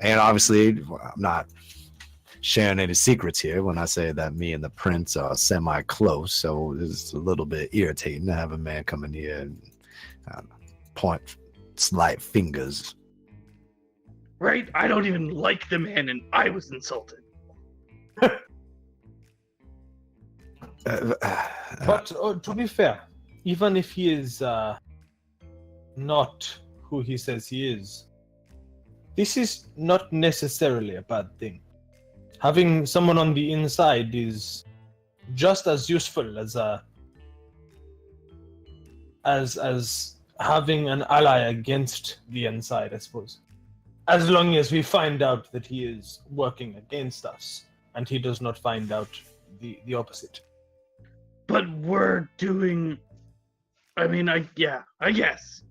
and obviously, I'm not sharing any secrets here when I say that me and the prince are semi-close. So it's a little bit irritating to have a man come in here and point slight fingers. Right? I don't even like the man, and I was insulted. But to be fair, even if he is not who he says he is, this is not necessarily a bad thing. Having someone on the inside is just as useful as having an ally against the inside, I suppose. As long as we find out that he is working against us, and he does not find out the opposite. But we're doing... I mean, I guess.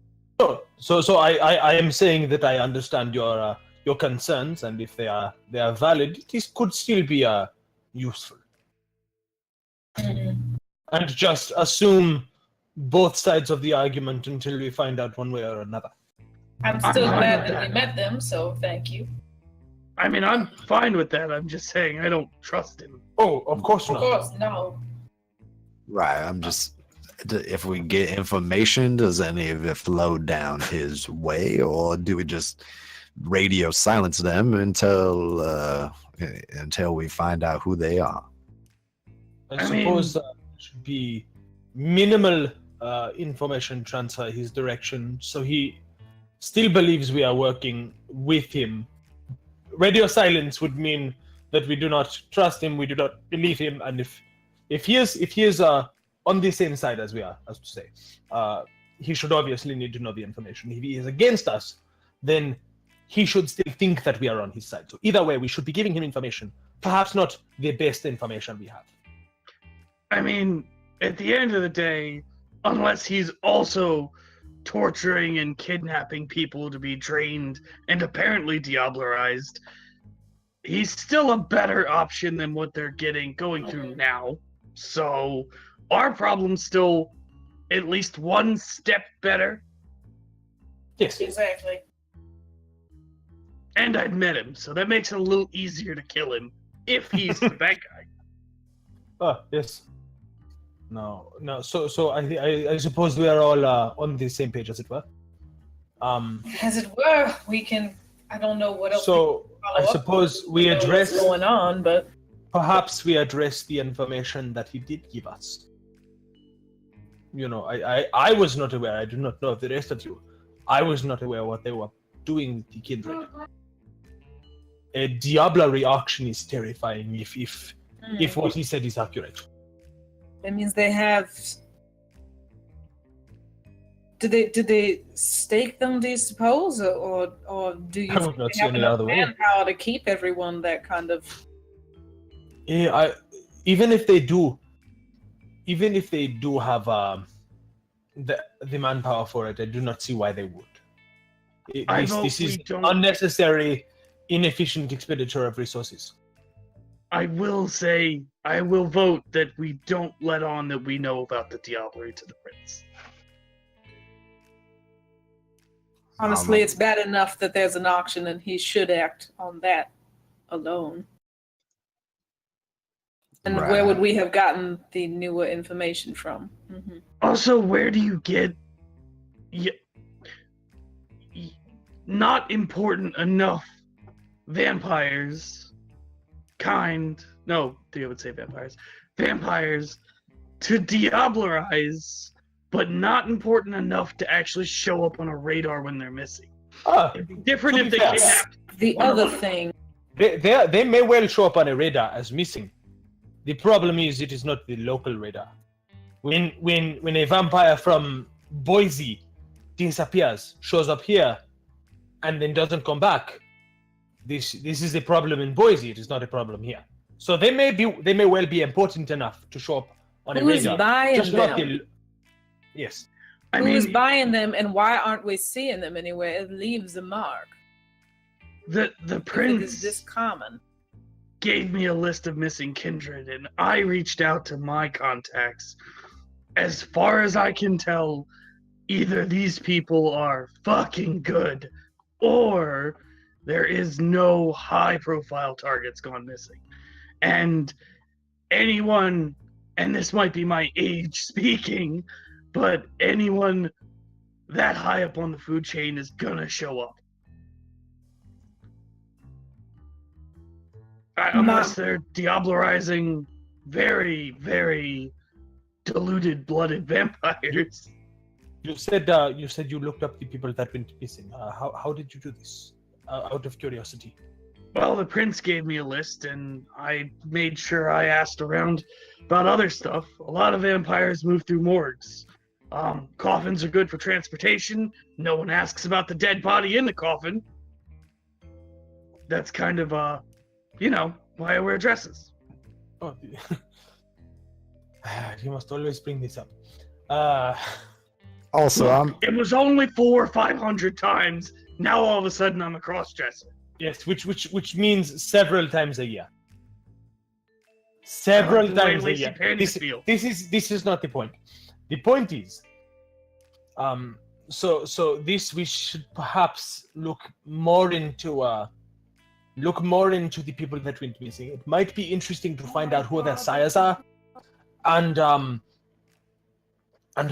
So I am saying that I understand your concerns, and if they are valid, this could still be useful. Mm-hmm. And just assume both sides of the argument until we find out one way or another. I'm still glad that we met them, so thank you. I mean, I'm fine with that. I'm just saying I don't trust him. Oh, of course not. Of course, no. Right. I'm just. If we get information, does any of it flow down his way, or do we just radio silence them until we find out who they are? I suppose there should be minimal information transfer his direction, so he still believes we are working with him. Radio silence would mean that we do not trust him, we do not believe him, and if he is on the same side as we are, as to say, he should obviously need to know the information. If he is against us, then he should still think that we are on his side. So either way, we should be giving him information, perhaps not the best information we have. I mean, at the end of the day, unless he's also torturing and kidnapping people to be drained and apparently diablerized, he's still a better option than what they're going through now. So our problem's still at least one step better. Yes. Exactly. And I'd met him, so that makes it a little easier to kill him if he's the bad guy. Oh, yes. No. So I suppose we are all on the same page, as it were. As it were, we can. I don't know what else. So I suppose we address what's going on, but perhaps we address the information that he did give us. You know, I was not aware. I do not know of the rest of you. I was not aware what they were doing with the kindred. A diablerie auction is terrifying if what he said is accurate. that means they have. Did they stake them? Do you suppose, or do you I would not see have any enough other way. manpower to keep everyone that kind of? Yeah, even if they do have the manpower for it, I do not see why they would. This is unnecessary, inefficient expenditure of resources. I will vote that we don't let on that we know about the diablerie to the prince. Honestly, it's bad enough that there's an auction, and he should act on that alone. And Right. where would we have gotten the newer information from? Mm-hmm. Also, where do you get not important enough vampires? Theo would say vampires. Vampires to diablerize, but not important enough to actually show up on a radar when they're missing. It'd be different if they kidnapped. The other thing. They may well show up on a radar as missing. The problem is it is not the local radar. When a vampire from Boise disappears, shows up here, and then doesn't come back, this is a problem in Boise. It is not a problem here. So they may well be important enough to show up on a Who is radar. buying Just not them? the. Yes. I Who's mean, buying them, and why aren't we seeing them anywhere? It leaves a mark. the If it prince is this common. gave me a list of missing kindred, and I reached out to my contacts. As far as I can tell, either these people are fucking good, or there is no high-profile targets gone missing. And anyone, and this might be my age speaking, but anyone that high up on the food chain is gonna show up. Unless they're diablerizing very, very diluted blooded vampires. You said you looked up the people that went missing. How did you do this? Out of curiosity. Well, the prince gave me a list, and I made sure I asked around about other stuff. A lot of vampires move through morgues. Coffins are good for transportation. No one asks about the dead body in the coffin. That's kind of, why I wear dresses. Oh, you must always bring this up. Also, Look, it was only 400 or 500 times. Now all of a sudden I'm a cross-dresser. Yes, which means several times a year. Several The way times a Lacey year. Panties feel. This is not the point. The point is, so this we should perhaps look more into the people that went missing. It might be interesting to find out who their sires are, and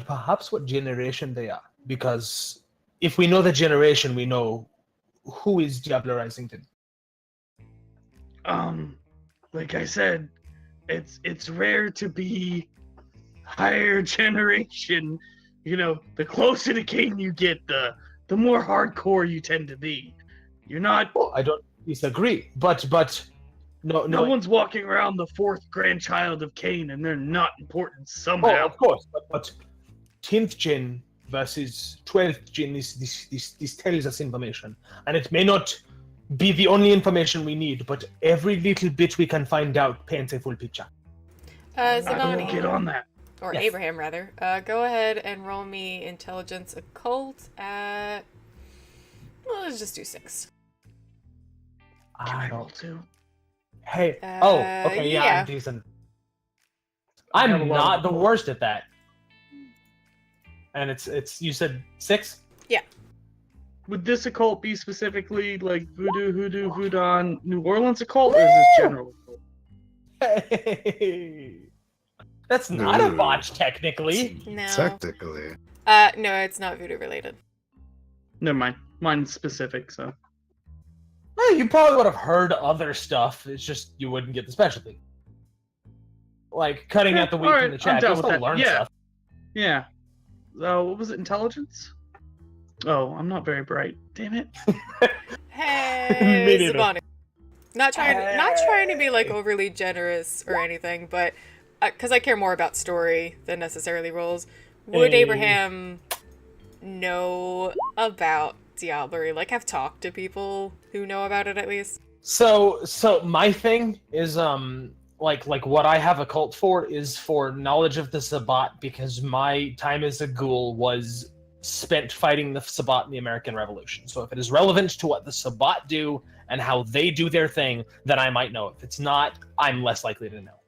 perhaps what generation they are. Because if we know the generation, we know who is diablerizing them. Like I said, it's rare to be higher generation. The closer to Cain you get, the more hardcore you tend to be. You're not. Oh, I don't disagree, but no one's walking around the fourth grandchild of Cain, and they're not important Oh, somehow. of course, but 10th gen versus 12th gen, this tells us information, and it may not be the only information we need, but every little bit we can find out paints a full picture. I will Zanani, get on that. or Yes. Abraham rather, go ahead and roll me intelligence occult at, well, let's just do 6. Can I roll don't. too? Hey, okay, yeah, yeah. I'm decent. I have a I'm lot not of- the worst at that. And it's you said 6? Would this occult be specifically like voodoo, hoodoo, voodoo, New Orleans occult, or is this general occult? Hey, that's not a No. botch technically. No. technically. No, it's not voodoo related. Never mind. Mine's specific, so. Well, you probably would have heard other stuff. It's just you wouldn't get the specialty. Like cutting Yeah, out the wheat alright, from the I'm chat. down You'll with still that. learn Yeah. stuff. Yeah. What was it? Intelligence? Oh, I'm not very bright. Damn it. Hey, Me neither. Zabani. Not trying to be like overly generous or anything, but because I care more about story than necessarily roles. Would Hey. Abraham know about Diablerie? Like, have talked to people who know about it at least? So my thing is like what I have a cult for is for knowledge of the Sabbat, because my time as a ghoul was spent fighting the Sabbat in the American Revolution. So if it is relevant to what the Sabbat do and how they do their thing, then I might know. If it's not, I'm less likely to know.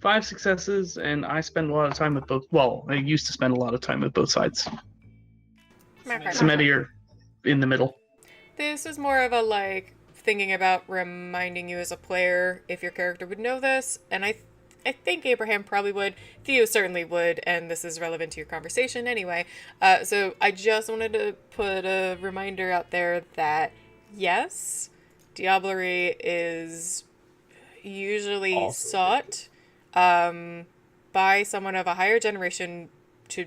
5 successes, and I spend a lot of time with both. Well, I used to spend a lot of time with both sides. Some are in the middle. This is more of a like thinking about reminding you as a player if your character would know this, and I think Abraham probably would. Theo certainly would, and this is relevant to your conversation anyway. So I just wanted to put a reminder out there that yes, Diablerie is usually Also sought by someone of a higher generation to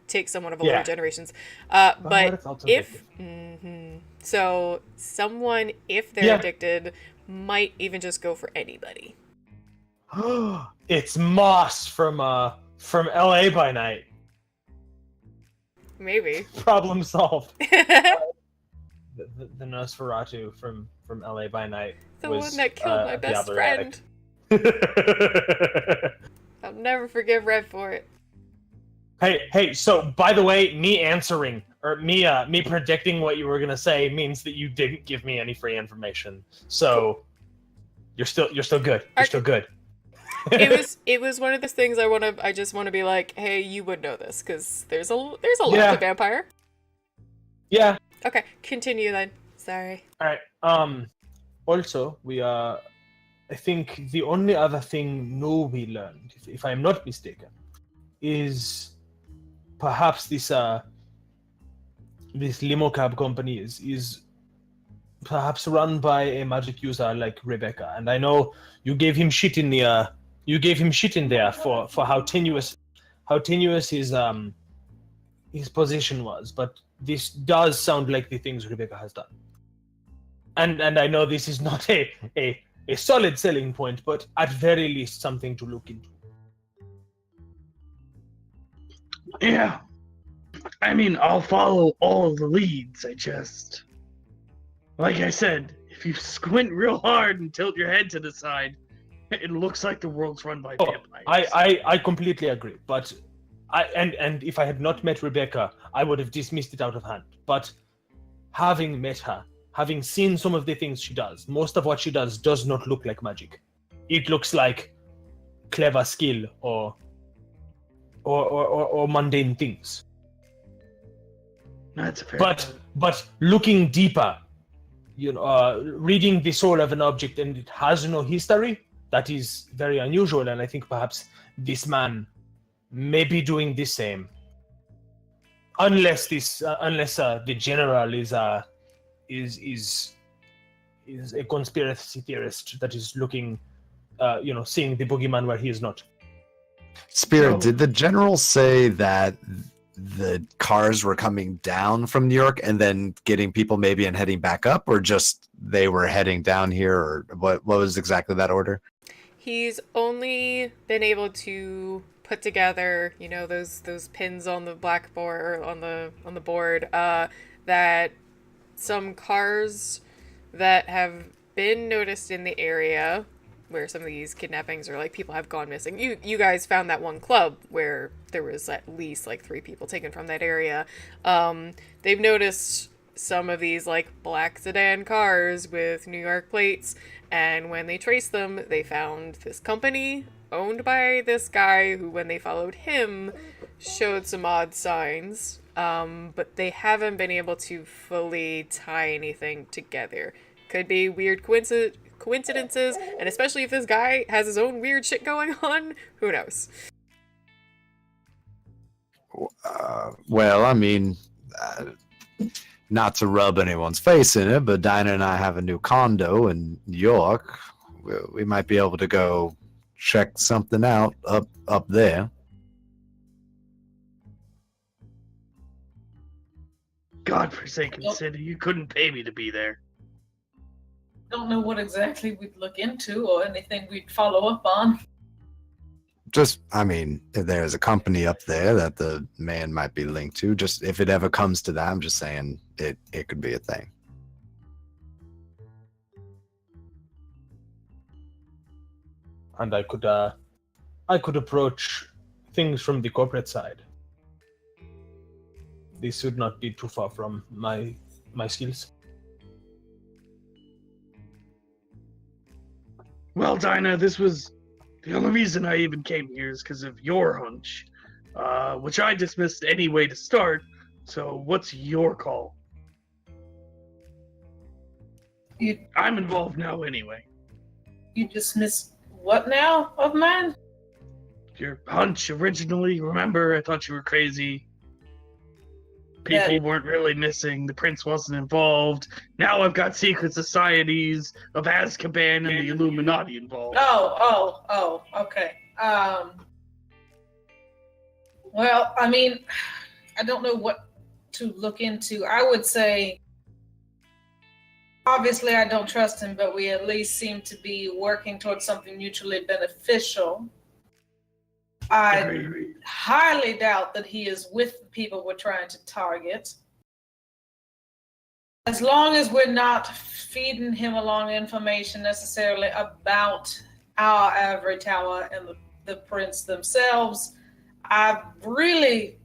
take someone of a lower Yeah. generation's. But But it's also if addictive. so, someone, if they're Yeah. addicted, might even just go for anybody. It's Moss from LA by Night. Maybe. Problem solved. The Nosferatu from LA by Night. The was, one that killed my a best Diablo friend. addict. I'll never forgive Red for it. Hey. So, by the way, me answering or me predicting what you were gonna say means that you didn't give me any free information. So, you're still good. You're still good. It was one of those things I just want to be like, hey, you would know this because there's a lot Yeah. of vampire. Yeah. Okay, continue then. Sorry. All right. Also, I think the only other thing new we learned, if I'm not mistaken, is perhaps this limo cab company is perhaps run by a magic user like Rebecca. And I know you gave him shit in there for how tenuous his position was, but this does sound like the things Rebecca has done. And I know this is not a solid selling point, but at very least something to look into. Yeah. I mean, I'll follow all of the leads. Like I said, if you squint real hard and tilt your head to the side, it looks like the world's run by vampires. I completely agree, but and if I had not met Rebecca, I would have dismissed it out of hand. But having met her, having seen some of the things she does, most of what she does not look like magic. It looks like clever skill or mundane things. That's a fair But looking deeper, reading the soul of an object and it has no history, that is very unusual, and I think perhaps this man may be doing the same. Unless the general is a conspiracy theorist that is looking, seeing the boogeyman where he is not. Spirit, did the general say that the cars were coming down from New York and then getting people maybe and heading back up, or just they were heading down here, or what was exactly that order? He's only been able to put together, those pins on the blackboard or on the board, that some cars that have been noticed in the area where some of these kidnappings or like people have gone missing. You guys found that one club where there was at least like 3 people taken from that area. They've noticed some of these like black sedan cars with New York plates, and when they traced them, they found this company owned by this guy who, when they followed him, showed some odd signs, but they haven't been able to fully tie anything together. Could be weird coincidences, and especially if this guy has his own weird shit going on, who knows? Well, I mean, not to rub anyone's face in it, but Dinah and I have a new condo in New York. We might be able to go check something out up there. Godforsaken city, you couldn't pay me to be there. Don't know what exactly we'd look into or anything we'd follow up on. Just, I mean, if there's a company up there that the man might be linked to, just if it ever comes to that, I'm just saying it could be a thing. And I could approach things from the corporate side. This would not be too far from my skills. Well, Dinah, this was the only reason I even came here is because of your hunch, which I dismissed anyway to start. So, what's your call? I'm involved now anyway. You dismissed what now of mine? Your hunch originally, remember, I thought you were crazy. People weren't really missing. The prince wasn't involved. Now I've got secret societies of Azkaban and the Illuminati involved. Oh, okay. Well, I mean, I don't know what to look into. I would say, obviously I don't trust him, but we at least seem to be working towards something mutually beneficial. I highly doubt that he is with the people we're trying to target. As long as we're not feeding him along information necessarily about our ivory tower and the prince themselves, I really,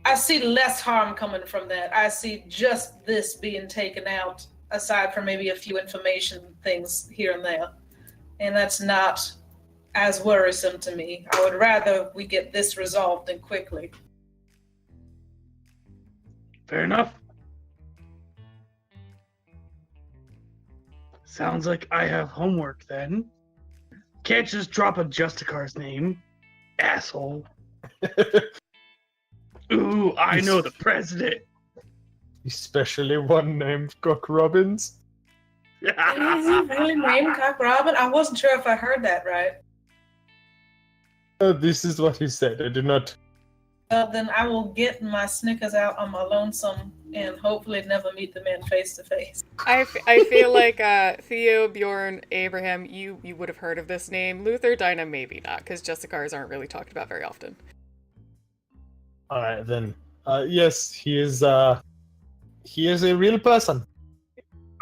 I see less harm coming from that. I see just this being taken out, aside from maybe a few information things here and there. And that's not as worrisome to me. I would rather we get this resolved and quickly. Fair enough. Sounds like I have homework then. Can't just drop a Justicar's name, asshole. Ooh, I know the president. Especially one named Cock Robbins. Is he really named Cock Robin? I wasn't sure if I heard that right. This is what he said. I did not. Well, then I will get my Snickers out on my lonesome and hopefully never meet the man face to face. I feel like Theo, Bjorn, Abraham, you would have heard of this name. Luther, Dinah, maybe not, because Justicars aren't really talked about very often. Alright, then. Yes, he is a real person.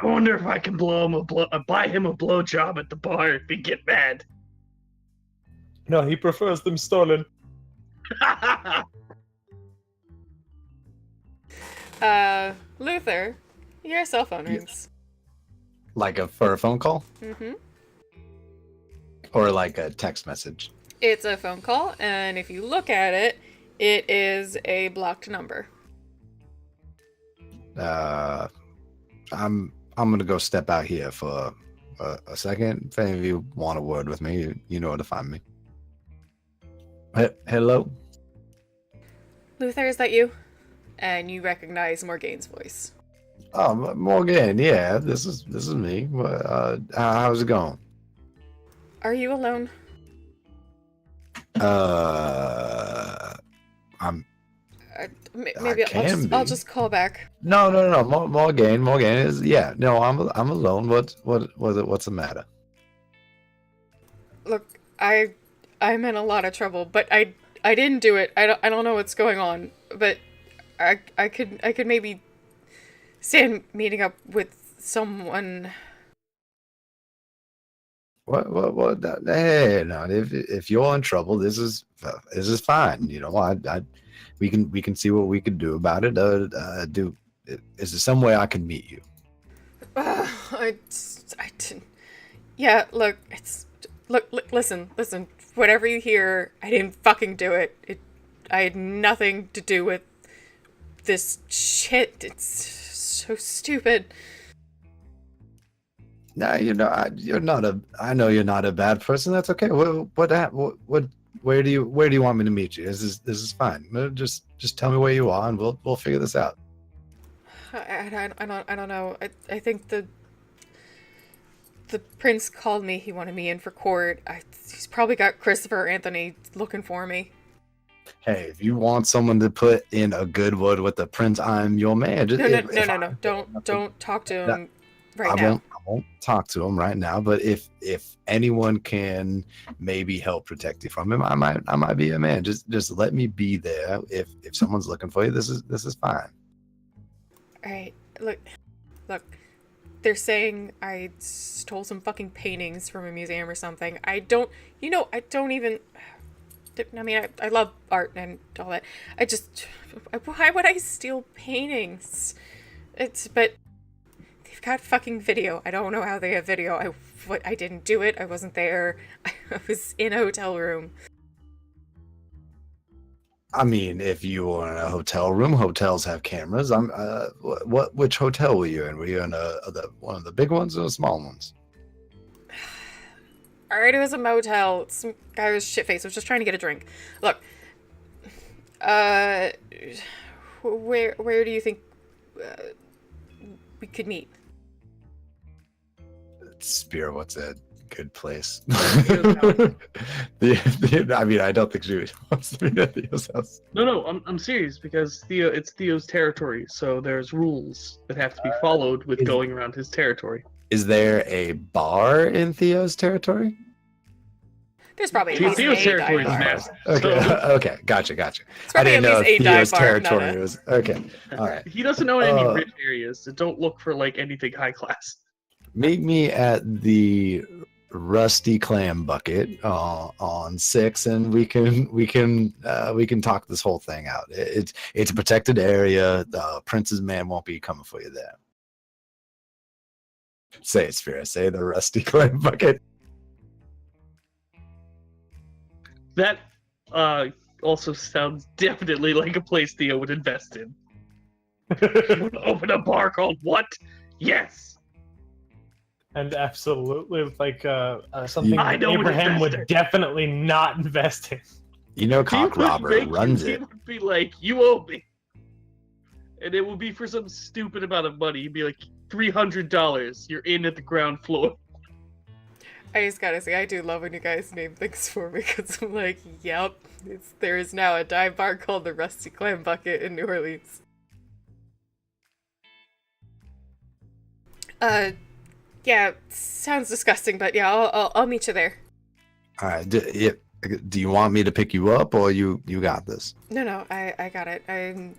I wonder if I can buy him a blowjob at the bar if he get mad. No, he prefers them stolen. Luther, your cell phone rings. Like for a phone call? Mm-hmm. Or like a text message? It's a phone call, and if you look at it, it is a blocked number. I'm gonna go step out here for a second. If any of you want a word with me, you know where to find me. Hello? Luther, is that you? And you recognize Morgane's voice. Oh, Morgan, yeah, this is me. How's it going? Are you alone? I'm. Maybe I'll just call back. No. Morgan is No, I'm alone. What's the matter? Look, I'm in a lot of trouble, but I didn't do it. I don't know what's going on, but I could maybe stand meeting up with someone. What? Hey, no. If you're in trouble, this is fine. You know, we can see what we can do about it. Is there some way I can meet you? I didn't. Yeah, look, listen. Whatever you hear, I didn't fucking do it. I had nothing to do with this shit. It's so stupid. No, you're not I know you're not a bad person. That's okay. Where do you want me to meet you? This is fine. Just tell me where you are, and we'll figure this out. I don't know. I think the prince called me. He wanted me in for court. He's probably got Christopher or Anthony looking for me. Hey, if you want someone to put in a good word with the prince, I'm your man. No. Don't talk to him right now. I won't talk to him right now. But if anyone can maybe help protect you from him, I might be a man. Just let me be there. If someone's looking for you, this is fine. All right, look. They're saying I stole some fucking paintings from a museum or something. I don't even. I mean, I love art and all that. Why would I steal paintings? But they've got fucking video. I don't know how they have video. I didn't do it. I wasn't there. I was in a hotel room. I mean, if you were in a hotel room, hotels have cameras. Which hotel were you in? Were you in one of the big ones or the small ones? Alright, it was a motel. Some guy was shit-faced. Was just trying to get a drink. Look, where do you think we could meet? Spira, what's a good place? I mean, I don't think she wants to be at Theo's house. No, I'm serious because it's Theo's territory, so there's rules that have to be followed with going around his territory. Is there a bar in Theo's territory? There's probably Theo's territory is massive. Okay, gotcha. I didn't know if Theo's territory was okay. All right. He doesn't know any rich areas, so don't look for like anything high class. Meet me at the rusty clam bucket on 6, and we can talk this whole thing out. It's a protected area. The Prince's man won't be coming for you there. Say it, Spira. Say the rusty clam bucket. That also sounds definitely like a place Theo would invest in. You would open a bar called what? Yes. And absolutely, like something I that know an Abraham would investor. definitely not invest in. You know, He Cock would Robber make runs you, it. He would be like, you owe me. And it would be for some stupid amount of money. He'd be like, $300. You're in at the ground floor. I just gotta say, I do love when you guys name things for me, because I'm like, yep, there is now a dive bar called the Rusty Clam Bucket in New Orleans. Yeah, sounds disgusting, but yeah, I'll meet you there. All right. Do you want me to pick you up, or you got this? No, I got it. I'm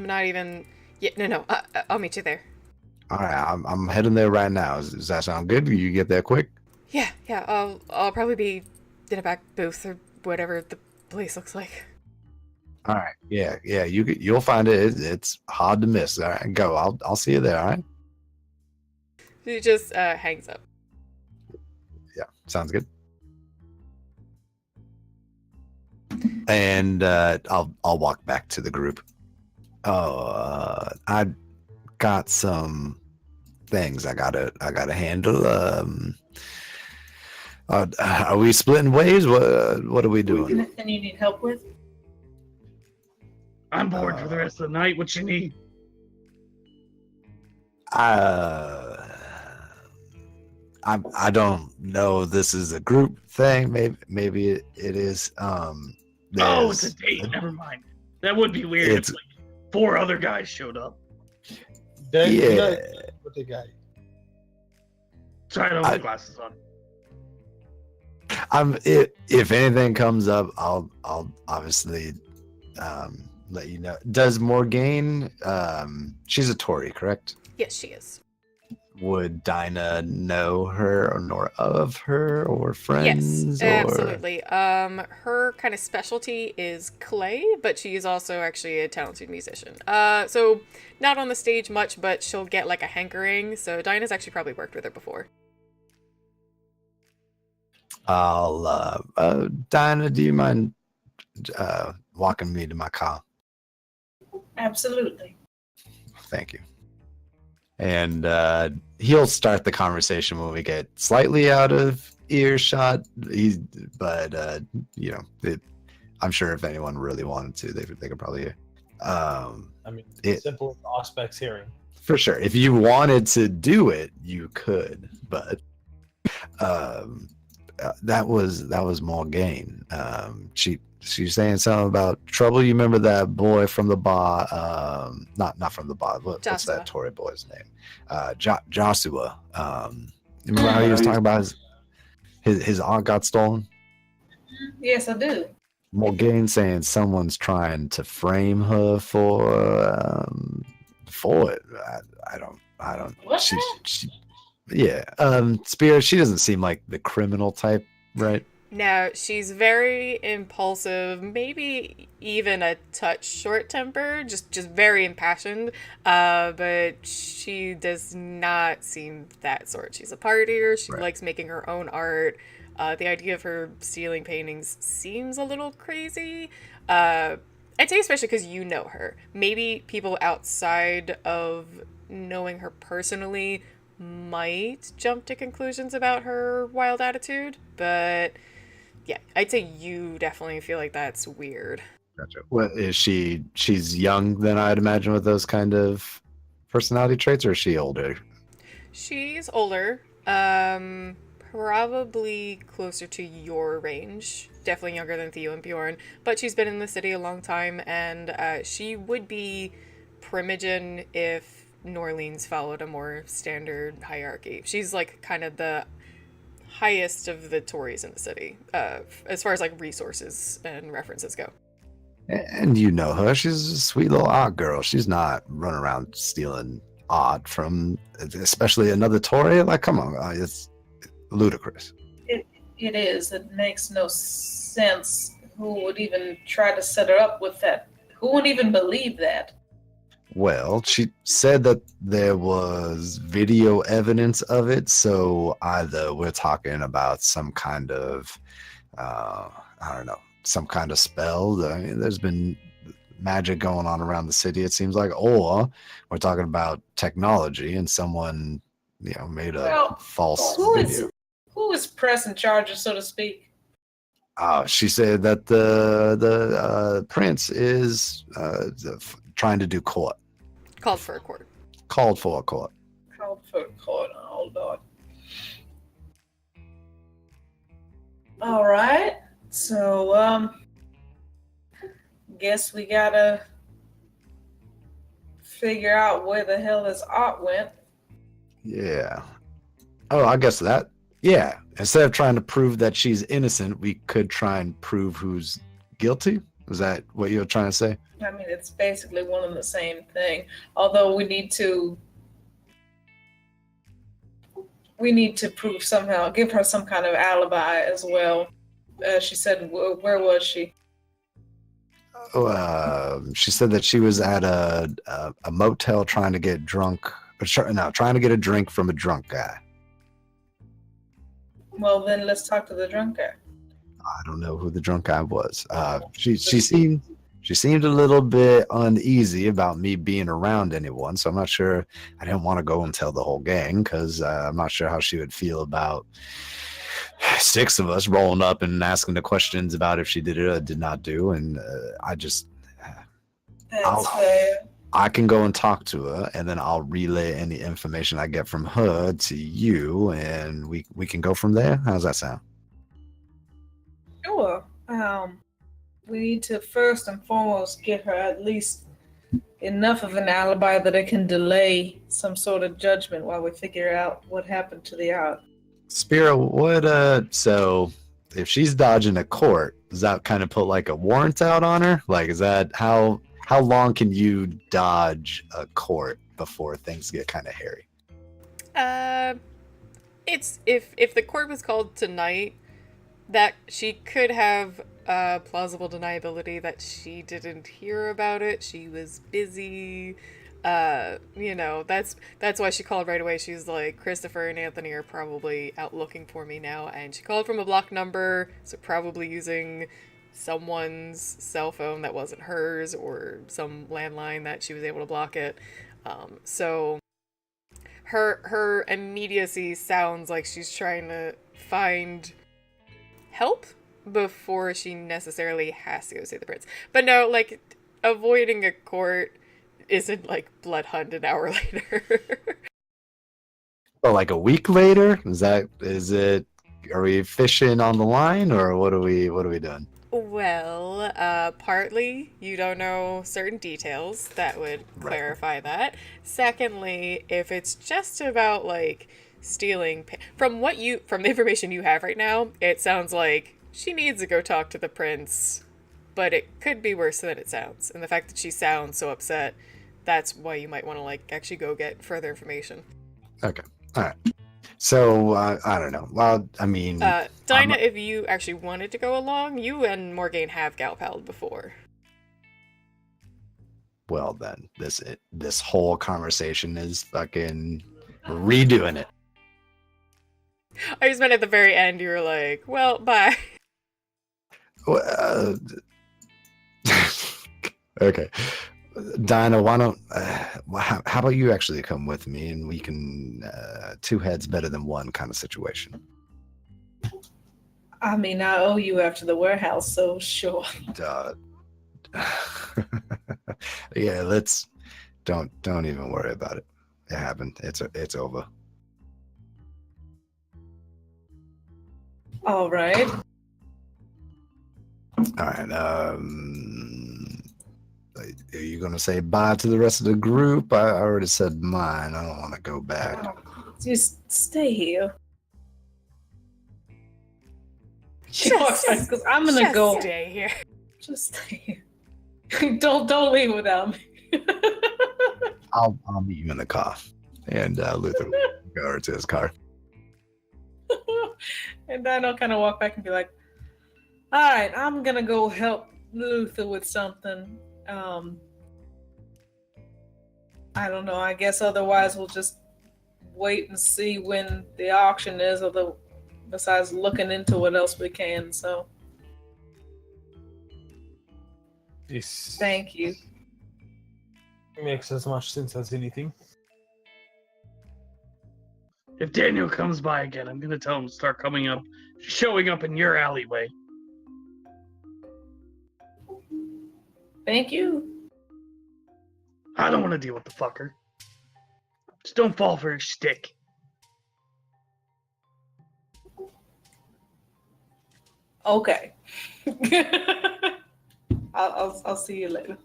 not even. Yeah, no, I'll meet you there. All right. I'm heading there right now. Does that sound good? You get there quick? Yeah, I'll probably be in a back booth or whatever the place looks like. All right. Yeah. You'll find it. It's hard to miss. All right. Go. I'll see you there. All right. She just hangs up. Yeah. Sounds good. And I'll walk back to the group. I got some things I gotta handle. Are we splitting ways? What are we doing? Anything you need help with? I'm bored for the rest of the night. What you need? I don't know. This is a group thing. Maybe it is. Oh, it's a date. Never mind. That would be weird if like 4 other guys showed up. Yeah. With the guy. Sorry, I don't have glasses on. If anything comes up, I'll obviously let you know. Does Morgane? She's a Tory, correct? Yes, she is. Would Dinah know her or know of her or friends? Yes, absolutely. Her kind of specialty is clay, but she is also actually a talented musician. So not on the stage much, but she'll get like a hankering. So Dinah's actually probably worked with her before. I'll Dinah, do you mind walking me to my car? Absolutely. Thank you. And he'll start the conversation when we get slightly out of earshot. I'm sure if anyone really wanted to, they could probably hear. I mean, simple as Auspex hearing. For sure. If you wanted to do it, you could. But that was Morgane. She's saying something about trouble. You remember that boy from the bar? Not from the bar. What's that Tory boy's name? Joshua. Remember how he was talking about his aunt got stolen? Yes, I do. Morgane saying someone's trying to frame her for it. I don't. What's She yeah. Spira. She doesn't seem like the criminal type, right? No, she's very impulsive, maybe even a touch short-tempered, just very impassioned, but she does not seem that sort. She's a partier, she likes making her own art. The idea of her stealing paintings seems a little crazy. I'd say especially because you know her. Maybe people outside of knowing her personally might jump to conclusions about her wild attitude, but yeah, I'd say you definitely feel like that's weird. Gotcha. What is she? She's young, then I'd imagine, with those kind of personality traits, or is she older? She's older, probably closer to your range. Definitely younger than Theo and Bjorn, but she's been in the city a long time, and she would be Primogen if New Orleans followed a more standard hierarchy. She's like kind of the highest of the Tories in the city, as far as like resources and references go. And you know her. She's a sweet little art girl. She's not running around stealing art from, especially another Tory. Like, come on, ludicrous. It is. It makes no sense. Who would even try to set her up with that? Who would even believe that? Well, she said that there was video evidence of it, so either we're talking about some kind of, I don't know, some kind of spell. I mean, there's been magic going on around the city, it seems like, or we're talking about technology and someone, made a false video. Who is pressing charges, so to speak? She said that the prince is trying to do court. Called for a court. Called for a court. Called for a court. Oh, Lord. All right. So, guess we gotta figure out where the hell this art went. Yeah. Oh, I guess that. Yeah. Instead of trying to prove that she's innocent, we could try and prove who's guilty. Is that what you're trying to say? I mean, it's basically one and the same thing. Although we need to prove somehow, give her some kind of alibi as well. She said, where was she? She said that she was at a motel trying to get drunk. Trying to get a drink from a drunk guy. Well, then let's talk to the drunk guy. I don't know who the drunk guy was. She seemed a little bit uneasy about me being around anyone, so I'm not sure. I didn't want to go and tell the whole gang because I'm not sure how she would feel about 6 of us rolling up and asking the questions about if she did it or did not do. And That's fair. I can go and talk to her, and then I'll relay any information I get from her to you, and we can go from there. How's that sound? Sure. We need to first and foremost get her at least enough of an alibi that it can delay some sort of judgment while we figure out what happened to the art. Spira, so if she's dodging a court, does that kind of put like a warrant out on her? Like, is that how long can you dodge a court before things get kind of hairy? It's if the court was called tonight, that she could have plausible deniability that she didn't hear about it. She was busy. That's why she called right away. She's like, Christopher and Anthony are probably out looking for me now, and she called from a blocked number, so probably using someone's cell phone that wasn't hers or some landline that she was able to block it. So her immediacy sounds like she's trying to find help before she necessarily has to go see the prince. But no, like, avoiding a court isn't like Blood Hunt an hour later. Well, like a week later? Are we fishing on the line, or what are we doing? Well, partly you don't know certain details that would clarify that. Secondly, if it's just about like stealing from the information you have right now, it sounds like she needs to go talk to the prince, but it could be worse than it sounds. And the fact that she sounds so upset, that's why you might want to like actually go get further information. Okay. All right. So, I don't know. Well, I mean... Dinah, if you actually wanted to go along, you and Morgaine have gal-palled before. Well, then, this whole conversation is fucking redoing it. I just meant at the very end, you were like, well, bye. Well, okay. Dinah, why don't how about you actually come with me, and we can 2 heads better than 1 kind of situation. I mean, I owe you after the warehouse, so sure. Yeah, don't even worry about it. It happened. It's over. All right. All right. Are you going to say bye to the rest of the group? I already said mine. I don't want to go back. Just stay here. Because I'm gonna go. Stay here. Just stay here. Don't leave without me. I'll meet you in the car, and Luther will go to his car. And then I'll kind of walk back and be like, all right, I'm going to go help Luther with something. I don't know. I guess otherwise we'll just wait and see when the auction is, besides looking into what else we can. So This thank you. makes as much sense as anything. If Daniel comes by again, I'm gonna tell him to start showing up in your alleyway. Thank you. I don't want to deal with the fucker. Just don't fall for his shtick. Okay. I'll see you later.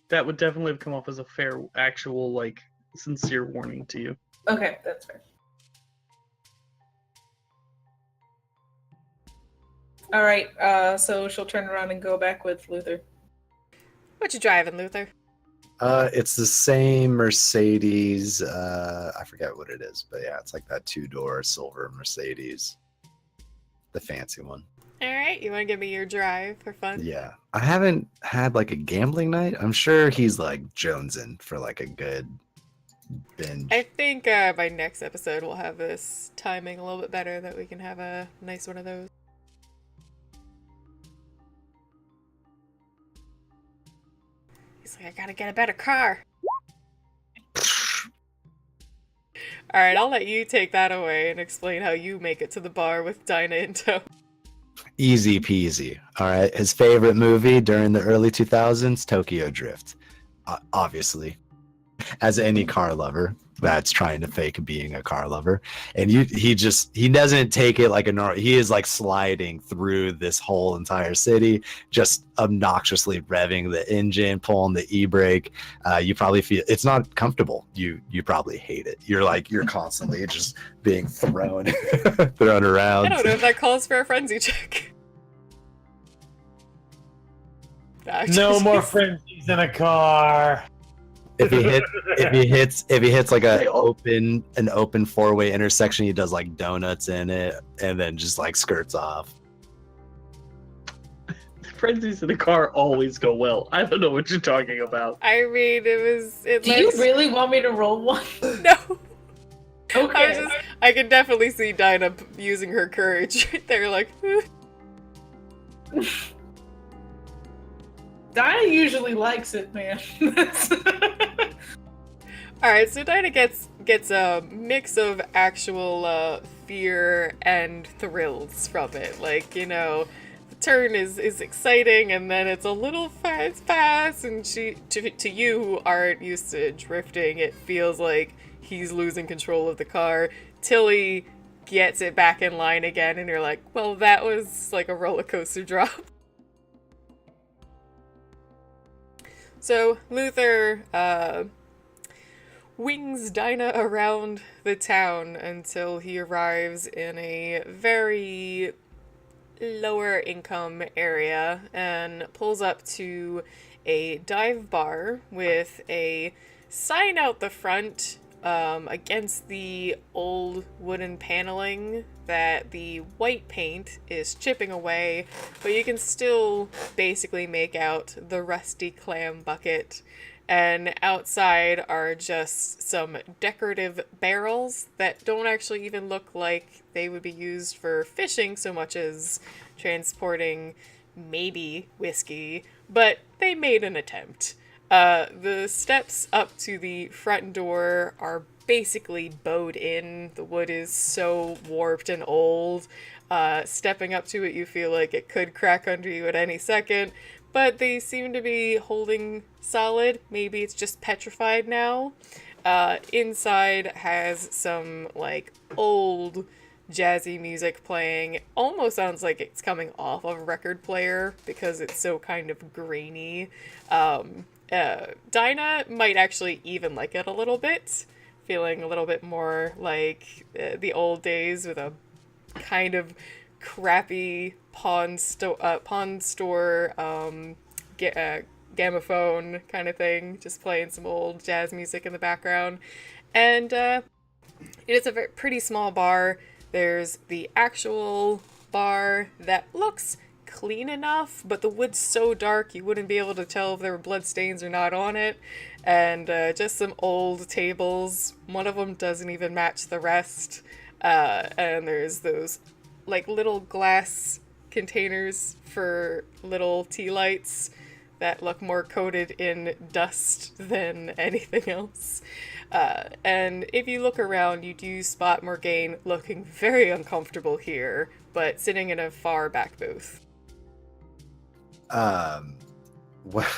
That would definitely have come off as a fair, actual, sincere warning to you. Okay, that's fair. All right, so she'll turn around and go back with Luther. What you driving, Luther? It's the same Mercedes. I forget what it is, but yeah, it's like that 2-door silver Mercedes, the fancy one. All right, you want to give me your drive for fun? Yeah, I haven't had like a gambling night. I'm sure he's like jonesing for like a good binge. I think by next episode we'll have this timing a little bit better, that we can have a nice one of those. He's like, I gotta get a better car. Alright, I'll let you take that away and explain how you make it to the bar with Dinah in tow. Easy peasy. All right, his favorite movie during the early 2000s, Tokyo Drift. Obviously, as any car lover that's trying to fake being a car lover, and he doesn't take it like a normal. He is like sliding through this whole entire city, just obnoxiously revving the engine, pulling the e-brake. You probably feel it's not comfortable. You probably hate it. You're constantly just being thrown around. I don't know if that calls for a frenzy check. No more frenzies in a car. If he hits like an open 4-way intersection, he does like donuts in it and then just like skirts off. Frenzies in the car always go well. I don't know what you're talking about. I mean, Do you really want me to roll one? No. Okay. I can definitely see Dinah using her courage right there, like. Dinah usually likes it, man. Alright, so Dinah gets a mix of actual fear and thrills from it. Like, you know, the turn is exciting, and then it's a little fast, and to you who aren't used to drifting, it feels like he's losing control of the car. Tilly gets it back in line again, and you're like, well, that was like a roller coaster drop. So Luther wings Dinah around the town until he arrives in a very lower income area and pulls up to a dive bar with a sign out the front against the old wooden paneling that the white paint is chipping away, but you can still basically make out the rusty clam bucket. And outside are just some decorative barrels that don't actually even look like they would be used for fishing so much as transporting maybe whiskey, but they made an attempt. The steps up to the front door are basically bowed in. The wood is so warped and old. Stepping up to it, you feel like it could crack under you at any second, but they seem to be holding solid. Maybe it's just petrified now. Inside has some like old jazzy music playing. Almost sounds like it's coming off of a record player because it's so kind of grainy. Dinah might actually even like it a little bit, feeling a little bit more like the old days with a kind of crappy pawn store gamophone kind of thing, just playing some old jazz music in the background. And it is a pretty small bar. There's the actual bar that looks clean enough, but the wood's so dark you wouldn't be able to tell if there were blood stains or not on it. And just some old tables. One of them doesn't even match the rest. And there's those like little glass containers for little tea lights that look more coated in dust than anything else. And if you look around, you do spot Morgaine looking very uncomfortable here, but sitting in a far back booth. What?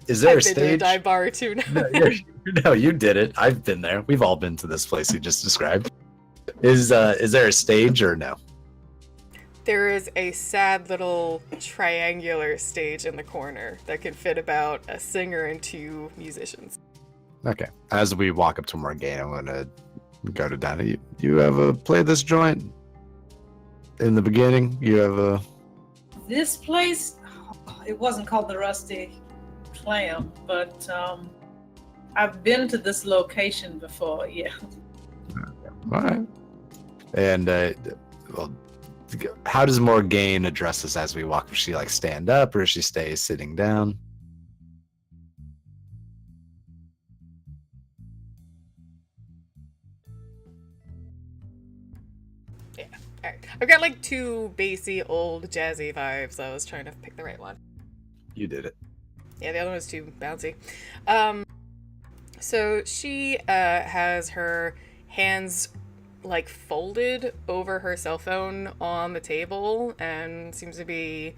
Is there a I've been to a stage? dive bar too now. No, you did it. I've been there. We've all been to this place you just described. Is there a stage or no? There is a sad little triangular stage in the corner that can fit about a singer and 2 musicians. Okay. As we walk up to Morgaine, I'm gonna go to Dinah. You ever played this joint in the beginning? You ever? This place, it wasn't called the Rusty Clam, but I've been to this location before, yeah. All right. And well, how does Morgaine address us as we walk? Does she like stand up, or does she stay sitting down? Yeah. Alright. I've got like 2 bassy old jazzy vibes. I was trying to pick the right one. You did it. Yeah, the other one was too bouncy. So she has her hands like folded over her cell phone on the table and seems to be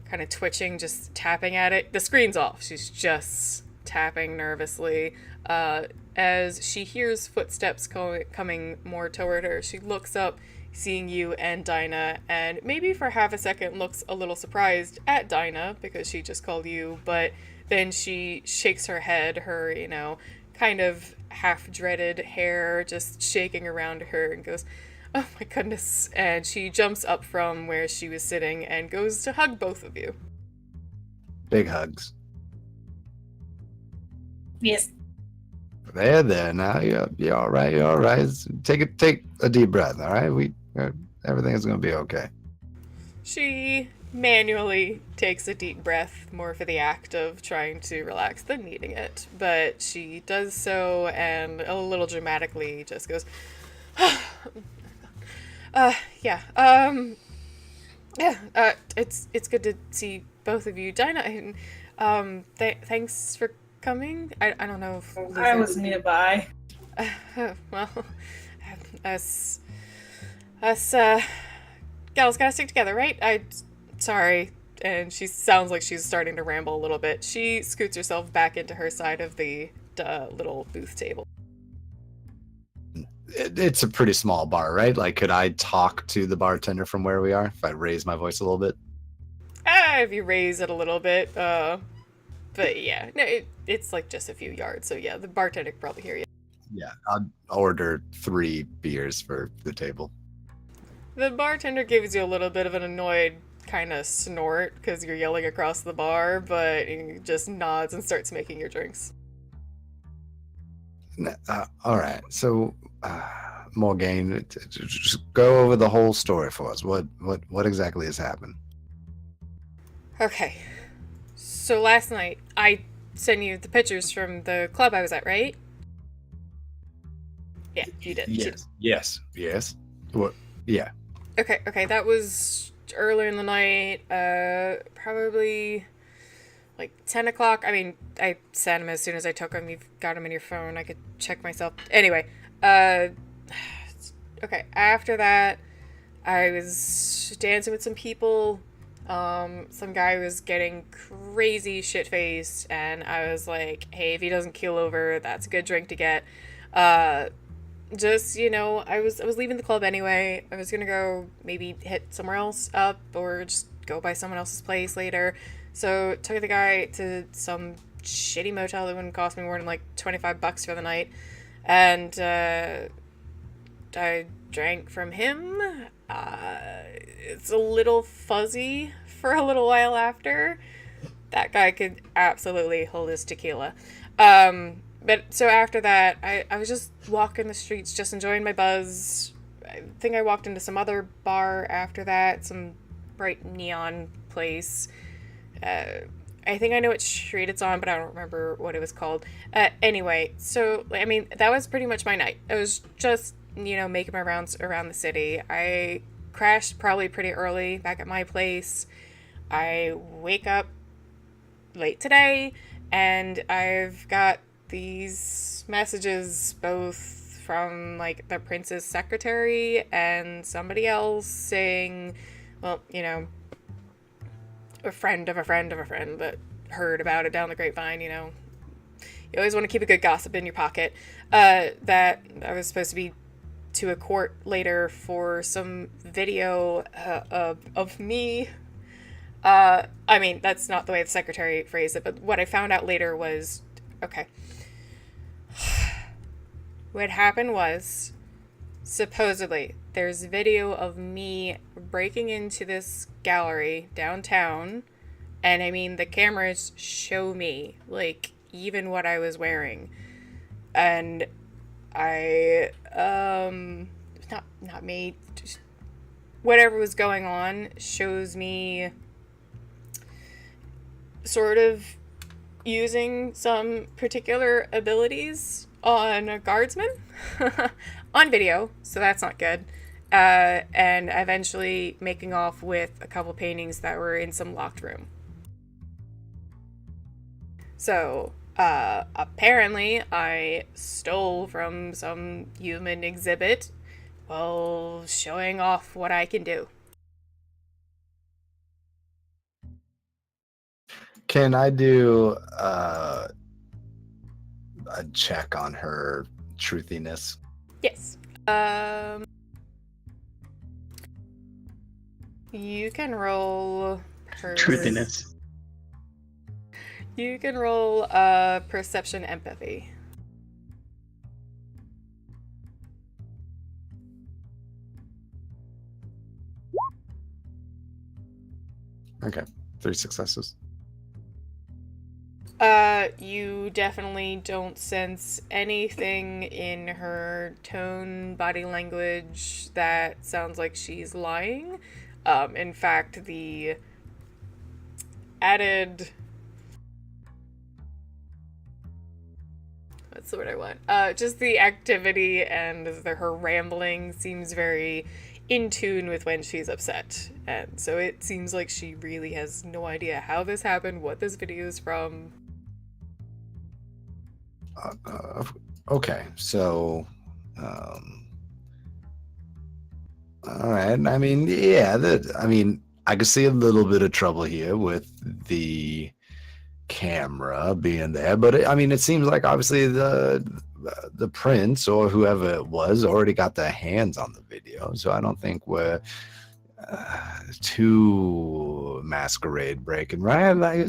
kind of twitching, just tapping at it. The screen's off. She's just tapping nervously. As she hears footsteps coming more toward her, she looks up, seeing you and Dinah, and maybe for half a second looks a little surprised at Dinah because she just called you, but then she shakes her head, her, kind of half-dreaded hair just shaking around her, and goes, "Oh my goodness," and she jumps up from where she was sitting and goes to hug both of you. Big hugs. Yes. There. Now you're all right. You're all right. Take a deep breath. All right. Everything is gonna be okay. She manually takes a deep breath, more for the act of trying to relax than needing it, but she does so and a little dramatically just goes, it's good to see both of you. Dinah, thanks for coming. I don't know if I was nearby. well, us gals gotta stick together, right? Sorry. And she sounds like she's starting to ramble a little bit. She scoots herself back into her side of the little booth table. It's a pretty small bar, right? Like, could I talk to the bartender from where we are if I raise my voice a little bit? If you raise it a little bit, but yeah, no, it's like just a few yards, so yeah, the bartender could probably hear you. Yeah, I'll order 3 beers for the table. The bartender gives you a little bit of an annoyed kind of snort because you're yelling across the bar, but he just nods and starts making your drinks. All right, so Morgaine, just go over the whole story for us. What exactly has happened? Okay, so last night I sent you the pictures from the club I was at, right? Yeah, you did. Yes. What? Yeah. Okay, that was earlier in the night, probably like 10 o'clock. I mean, I sent them as soon as I took them. You've got them in your phone. I could check myself. Anyway, okay, after that, I was dancing with some people. Some guy was getting crazy shit-faced, and I was like, hey, if he doesn't keel over, that's a good drink to get. Just, I was leaving the club anyway. I was gonna go maybe hit somewhere else up or just go by someone else's place later. So took the guy to some shitty motel that wouldn't cost me more than like $25 for the night. And I drank from him. It's a little fuzzy for a little while after. That guy could absolutely hold his tequila. But so after that, I was just walking the streets, just enjoying my buzz. I think I walked into some other bar after that, some bright neon place. I think I know which street it's on, but I don't remember what it was called. Anyway, so, I mean, that was pretty much my night. I was just, making my rounds around the city. I crashed probably pretty early back at my place. I wake up late today, and I've got these messages both from, like, the prince's secretary and somebody else saying, well, a friend of a friend of a friend that heard about it down the grapevine, You always want to keep a good gossip in your pocket. That I was supposed to be to a court later for some video of me. I mean, that's not the way the secretary phrased it, but what I found out later was, okay. What happened was, supposedly, there's video of me breaking into this gallery downtown, and I mean, the cameras show me, like, even what I was wearing. And I, not me, just whatever was going on shows me sort of using some particular abilities on a guardsman on video, so that's not good. And eventually making off with a couple paintings that were in some locked room. So, apparently I stole from some human exhibit while showing off what I can do. Can I do a check on her truthiness? Yes. You can roll Truthiness. You can roll perception empathy. Okay, 3 successes. You definitely don't sense anything in her tone, body language that sounds like she's lying. In fact, the added... What's the word I want? Just the activity and her rambling seems very in tune with when she's upset. And so it seems like she really has no idea how this happened, what this video is from. Okay, so, all right. I mean, yeah, I could see a little bit of trouble here with the camera being there, but it seems like obviously the prince or whoever it was already got their hands on the video, so I don't think we're too masquerade breaking, right? Like,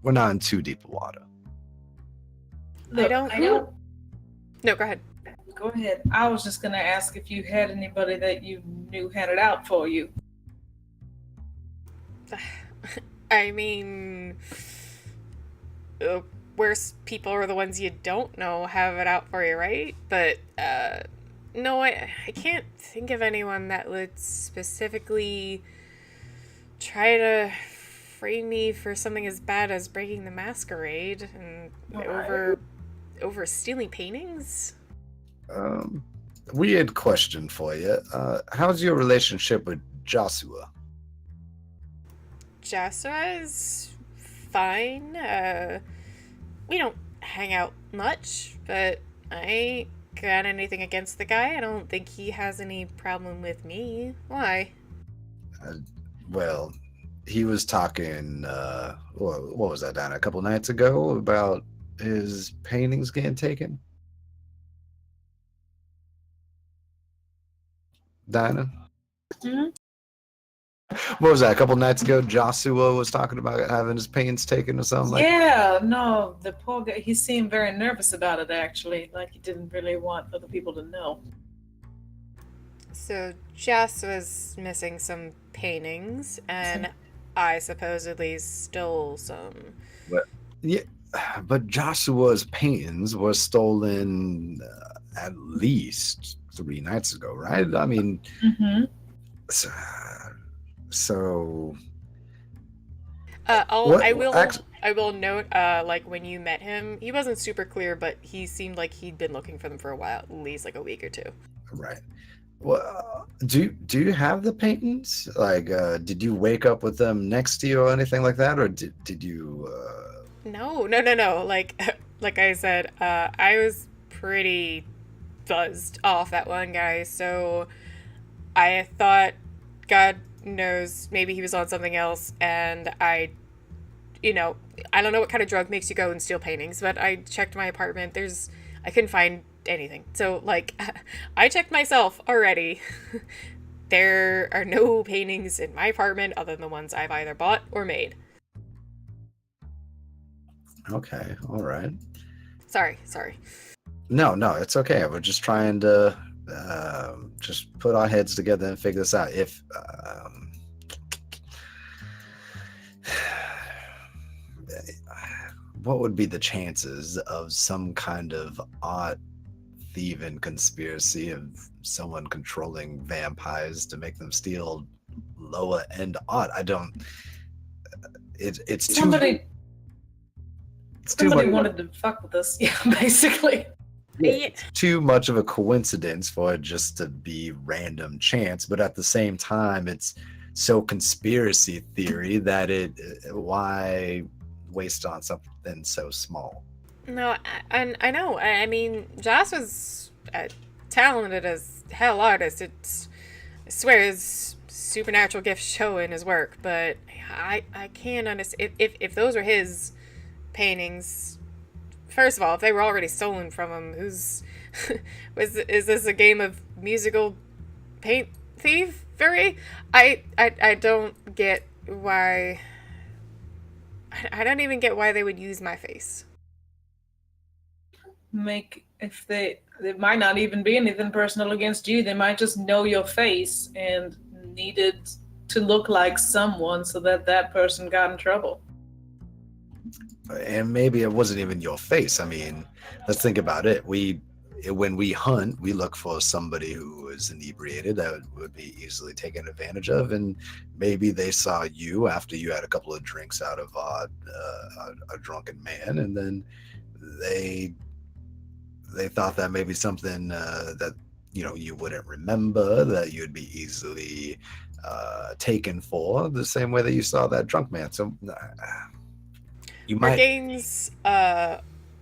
we're not in too deep water. Look, I don't... No, go ahead. Go ahead. I was just going to ask if you had anybody that you knew had it out for you. I mean, worse people are the ones you don't know have it out for you, right? But, no, I can't think of anyone that would specifically try to frame me for something as bad as breaking the Masquerade and over stealing paintings. Weird question for you. How's your relationship with Joshua? Joshua is fine. We don't hang out much, but I ain't got anything against the guy. I don't think he has any problem with me. Why? Well, he was talking, what was that, Dinah, a couple nights ago about his paintings getting taken? Dinah? Mm-hmm. What was that, a couple nights ago? Joshua was talking about having his paintings taken or something like that? Yeah, no, the poor guy, he seemed very nervous about it, actually. Like he didn't really want other people to know. So Jess was missing some paintings, and I supposedly stole some. but Joshua's paintings were stolen at least 3 nights ago, right? I mean, Mm-hmm. so I will note, like when you met him, he wasn't super clear, but he seemed like he'd been looking for them for a while, at least like a week or two. right. Well, do you have the paintings? Like, did you wake up with them next to you or anything like that, or did you? No. Like I said, I was pretty buzzed off that one guy, so I thought, God knows, maybe he was on something else, and I don't know what kind of drug makes you go and steal paintings, but I checked my apartment. I couldn't find anything. So, like, I checked myself already. There are no paintings in my apartment other than the ones I've either bought or made. Okay, all right. Sorry. No, it's okay. We're just trying to just put our heads together and figure this out. If what would be the chances of some kind of art thieving conspiracy of someone controlling vampires to make them steal lower end art? I don't. It's too. Somebody wanted to fuck with us, yeah, basically. Yeah. Too much of a coincidence for it just to be random chance, but at the same time, it's so conspiracy theory that why waste on something so small? No, I know. I mean, Joss was a talented as hell artist. I swear his supernatural gifts show in his work, but I can't understand if those were his paintings. First of all, if they were already stolen from him, is this a game of musical paint thievery? I don't get why. I don't even get why they would use my face. They might not even be anything personal against you. They might just know your face and needed to look like someone so that person got in trouble. And maybe it wasn't even your face. I mean, let's think about it. When we hunt, we look for somebody who is inebriated that would be easily taken advantage of, and maybe they saw you after you had a couple of drinks out of a drunken man, and then they thought that maybe something that you wouldn't remember, that you'd be easily taken for, the same way that you saw that drunk man. So you might. Morgane's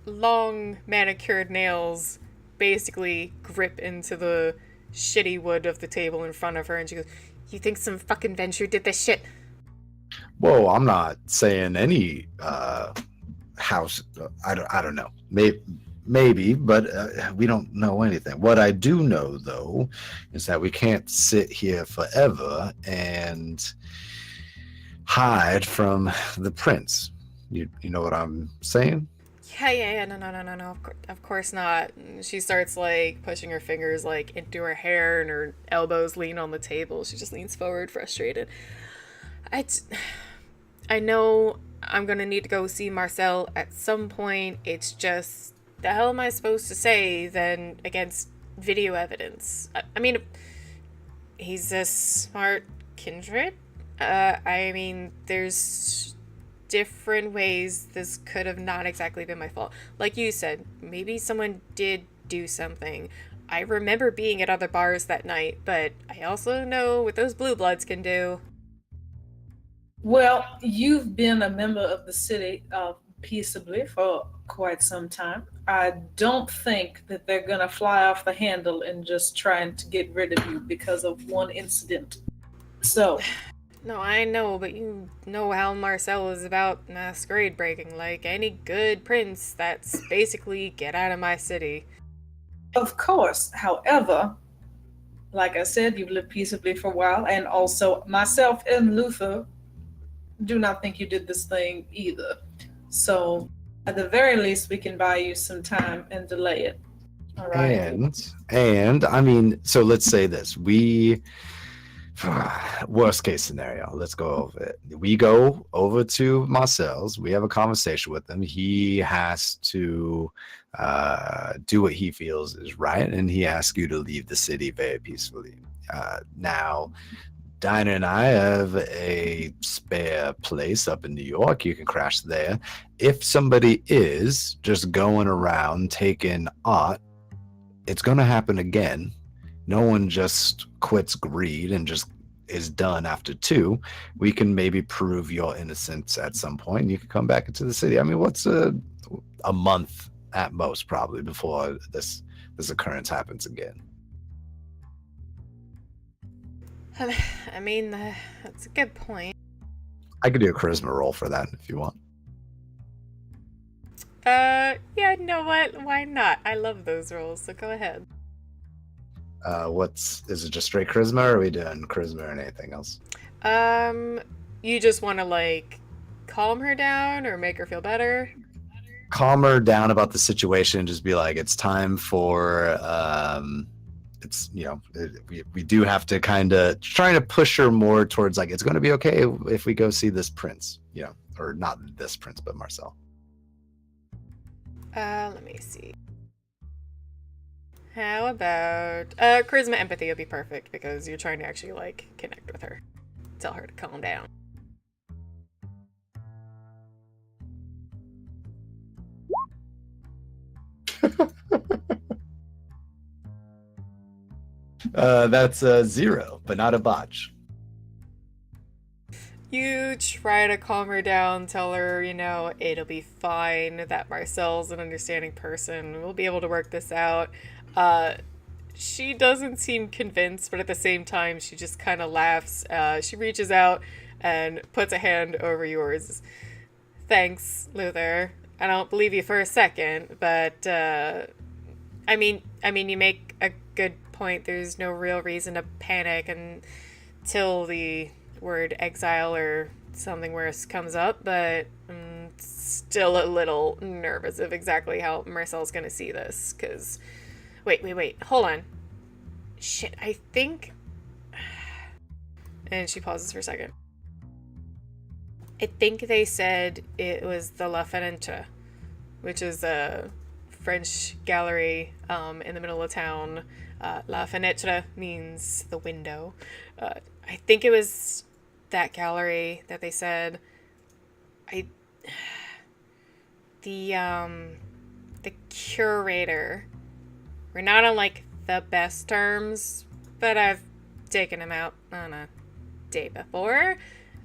long manicured nails basically grip into the shitty wood of the table in front of her, and she goes, "You think some fucking Venture did this shit?" Whoa, I'm not saying any house. I don't know. Maybe, but we don't know anything. What I do know, though, is that we can't sit here forever and hide from the prince. You know what I'm saying? Yeah, no, of course not. And she starts, like, pushing her fingers, like, into her hair, and her elbows lean on the table. She just leans forward, frustrated. I know I'm gonna need to go see Marcel at some point. It's just, the hell am I supposed to say then against video evidence? I mean, he's a smart kindred. I mean, there's different ways this could have not exactly been my fault. Like you said, maybe someone did do something. I remember being at other bars that night, but I also know what those blue bloods can do. Well, you've been a member of the city peaceably for quite some time. I don't think that they're going to fly off the handle and just trying to get rid of you because of one incident. So... No, I know, but you know how Marcel is about Masquerade breaking. Like any good prince, that's basically get out of my city. Of course. However, like I said, you've lived peaceably for a while, and also myself and Luther do not think you did this thing either. So at the very least, we can buy you some time and delay it. All right. And I mean, so let's say this. We Worst case scenario. Let's go over it. We go over to Marcel's. We have a conversation with him. He has to do what he feels is right, and he asks you to leave the city very peacefully. Now, Dinah and I have a spare place up in New York. You can crash there. If somebody is just going around taking art, it's going to happen again. No one just quits greed and just is done after 2. We can maybe prove your innocence at some point, and you can come back into the city. I mean, what's a month at most, probably, before this occurrence happens again. I mean, that's a good point. I could do a charisma roll for that if you want. Yeah, you know what? Why not? I love those rolls, so go ahead. Is it just straight charisma, or are we doing charisma or anything else? You just want to, like, calm her down or make her feel better? Calm her down about the situation, just be like, it's time for, it's, we do have to kind of trying to push her more towards, like, it's going to be okay if we go see this prince, or not this prince, but Marcel. Let me see. How about charisma empathy would be perfect because you're trying to actually, like, connect with her. Tell her to calm down. That's a 0, but not a botch. You try to calm her down, tell her, it'll be fine, that Marcel's an understanding person, we'll be able to work this out. She doesn't seem convinced, but at the same time, she just kind of laughs. She reaches out and puts a hand over yours. Thanks, Luther. I don't believe you for a second, but, I mean, you make a good point. There's no real reason to panic until the word exile or something worse comes up, but I'm still a little nervous of exactly how Marcel's gonna see this, because... Wait, hold on. Shit, I think... And she pauses for a second. I think they said it was the La Fenêtre, which is a French gallery in the middle of town. La Fenêtre means the window. I think it was that gallery that they said. The curator. We're not on, like, the best terms, but I've taken him out on a date before.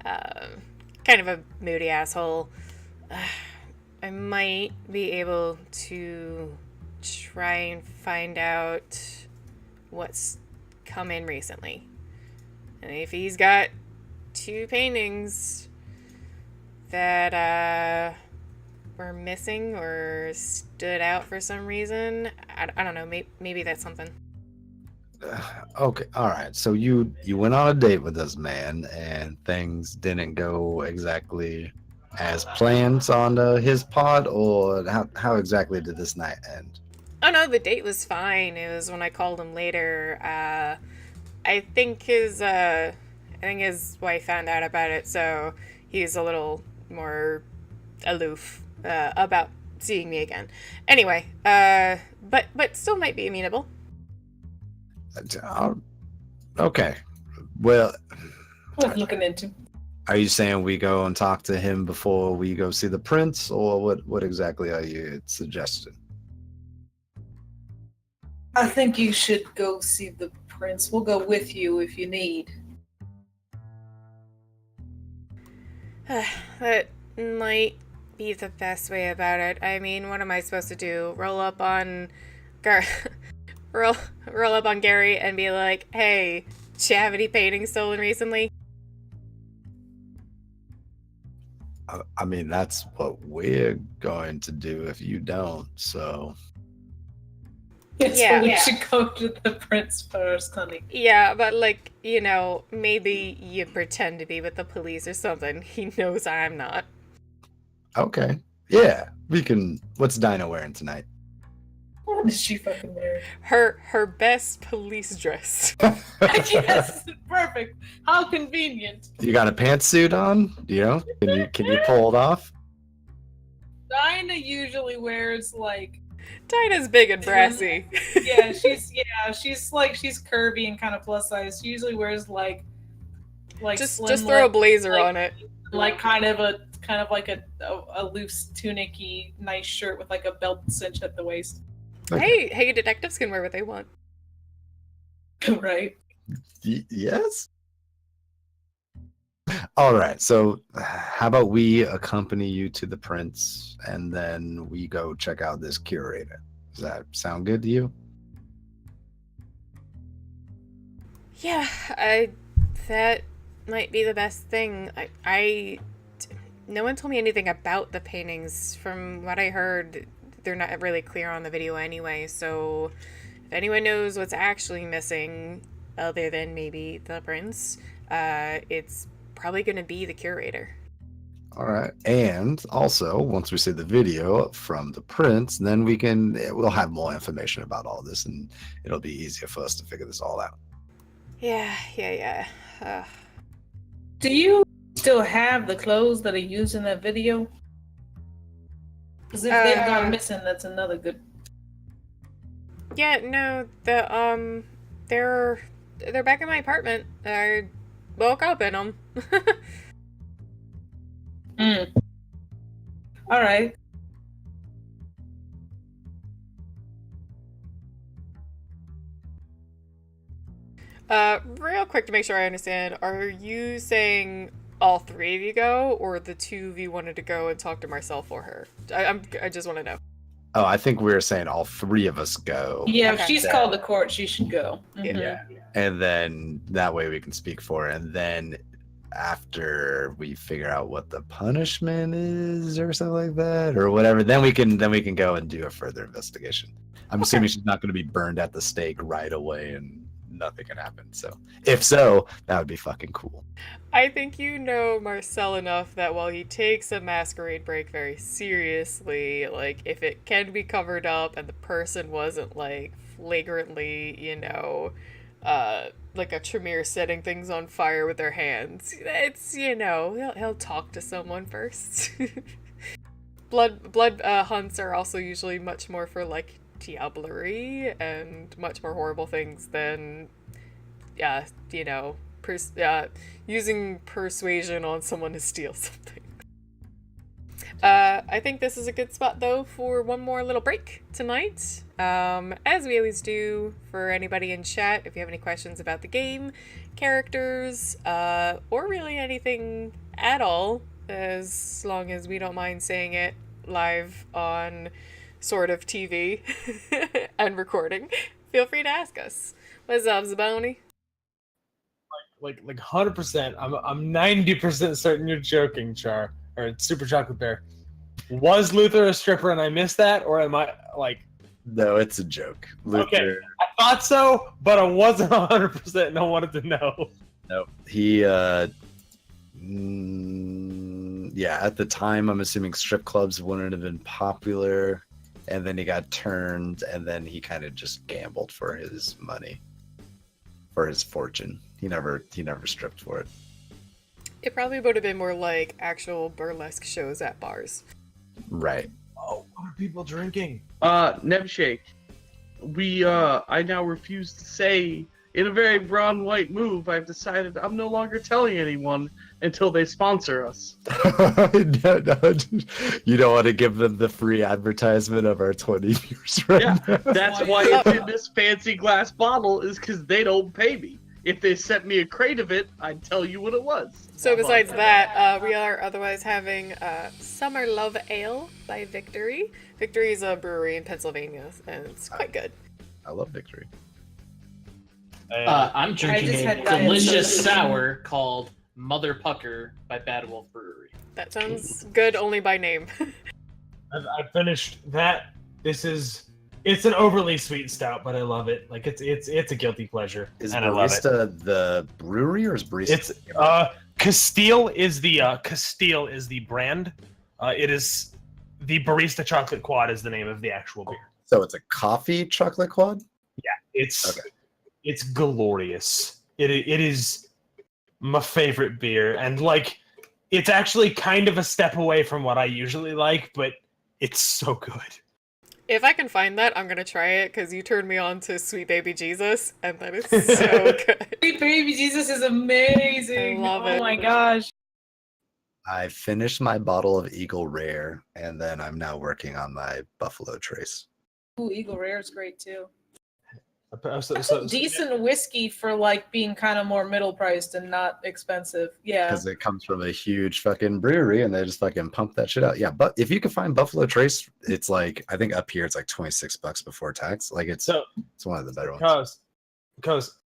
Kind of a moody asshole. I might be able to try and find out what's come in recently. And if he's got 2 paintings that were missing or stood out for some reason, I don't know, maybe that's something. Okay, all right. So you went on a date with this man, and things didn't go exactly as planned on his part, or how exactly did this night end? Oh no, the date was fine. It was when I called him later. I think his wife found out about it, so he's a little more aloof about seeing me again. Anyway, but still might be amenable. Okay. Well, Worth looking into. are you saying we go and talk to him before we go see the prince, or what exactly are you suggesting? I think you should go see the prince. We'll go with you if you need. That might be the best way about it. I mean, what am I supposed to do? Roll up on Gary and be like, hey, did you have any paintings stolen recently? I mean, that's what we're going to do if you don't, so... Yes, Yeah. we should go to the prince first, honey. Yeah, but like, maybe you pretend to be with the police or something. He knows I'm not. Okay. Yeah, we can... What's Dinah wearing tonight? What is she fucking wearing? Her best police dress. Yes, perfect. How convenient. You got a pantsuit on? Can you pull it off? Dinah usually wears like Dinah's big and brassy. she's curvy and kind of plus size. She usually wears like Just slim throw a leg, blazer like- on it. like kind of like a loose tunic-y nice shirt with like a belt cinch at the waist. Okay. Hey, detectives can wear what they want. Right. Yes. All right. So, how about we accompany you to the prince, and then we go check out this curator? Does that sound good to you? Yeah, that might be the best thing. No one told me anything about the paintings. From what I heard, they're not really clear on the video anyway, so if anyone knows what's actually missing, other than maybe the prince, it's probably going to be the curator. All right. And also, once we see the video from the prince, then we'll have more information about all this, and it'll be easier for us to figure this all out. Yeah. Do you still have the clothes that are used in that video? Because if they've gone missing, that's another good. Yeah, no, they're back in my apartment. I woke up in them. All right. Real quick to make sure I understand, are you saying all three of you go, or the two of you wanted to go and talk to Marcel for her? I just want to know. Oh, I think we were saying all three of us go. Yeah, Okay. if she's called the court, she should go. Mhm. Yeah. And then that way we can speak for her. And then after we figure out what the punishment is or something like that or whatever, then we can go and do a further investigation. I'm assuming she's not going to be burned at the stake right away and nothing can happen. So if so, that would be fucking cool. I think you know Marcel enough that while he takes a masquerade break very seriously, like, if it can be covered up and the person wasn't, like, flagrantly, like a Tremere setting things on fire with their hands, it's, he'll talk to someone first. Blood hunts are also usually much more for, like, diablerie and much more horrible things than, using persuasion on someone to steal something. I think this is a good spot, though, for one more little break tonight. As we always do, for anybody in chat, if you have any questions about the game, characters, or really anything at all, as long as we don't mind saying it live on sort of TV and recording, feel free to ask us. What's up, Zaboni? Like 100%. I'm 90% certain you're joking, Char, or Super Chocolate Bear. Was Luther a stripper and I missed that, or am I like? No, it's a joke. Luther. Okay, I thought so, but I wasn't 100%, and I wanted to know. No, he. Yeah, at the time, I'm assuming strip clubs wouldn't have been popular, and then he got turned, and then he kind of just gambled for his money, for his fortune. He never stripped for it. It probably would have been more like actual burlesque shows at bars. Right. Oh, what are people drinking? Nevshake. I now refuse to say, in a very broad and white move, I've decided I'm no longer telling anyone until they sponsor us. No, you don't want to give them the free advertisement of our 20 viewers right Yeah, now. that's why it's in this fancy glass bottle, is because they don't pay me. If they sent me a crate of it, I'd tell you what it was. So besides that, we are otherwise having Summer Love Ale by Victory. Victory is a brewery in Pennsylvania, and it's quite good. I love Victory. I'm drinking just a had diet delicious soda. sour called Mother Pucker by Bad Wolf Brewery. That sounds good only by name. I finished that. It's an overly sweet stout, but I love it. Like it's a guilty pleasure, Is and I love it. Barista the brewery or is Barista? It's Castile is the brand. It is the Barista Chocolate Quad is the name of the actual beer. So it's a coffee chocolate quad? It's glorious. It is my favorite beer, and like it's actually kind of a step away from what I usually like, but it's so good. If I can find that, I'm gonna try it because you turned me on to Sweet Baby Jesus, and that is so good. Sweet Baby Jesus is amazing. I love it. Oh my gosh. I finished my bottle of Eagle Rare, and then I'm now working on my Buffalo Trace. Ooh, Eagle Rare is great too. So- That's so- a decent whiskey for like being kind of more middle priced and not expensive. Yeah. Because it comes from a huge fucking brewery, and they just fucking pump that shit out. Yeah, but if you can find Buffalo Trace, it's like, I think up here it's like $26 before tax. Like it's one of the better ones. Cause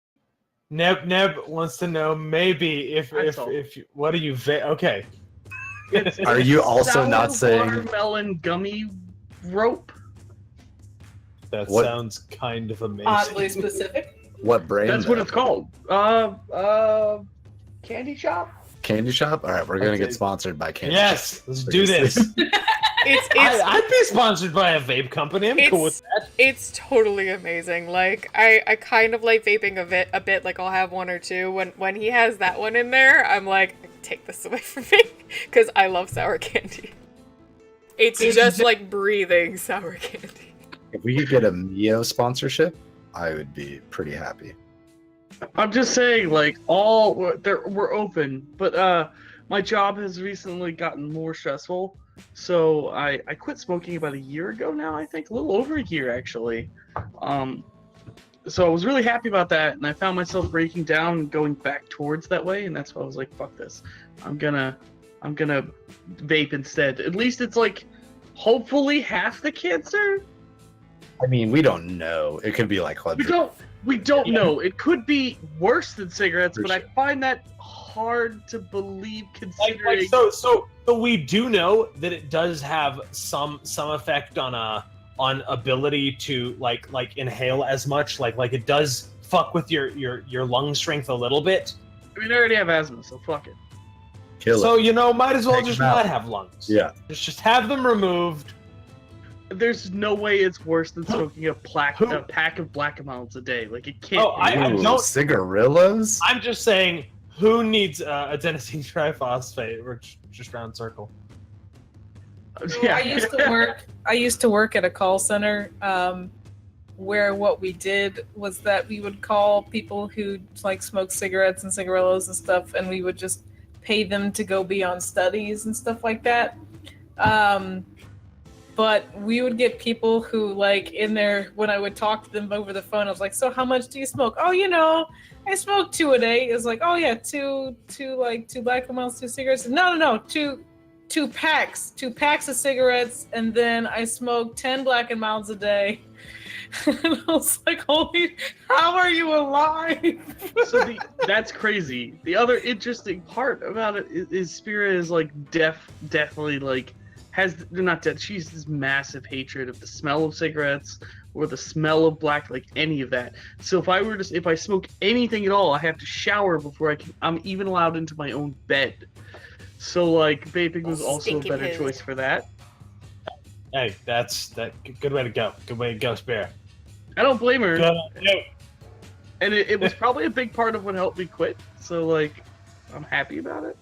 Neb wants to know maybe if you, what do you okay. Are you also Sour not saying watermelon gummy rope? That What- sounds kind of amazing. Oddly specific. what brand? That's what though? it's called. Candy shop. Candy Shop? All right, we're gonna Okay. get sponsored by Candy Yes, Shop. let's do this. It's I'd be sponsored by a vape company. I'm cool with that. It's totally amazing. Like I kind of like vaping a bit. Like I'll have one or two. When he has that one in there, I'm like, take this away from me because I love sour candy. It's just like breathing sour candy. If we could get a Mio sponsorship, I would be pretty happy. I'm just saying, like, we're open, but my job has recently gotten more stressful, so I quit smoking about a year ago now. I think a little over a year actually. So I was really happy about that, and I found myself breaking down and going back towards that way, and that's why I was like, fuck this, I'm gonna vape instead. At least it's like hopefully half the cancer. I mean, we don't know. It could be like We don't know. It could be worse than cigarettes, For but sure. I find that hard to believe Like, considering. so we do know that it does have some effect on ability to like inhale as much. Like it does fuck with your lung strength a little bit. I mean, I already have asthma, so fuck it. kill So it. might as well Take just them out. not have lungs. Yeah. Just have them removed. There's no way it's worse than smoking a pack of Black and Milds a day. Like it can't. Oh, I Ooh, don't- cigarillos? I'm just saying, who needs adenosine triphosphate? We're just round circle. Yeah. I used to work at a call center where what we did was that we would call people who like smoke cigarettes and cigarillos and stuff, and we would just pay them to go be on studies and stuff like that. But we would get people who like in there when I would talk to them over the phone, I was like, so how much do you smoke? Oh, I smoke 2 a day. It's like, oh yeah, two Black and Milds, 2 cigarettes. No, two packs of cigarettes, and then I smoke 10 Black and Milds a day. And I was like, holy, how are you alive? So that's crazy. The other interesting part about it is Spira is like definitely like they're not dead. She has this massive hatred of the smell of cigarettes or the smell of black, like any of that. So if I smoke anything at all, I have to shower before I'm even allowed into my own bed. So like vaping was also a Stinky better poo. choice for that. Hey, that's good way to go. Good way to go, Spare. I don't blame her. Good. Yeah. And it was probably a big part of what helped me quit. So like, I'm happy about it.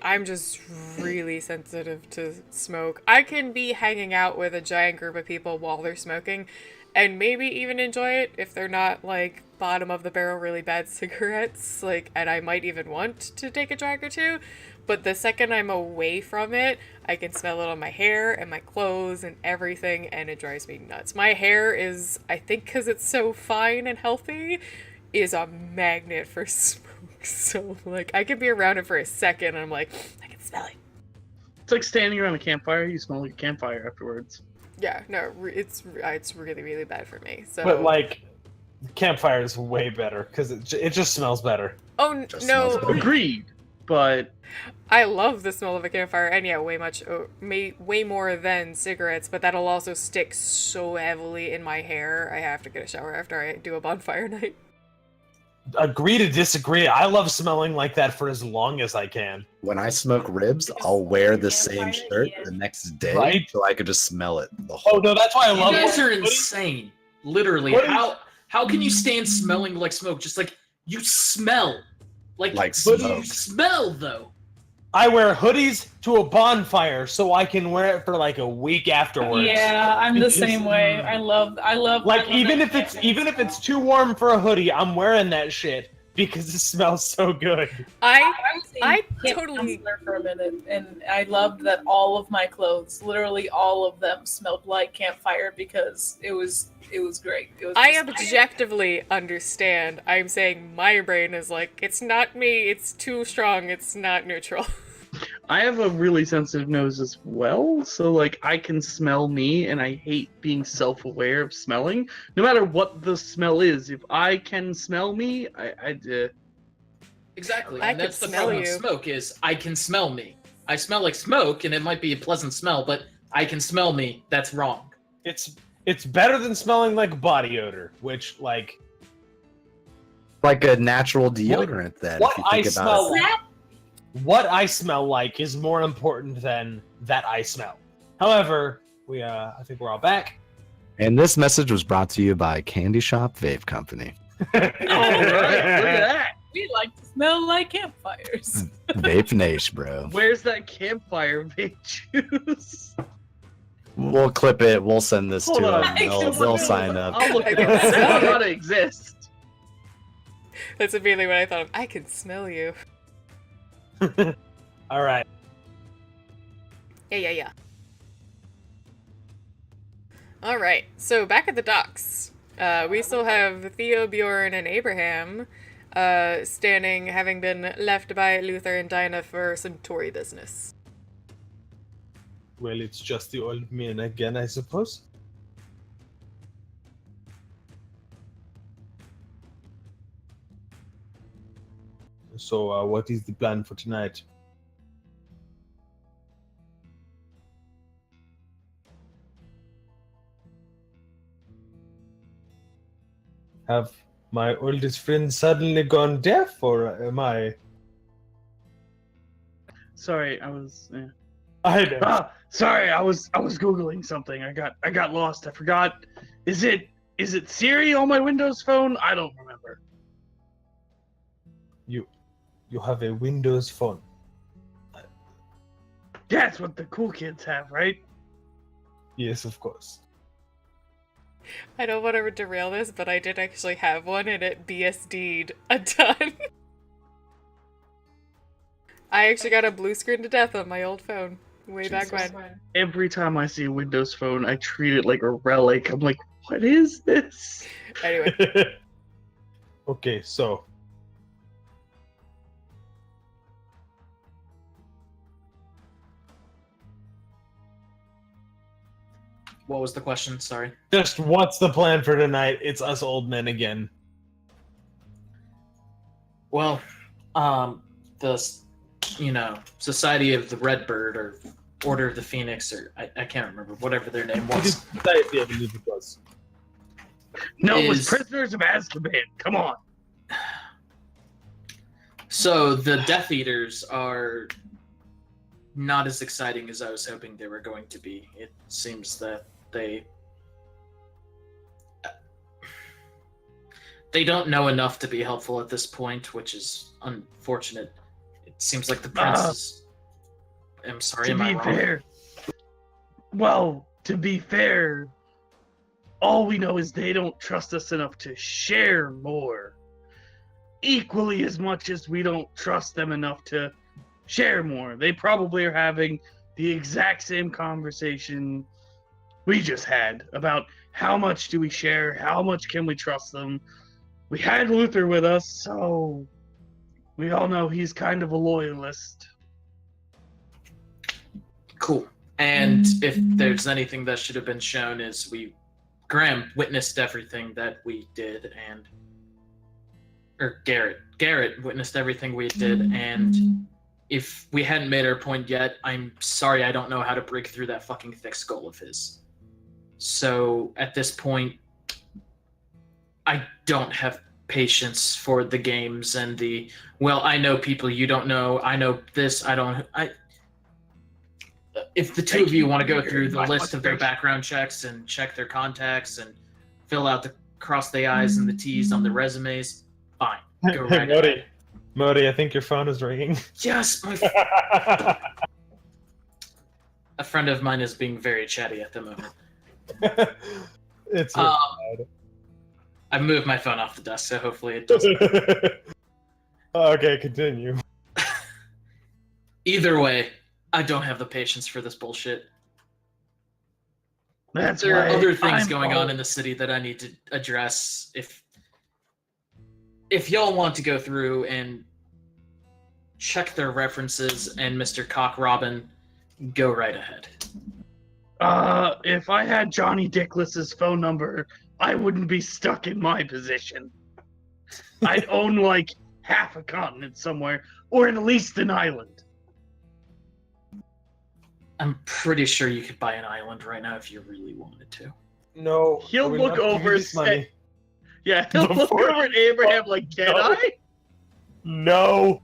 I'm just really sensitive to smoke. I can be hanging out with a giant group of people while they're smoking and maybe even enjoy it if they're not like bottom of the barrel really bad cigarettes, like, and I might even want to take a drag or two, but the second I'm away from it, I can smell it on my hair and my clothes and everything, and it drives me nuts. My hair is, I think because it's so fine and healthy, is a magnet for smoke. So like I could be around it for a second and I'm like, I can smell it. It's like standing around a campfire. You smell like a campfire afterwards. Yeah, no, it's really, really bad for me. So But like, campfire is way better because it just smells better. oh Just no, smells good. Agreed. But I love the smell of a campfire, and yeah, way more than cigarettes. But that'll also stick so heavily in my hair. I have to get a shower after I do a bonfire night. agree to disagree. I love smelling like that for as long as I can. When I smoke ribs, I'll wear the same shirt the next day, Right. so I could just smell it the Oh whole. no, that's why I You love guys are hoodies. insane. Literally, What is- how can you stand smelling like smoke? Just like you smell, like Like but smoke. you smell though. I wear hoodies to a bonfire so I can wear it for like a week afterwards. Yeah, I'm the It's just- same way. I love. Like even if it's too warm for a hoodie, I'm wearing that shit because it smells so good. I was a I camp totally- counselor for a minute, and I loved that all of my clothes, literally all of them, smelled like campfire because it was great. It was I just- objectively understand. I'm saying my brain is like, it's not me, it's too strong, it's not neutral. I have a really sensitive nose as well, so like I can smell me, and I hate being self-aware of smelling. No matter what the smell is, if I can smell me, Exactly, I and could that's the smell problem with you. smoke is I can smell me. I smell like smoke, and it might be a pleasant smell, but I can smell me. That's wrong. It's better than smelling like body odor, which like Like a natural deodorant. Then, what if you I think smell about it. like, what I smell like is more important than that I smell. However, I think we're all back. And this message was brought to you by Candy Shop Vape Company. all right, look at that. we like to smell like campfires. Vape Nation, bro. Where's that campfire vape juice? We'll clip it. We'll send this Hold to on. them. They'll sign up. I'll look I it can up. smell I know it. how to exist. That's immediately what I thought of. I can smell you. All right. Yeah. Alright, so back at the docks. We still have Theo, Bjorn, and Abraham standing, having been left by Luther and Dinah for some Tory business. Well, it's just the old men again, I suppose. So, what is the plan for tonight? Have my oldest friend suddenly gone deaf, or am I? Sorry, I was. I don't. Sorry, I was googling something. I got lost. I forgot. Is it Siri on my Windows phone? I don't remember. You have a Windows phone. That's what the cool kids have, right? Yes, of course. I don't want to derail this, but I did actually have one and it BSD'd a ton. I actually got a blue screen to death on my old phone way back when. Every time I see a Windows phone, I treat it like a relic. I'm like, what is this? Anyway, Okay, so What was the question? Sorry. just what's the plan for tonight? It's us old men again. Well, the Society of the Redbird or Order of the Phoenix, or I can't remember, whatever their name was. Society, I believe it was. No, it was Is- Prisoners of Azkaban. Come on. So the Death Eaters are not as exciting as I was hoping they were going to be. It seems that they don't know enough to be helpful at this point, which is unfortunate. It seems like the prince is... I'm sorry, To am I be wrong? fair, well, to be fair, all we know is they don't trust us enough to share more. Equally as much as we don't trust them enough to share more. They probably are having the exact same conversation we just had about how much do we share, how much can we trust them. We had Luther with us, so we all know he's kind of a loyalist. Cool. And if there's anything that should have been shown is Graham witnessed everything that we did, or Garrett witnessed everything we did, and if we hadn't made our point yet, I'm sorry I don't know how to break through that fucking thick skull of his. So at this point, I don't have patience for the games and the, well, I know people you don't know. I know this. If the two of you want to go through the list of their background checks and check their contacts and fill out cross the I's and the T's on the resumes, fine. Go right ahead. Modi, I think your phone is ringing. Yes, a friend of mine is being very chatty at the moment. It's I moved my phone off the desk, so hopefully it doesn't. Okay, continue. Either way, I don't have the patience for this bullshit. That's There are right. other things going on in the city that I need to address. If y'all want to go through and check their references and Mr. Cock Robin, go right ahead. If I had Johnny Dickless's phone number, I wouldn't be stuck in my position. I'd own like half a continent somewhere, or at least an island. I'm pretty sure you could buy an island right now if you really wanted to. No. He'll I will look not give you over this money. Yeah, he'll look Before- over at Abraham like, can No. I? No.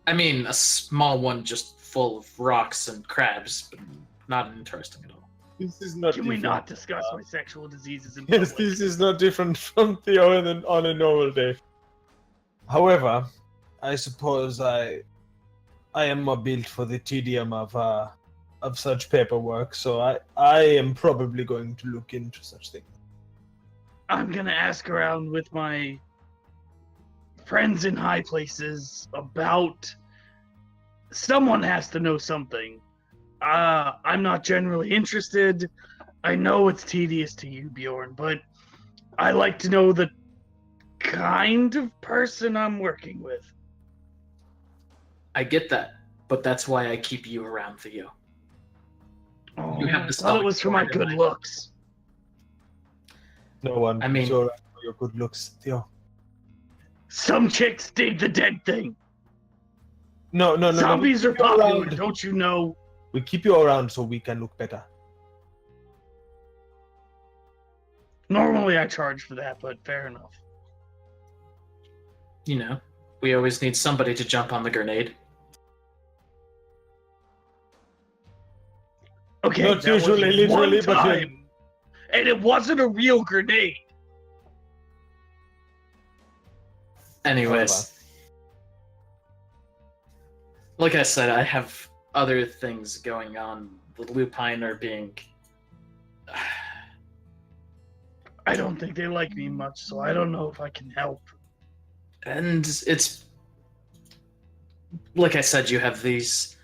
I mean, a small one just full of rocks and crabs, but not interesting at all. This is not Can we different. not discuss my sexual diseases in public? Yes, this is not different from Theo on a normal day. However, I suppose I am more built for the tedium of such paperwork, so I am probably going to look into such things. I'm gonna ask around with my friends in high places about. Someone has to know something. I'm not generally interested. I know it's tedious to you, Bjorn, but I like to know the kind of person I'm working with. I get that, but that's why I keep you around, Theo. Oh, You have I the thought it was for my stomach good for it. looks. No one. I mean- is all right for your good looks, Theo. Some chicks dig the dead thing. No. Zombies are we keep you popular, around. don't you know? We keep you around so we can look better. Normally I charge for that, but fair enough. You know, we always need somebody to jump on the grenade. Okay, Not that was usually, literally, one but time, and it wasn't a real grenade. Anyways, like I said, I have other things going on. The Lupine are being... I don't think they like me much, so I don't know if I can help. And it's... Like I said, you have these...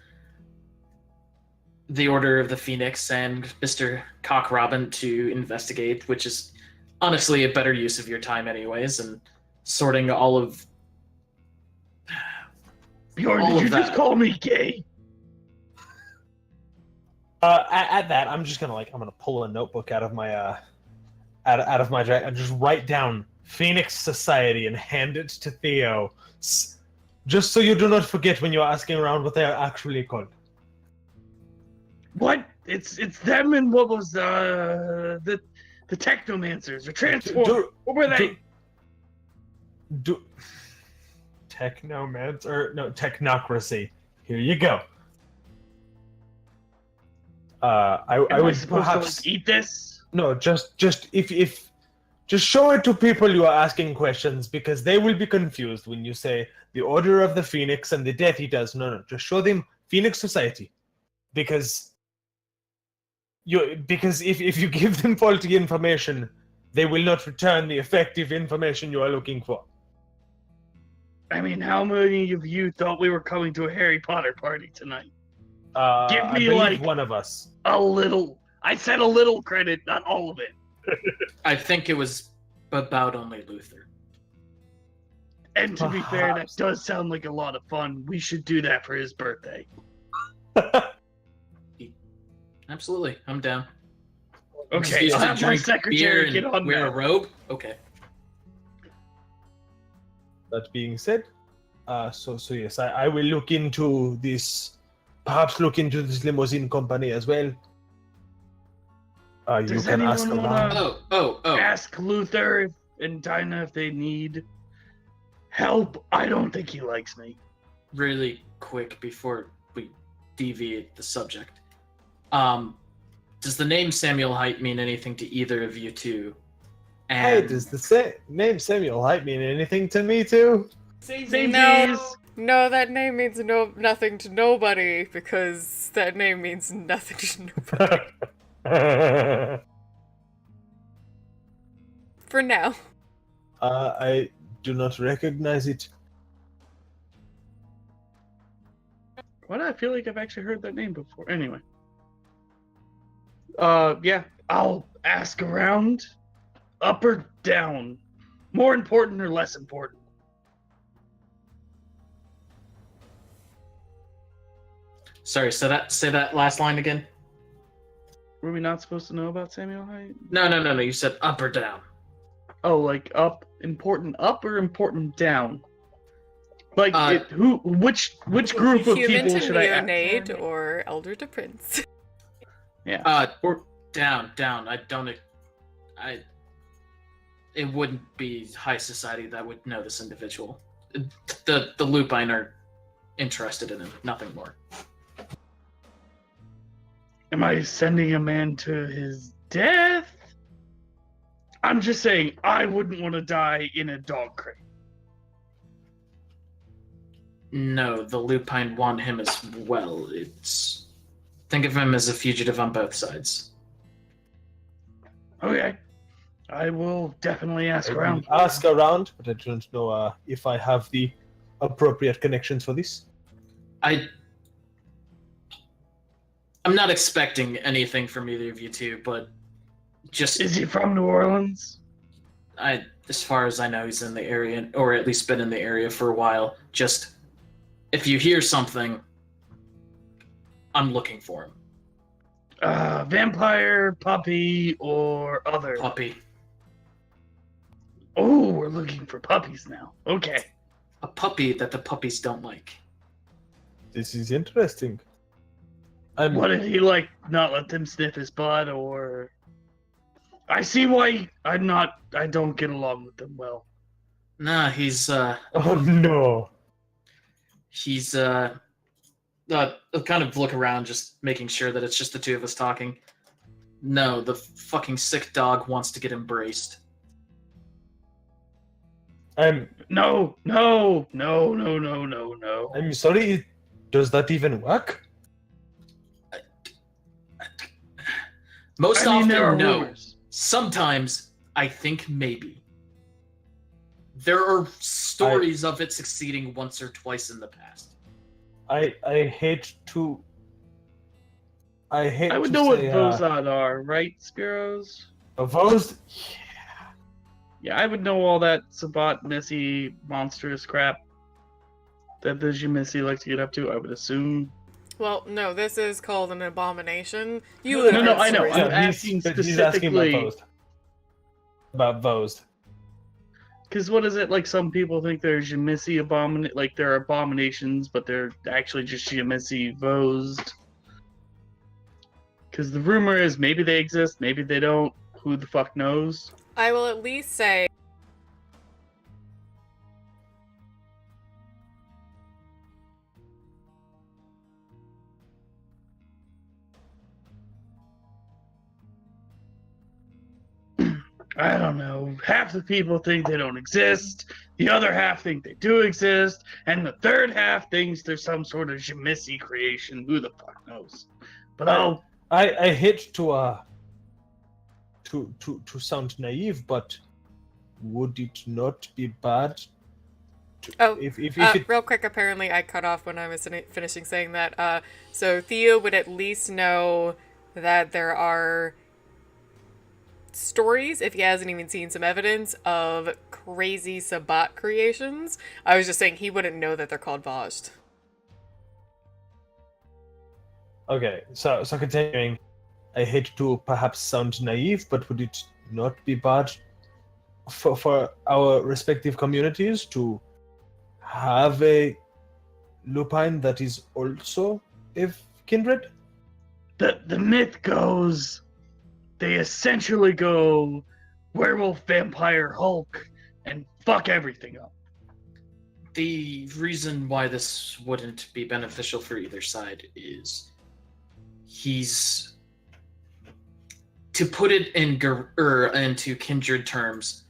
The Order of the Phoenix and Mr. Cock Robin to investigate, which is honestly a better use of your time anyways, and sorting all of... Bjorn, All did of you just that. call me gay? At that, I'm gonna pull a notebook out of my out of my jacket and just write down Phoenix Society and hand it to Theo, just so you do not forget when you're asking around what they are actually called. What? It's them and what was the Technomancers or Transform? What were they? Technocracy. Here you go. I Am I would supposed perhaps to like, eat this? no, just if just show it to people you are asking questions, because they will be confused when you say the Order of the Phoenix and the Death Eaters. No, just show them Phoenix Society, because if you give them faulty information, they will not return the effective information you are looking for. I mean, how many of you thought we were coming to a Harry Potter party tonight? Give I me, believe like- one of us. A little. I said a little credit, not all of it. I think it was about only Luther. And to be fair, that Perhaps. does sound like a lot of fun. We should do that for his birthday. Absolutely, I'm down. Okay, Excuse I'll to have my drink beer secretary and get on wear a that. robe? Okay. That being said, so yes, I will look into this. Perhaps look into this limousine company as well. You Does can ask anyone around. wanna Oh. ask Luther and Dinah if they need help? I don't think he likes me. Really quick before we deviate the subject. Does the name Samuel Height mean anything to either of you two? Hey, does the name Samuel Height mean anything to me too? Same No. cheese. No, that name means nothing to nobody, because that name means nothing to nobody. For now. I do not recognize it. Why do I feel like I've actually heard that name before? Anyway. Yeah, I'll ask around. Up or down? More important or less important? Sorry, say that last line again. Were we not supposed to know about Samuel Height? No. You said up or down. Oh, like up or important down? Like which group of Human people to should I ask? neonate or elder to prince? Yeah. Or down. It wouldn't be high society that would know this individual. The Lupine are interested in him, nothing more. Am I sending a man to his death? I'm just saying I wouldn't want to die in a dog crate. No, the Lupine want him as well. Think of him as a fugitive on both sides. Okay. I will definitely ask around. Ask around, but I don't know if I have the appropriate connections for this. I'm not expecting anything from either of you two, but just Is he from New Orleans? as far as I know, he's in the area, or at least been in the area for a while. Just if you hear something, I'm looking for him. Vampire, puppy, or other? Puppy. Oh, we're looking for puppies now. Okay. A puppy that the puppies don't like. This is interesting. What did he like? Not let them sniff his butt, or? I see why I don't get along with them well. Nah, he's Oh no. he's I'll kind of look around, just making sure that it's just the two of us talking. No, the fucking sick dog wants to get embraced. I'm No. sorry. Does that even work? Most I mean, there are often, no. rumors. Sometimes, I think maybe. There are stories of it succeeding once or twice in the past. I hate to. I would to know what say, Vozad are, right, Spiros? Vosed? Yeah, I would know all that Sabat, messy, monstrous crap that the Jimisi like to get up to, I would assume. Well, no, this is called an abomination. You No, would no, have I know. stories I'm of- asking He's asking specifically about Vosed. because what is it like? Some people think they're Jimisi like they're abominations, but they're actually just Jimisi Vosed. Because the rumor is maybe they exist, maybe they don't. Who the fuck knows? I will at least say I don't know. Half the people think they don't exist. The other half think they do exist, and the third half thinks there's some sort of Jimisi creation. Who the fuck knows? But I hate to sound naive, but would it not be bad? If it... real quick, apparently I cut off when I was finishing saying that. So Theo would at least know that there are stories, if he hasn't even seen some evidence, of crazy Sabat creations. I was just saying he wouldn't know that they're called Vajt. Okay, so continuing, I hate to perhaps sound naive, but would it not be bad for our respective communities to have a lupine that is also a kindred? the myth goes they essentially go werewolf, vampire, Hulk, and fuck everything up. The reason why this wouldn't be beneficial for either side is he's, to put it into kindred terms,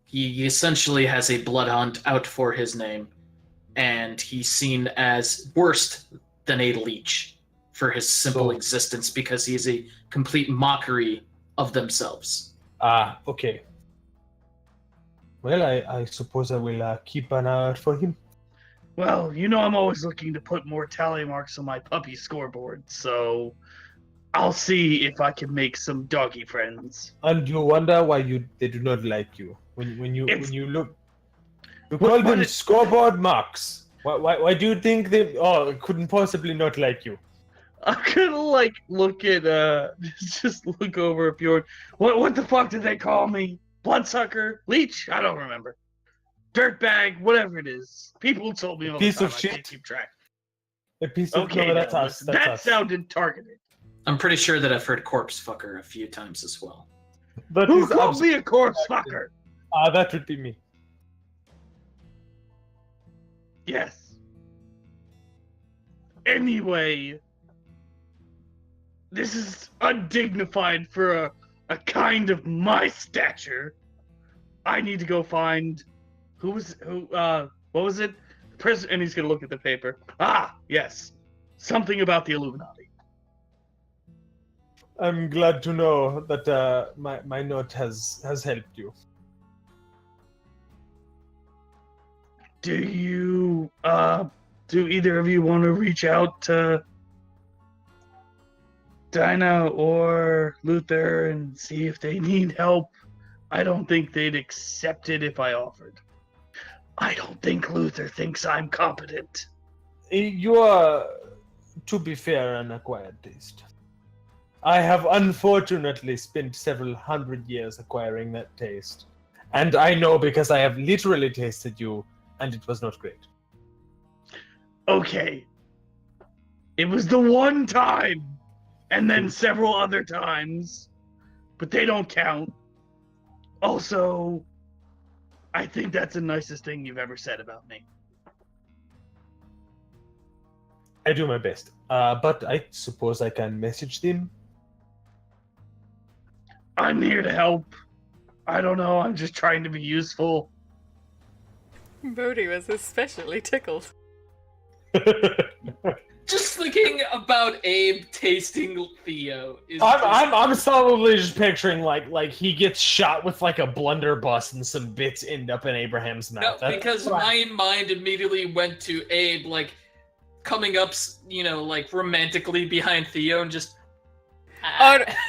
he essentially has a bloodhound out for his name, and he's seen as worse than a leech for his simple existence because he is a complete mockery of themselves. Ah, okay. Well, I suppose I will keep an eye out for him. Well, you know I'm always looking to put more tally marks on my puppy scoreboard, so I'll see if I can make some doggy friends. And you wonder why they do not like you when you look. You call them scoreboard marks. Why do you think they couldn't possibly not like you? I'm gonna look at just look over at Bjorn. What the fuck did they call me? Bloodsucker? Leech? I don't remember. Dirtbag, whatever it is. People told me all the Piece time. of I shit. can't keep track. A piece of Okay, no, that's now, us. That's that us. sounded targeted. I'm pretty sure that I've heard corpse fucker a few times as well. That Who is called me a corpse fucker? That would be me. Yes. Anyway, this is undignified for a kind of my stature. I need to go find what was it? And he's gonna look at the paper. Ah, yes. Something about the Illuminati. I'm glad to know that my note has helped you. Do either of you want to reach out to Dinah or Luther and see if they need help? I don't think they'd accept it if I offered. I don't think Luther thinks I'm competent. You are, to be fair, an acquired taste. I have unfortunately spent several hundred years acquiring that taste. And I know because I have literally tasted you, and it was not great. Okay. It was the one time, and then several other times, but they don't count. Also, I think that's the nicest thing you've ever said about me. I do my best. But I suppose I can message them. I'm here to help. I don't know, I'm just trying to be useful. Bodhi was especially tickled. Just thinking about Abe tasting Theo is I'm solidly just picturing like he gets shot with like a blunderbuss and some bits end up in Abraham's mouth. No, because my mind immediately went to Abe like coming up, like romantically behind Theo and just.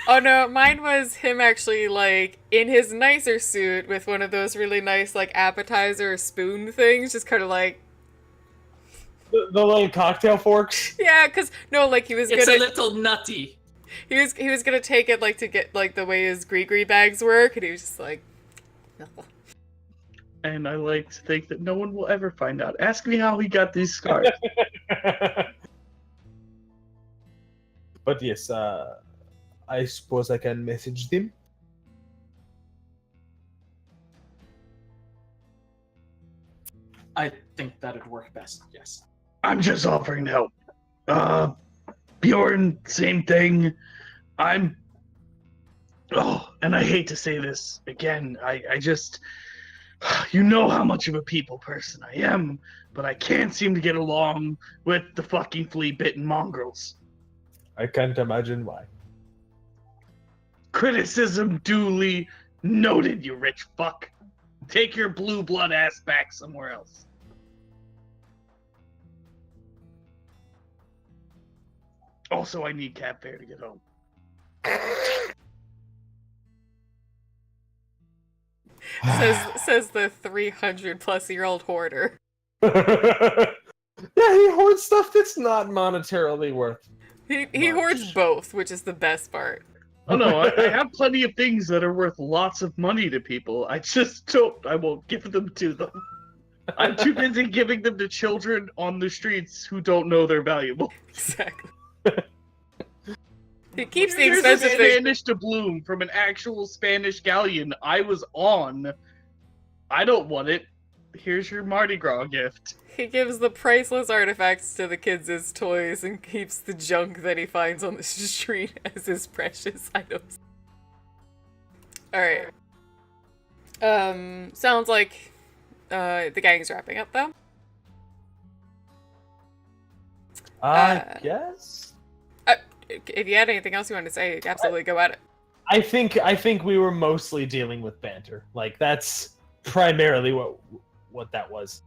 Oh no, mine was him actually like in his nicer suit with one of those really nice like appetizer spoon things, just kind of like. The little cocktail forks. Yeah, because no, like he was It's gonna. a little nutty. He was gonna take it like to get like the way his gree bags work, and he was just like. And I like to think that no one will ever find out. Ask me how he got these scars. But yes, I suppose I can message them. I think that'd work best. Yes. I'm just offering to help. Bjorn, same thing. And I hate to say this again, I just, you know how much of a people person I am, but I can't seem to get along with the fucking flea-bitten mongrels. I can't imagine why. Criticism duly noted, you rich fuck. Take your blue blood ass back somewhere else. Also, I need cab fare to get home. Says the 300-plus-year-old hoarder. Yeah, he hoards stuff that's not monetarily worth. He Much. hoards both, which is the best part. Oh no, I have plenty of things that are worth lots of money to people. I won't give them to them. I'm too busy giving them to children on the streets who don't know they're valuable. Exactly. He keeps the Here's expensive a things. Spanish doubloon from an actual Spanish galleon I was on. I don't want it. Here's your Mardi Gras gift. He gives the priceless artifacts to the kids as toys and keeps the junk that he finds on the street as his precious items. Alright. Sounds like the gang's wrapping up though. Yes. If you had anything else you wanted to say, absolutely go at it. I think we were mostly dealing with banter. Like that's primarily what that was.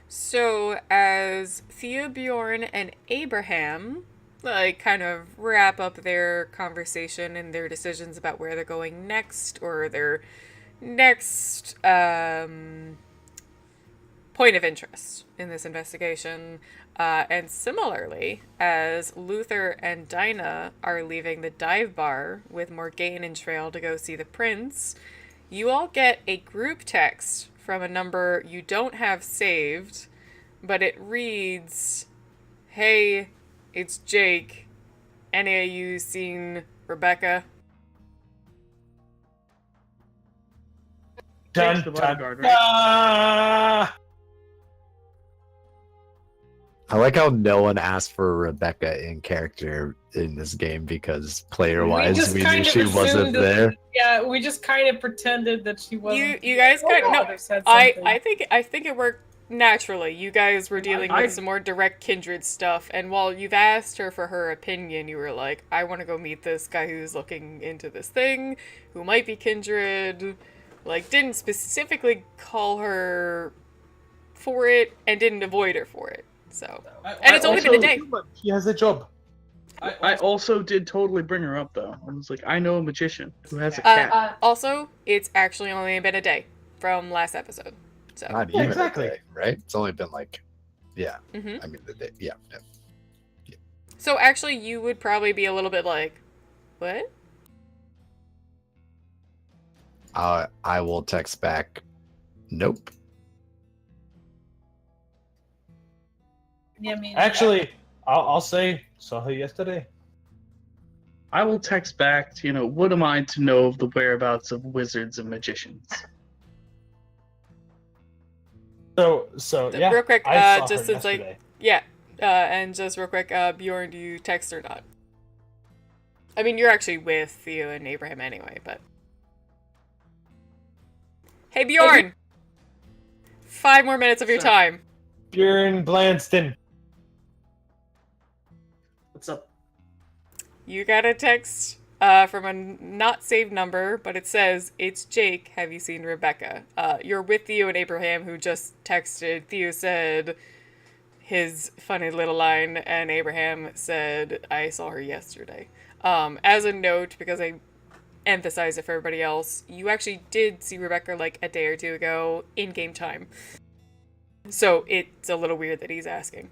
So as Theo, Bjorn, and Abraham kind of wrap up their conversation and their decisions about where they're going next, or their next point of interest in this investigation, and similarly, as Luther and Dinah are leaving the dive bar with Morgaine and Trail to go see the prince, you all get a group text from a number you don't have saved, but it reads, "Hey, it's Jake. Any of you seen Rebecca?" Jake's the bodyguard, right? I like how no one asked for Rebecca in character in this game because player-wise, we knew she wasn't there. Yeah, we just kind of pretended that she wasn't. You guys kind of no. I think it worked naturally. You guys were dealing with some more direct kindred stuff, and while you've asked her for her opinion, you were like, "I want to go meet this guy who's looking into this thing, who might be kindred." Like, didn't specifically call her for it, and didn't avoid her for it. So, and it's only been a day. He has a job. I also did totally bring her up, though. I was like, I know a magician who has a cat. Also, it's actually only been a day from last episode. So, Not even exactly. a day, right? It's only been like, yeah. Mhm. I mean, the day, yeah. So actually, you would probably be a little bit like, what? I will text back, nope. Yeah, I mean, Actually, I'll say saw her yesterday. I will text back, what am I to know of the whereabouts of wizards and magicians? So yeah. Real quick, I saw just her since yesterday. and just real quick, Bjorn, do you text or not? I mean, you're actually with Theo and Abraham anyway, but. Hey, Bjorn! 5 more minutes of your time. Bjorn Blanston. What's up? You got a text from a not saved number, but it says, "It's Jake. Have you seen Rebecca?" You're with Theo and Abraham, who just texted. Theo said his funny little line, and Abraham said, "I saw her yesterday." As a note, because I emphasize it for everybody else, you actually did see Rebecca like a day or two ago in game time. So it's a little weird that he's asking.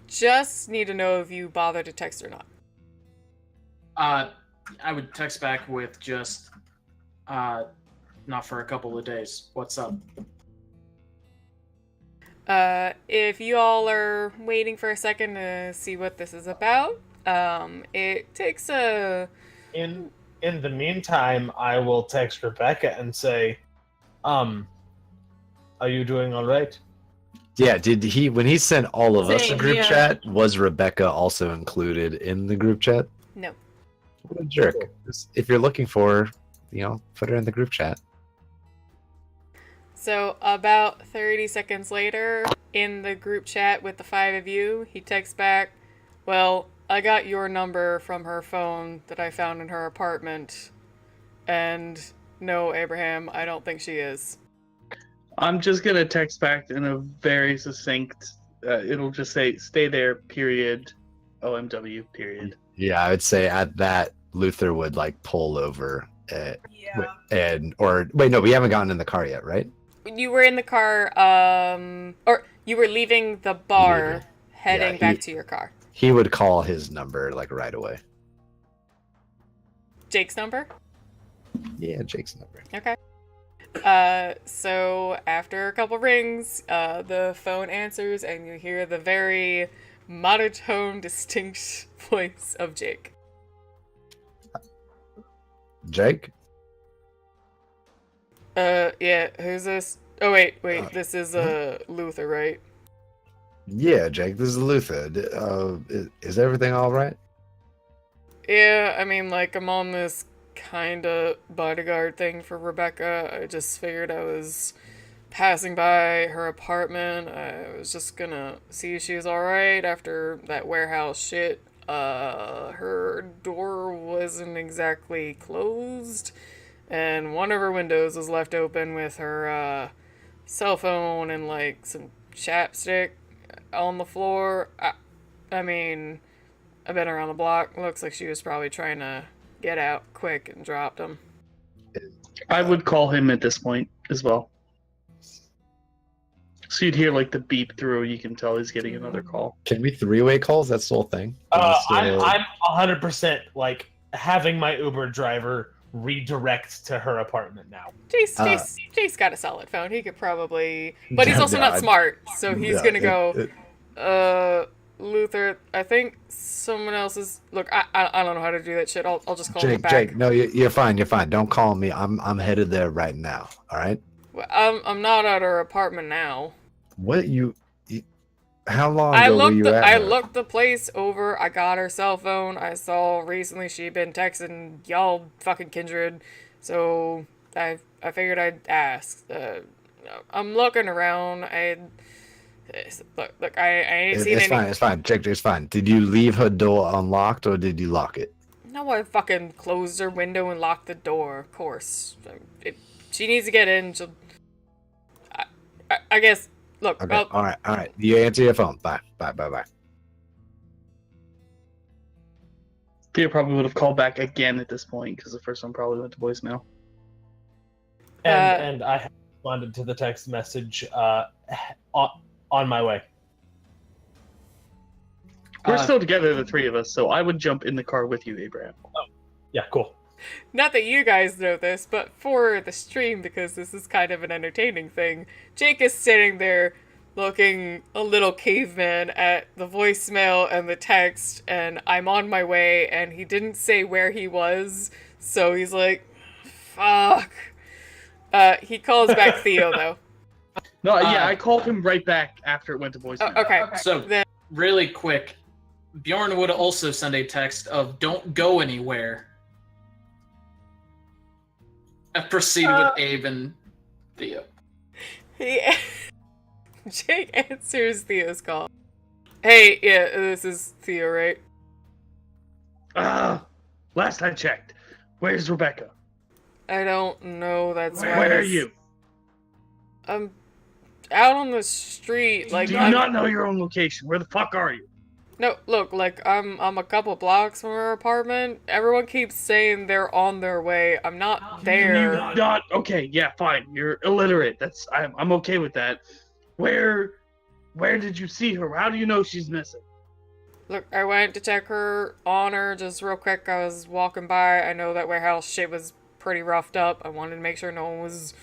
Just need to know if you bother to text or not. I would text back with just, not for a couple of days. What's up? If you all are waiting for a second to see what this is about, it takes a... In the meantime, I will text Rebecca and say, are you doing all right? Yeah, when he sent all of us a Same, group yeah. chat, was Rebecca also included in the group chat? No. What a jerk. If you're looking for her, put her in the group chat. So about 30 seconds later, in the group chat with the 5 of you, he texts back, "Well, I got your number from her phone that I found in her apartment. And no, Abraham, I don't think she is." I'm just going to text back in a very succinct, it'll just say, "Stay there, period, OMW, period." Yeah, I would say at that, Luther would pull over. Wait, no, we haven't gotten in the car yet, right? You were in the car, or you were leaving the bar, heading back to your car. He would call his number right away. Jake's number? Yeah, Jake's number. Okay. So after a couple rings, the phone answers and you hear the very monotone, distinct voice of Jake. Jake? Yeah, who's this? Oh, wait, this is, Luther, right? Yeah, Jake, this is Luther. Is everything all right? Yeah, I mean, like, I'm on this kind of bodyguard thing for Rebecca. I just figured I was passing by her apartment. I was just gonna see if she was alright after that warehouse shit. Her door wasn't exactly closed, and one of her windows was left open with her, cell phone and, like, some chapstick on the floor. I mean, I've been around the block. Looks like she was probably trying to get out quick and dropped him. I would call him at this point as well. So you'd hear like the beep through. You can tell he's getting another call. Can we three-way calls? That's the whole thing. I'm 100% like having my Uber driver redirect to her apartment now. Jace got a solid phone. He could probably, but he's also not smart, so he's gonna go. Luther, I think someone else is. Look, I don't know how to do that shit. I'll just call him back. Jake, no, you're fine. You're fine. Don't call me. I'm headed there right now. All right. Well, I'm not at her apartment now. What you how long ago were you at I her? looked the place over. I got her cell phone. I saw recently she'd been texting y'all fucking kindred, so I figured I'd ask. I'm looking around. Look. I ain't seen any. It's fine. Jake, it's fine. Did you leave her door unlocked or did you lock it? No, I fucking closed her window and locked the door. Of course, if she needs to get in, she'll. I guess. Look. Okay. All right. You answer your phone. Bye. Theo probably would have called back again at this point because the first one probably went to voicemail. And I responded to the text message on my way. We're still together, the three of us, so I would jump in the car with you, Abraham. Oh, yeah, cool. Not that you guys know this, but for the stream, because this is kind of an entertaining thing, Jake is sitting there looking a little caveman at the voicemail and the text, and I'm on my way, and he didn't say where he was, so he's like, fuck. He calls back Theo, though. No, I called him right back after it went to voicemail. Okay, So, then really quick, Bjorn would also send a text of "Don't go anywhere." And proceed with Abe and Theo. Jake answers Theo's call. Hey, yeah, this is Theo, right? Last I checked. Where's Rebecca? I don't know. That's why. Where are you? I'm out on the street. Like, Do you not know your own location? Where the fuck are you? No, look, like I'm a couple blocks from her apartment. Everyone keeps saying they're on their way. I'm not there. You're not okay. Yeah, fine. You're illiterate. I'm okay with that. Where did you see her? How do you know she's missing? Look, I went to check her on her just real quick. I was walking by. I know that warehouse shit was pretty roughed up. I wanted to make sure no one was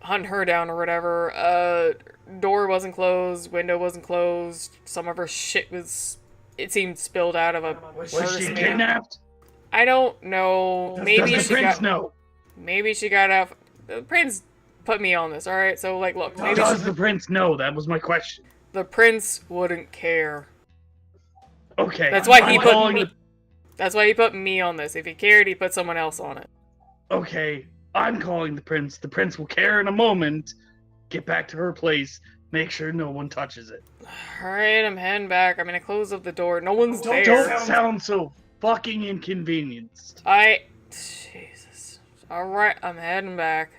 hunting her down or whatever. Door wasn't closed, window wasn't closed. Some of her shit was, it seemed, spilled out of a Was purse. she kidnapped? I don't know. Does the prince know? Maybe she got out. The prince put me on this, alright? So, like, look. Maybe Does the prince know? That was my question. the prince wouldn't care. Okay. That's why he I'm put calling me. That's why he put me on this. If he cared, he put someone else on it. Okay, I'm calling the prince. The prince will care in a moment. Get back to her place. Make sure no one touches it. Alright, I'm heading back. I'm gonna close up the door. No one's there. Don't sound so fucking inconvenienced. Jesus. Alright, I'm heading back.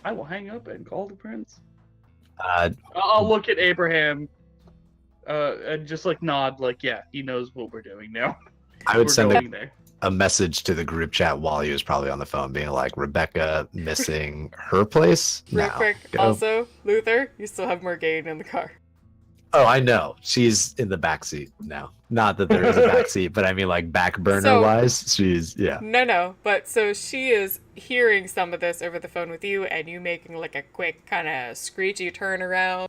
I will hang up and call the prince. Uh, I'll look at Abraham and just like nod, like, yeah, he knows what we're doing now. I would We're send going there. a message to the group chat while he was probably on the phone, being like, Rebecca missing her place? Real Now, quick, go. also, Luther, you still have Morgane in the car. Oh, I know. She's in the back seat now. Not that there is a back seat, but I mean, like, back burner So- wise, she's, yeah. No, but so she is hearing some of this over the phone with you, and you making like a quick kind of screechy turnaround.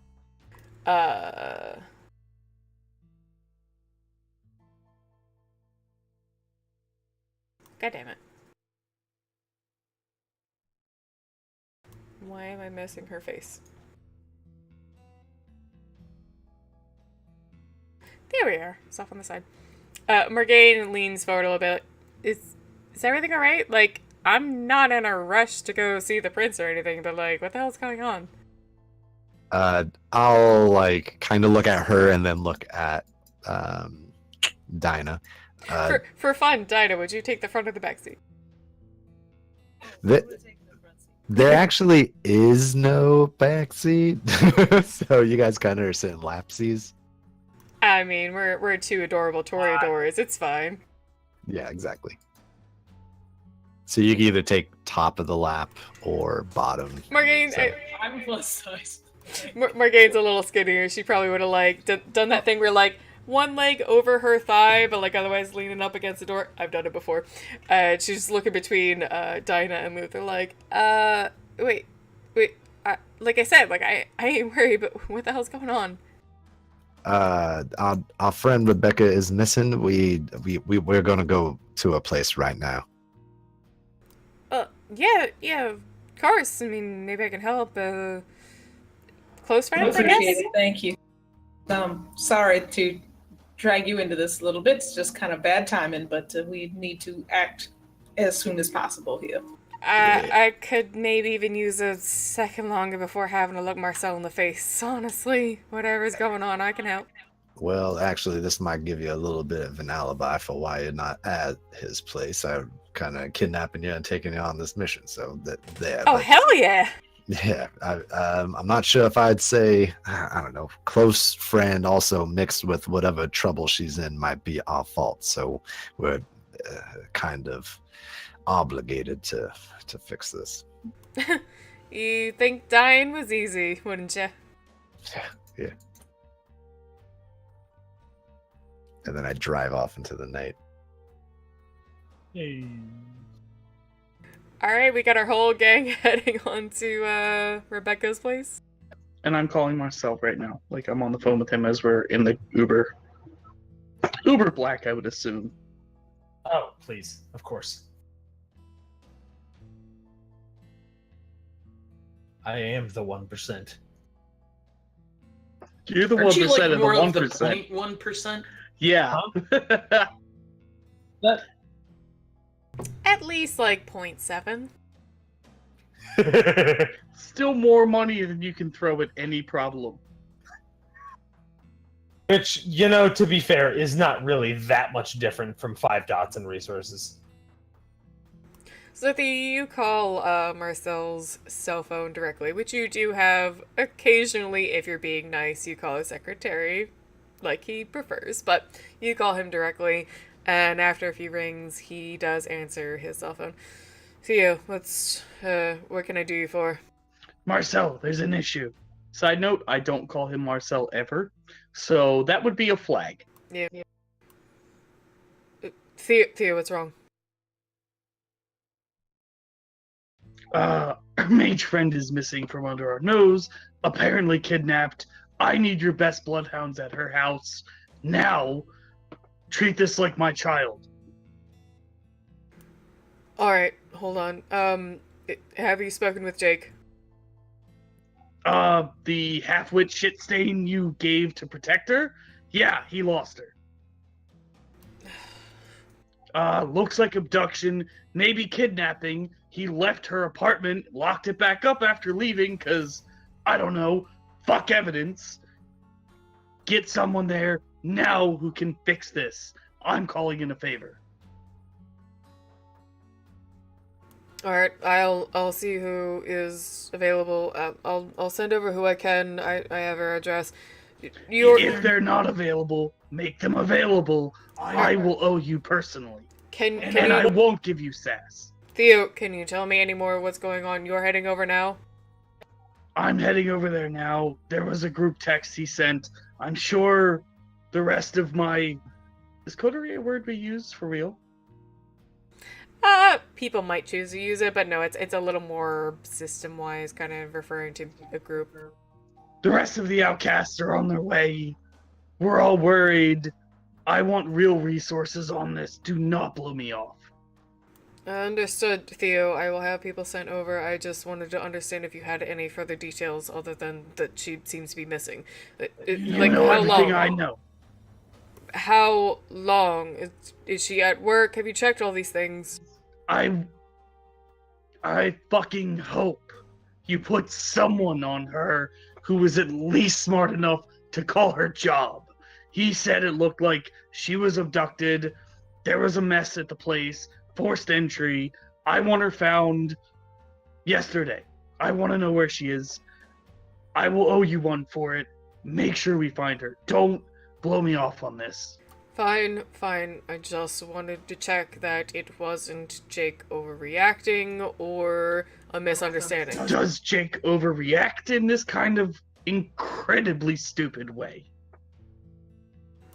God damn it. Why am I missing her face? There we are. It's off on the side. Morgaine leans forward a little bit. Is everything alright? Like, I'm not in a rush to go see the prince or anything, but like, what the hell's going on? I'll like kind of look at her and then look at Dinah. For fun, Dinah, would you take the front or the back seat? There actually is no backseat, so you guys kind of are sitting lapsies. I mean, we're two adorable Toreadors. It's fine. Yeah, exactly. So you can either take top of the lap or bottom. Morgaine, So- I'm plus size. Morgaine's a little skinnier. She probably would have like done that thing where like one leg over her thigh, but like otherwise leaning up against the door. I've done it before. She's just looking between Dinah and Luther, like, wait. Like I said, like I ain't worried, but what the hell's going on? Our friend Rebecca is missing. We're gonna go to a place right now. Yeah, of course. I mean, maybe I can help. Close friends, I Appreciate guess. it. Thank you. Sorry to drag you into this a little bit. It's just kind of bad timing, but we need to act as soon as possible here. I could maybe even use a second longer before having to look Marcel in the face. Honestly, whatever's going on, I can help. Well, actually, this might give you a little bit of an alibi for why you're not at his place. I'm kind of kidnapping you and taking you on this mission. So that there. Oh, but- hell yeah! Yeah, I'm not sure if I'd say, I don't know, close friend also mixed with whatever trouble she's in might be our fault. So we're kind of obligated to fix this. You think dying was easy, wouldn't you? Yeah. And then I drive off into the night. Hey. Alright, we got our whole gang heading on to Rebecca's place. And I'm calling Marcel right now. Like, I'm on the phone with him as we're in the Uber. Uber Black, I would assume. Oh, please, of course. I am the 1%. You're the Aren't you 1% like of the more of the 1%. 0.1%? Yeah. At least like 0.7. Still more money than you can throw at any problem. Which, you know, to be fair, is not really that much different from 5 dots in resources. So if you call Marcel's cell phone directly, which you do have occasionally if you're being nice, you call his secretary like he prefers, but you call him directly, and after a few rings, he does answer his cell phone. Theo, what can I do you for? Marcel, there's an issue. Side note, I don't call him Marcel ever, so that would be a flag. Yeah. Theo, what's wrong? Our mage friend is missing from under our nose, apparently kidnapped. I need your best bloodhounds at her house. Now, treat this like my child. Alright, hold on. Have you spoken with Jake? The half-wit shit stain you gave to protect her? Yeah, he lost her. Looks like abduction, maybe kidnapping. He left her apartment, locked it back up after leaving, cause, I don't know, fuck evidence. Get someone there now who can fix this. I'm calling in a favor. Alright, I'll see who is available. I'll send over who I can. I have her address. If they're not available, make them available. I will owe you personally. Can And I you, won't give you sass. Theo, can you tell me any more what's going on? You're heading over now? I'm heading over there now. There was a group text he sent. I'm sure the rest of my... Is coterie a word we use for real? People might choose to use it, but no, it's a little more system-wise, kind of referring to a group. The rest of the outcasts are on their way. We're all worried. I want real resources on this. Do not blow me off. Understood, Theo. I will have people sent over. I just wanted to understand if you had any further details other than that she seems to be missing. You Like, know how everything long? I know. How long? Is she at work? Have you checked all these things? I fucking hope you put someone on her who was at least smart enough to call her job. He said it looked like she was abducted. There was a mess at the place, forced entry. I want her found yesterday. I want to know where she is. I will owe you one for it. Make sure we find her. Don't blow me off on this. Fine, fine. I just wanted to check that it wasn't Jake overreacting or a misunderstanding. Does Jake overreact in this kind of incredibly stupid way?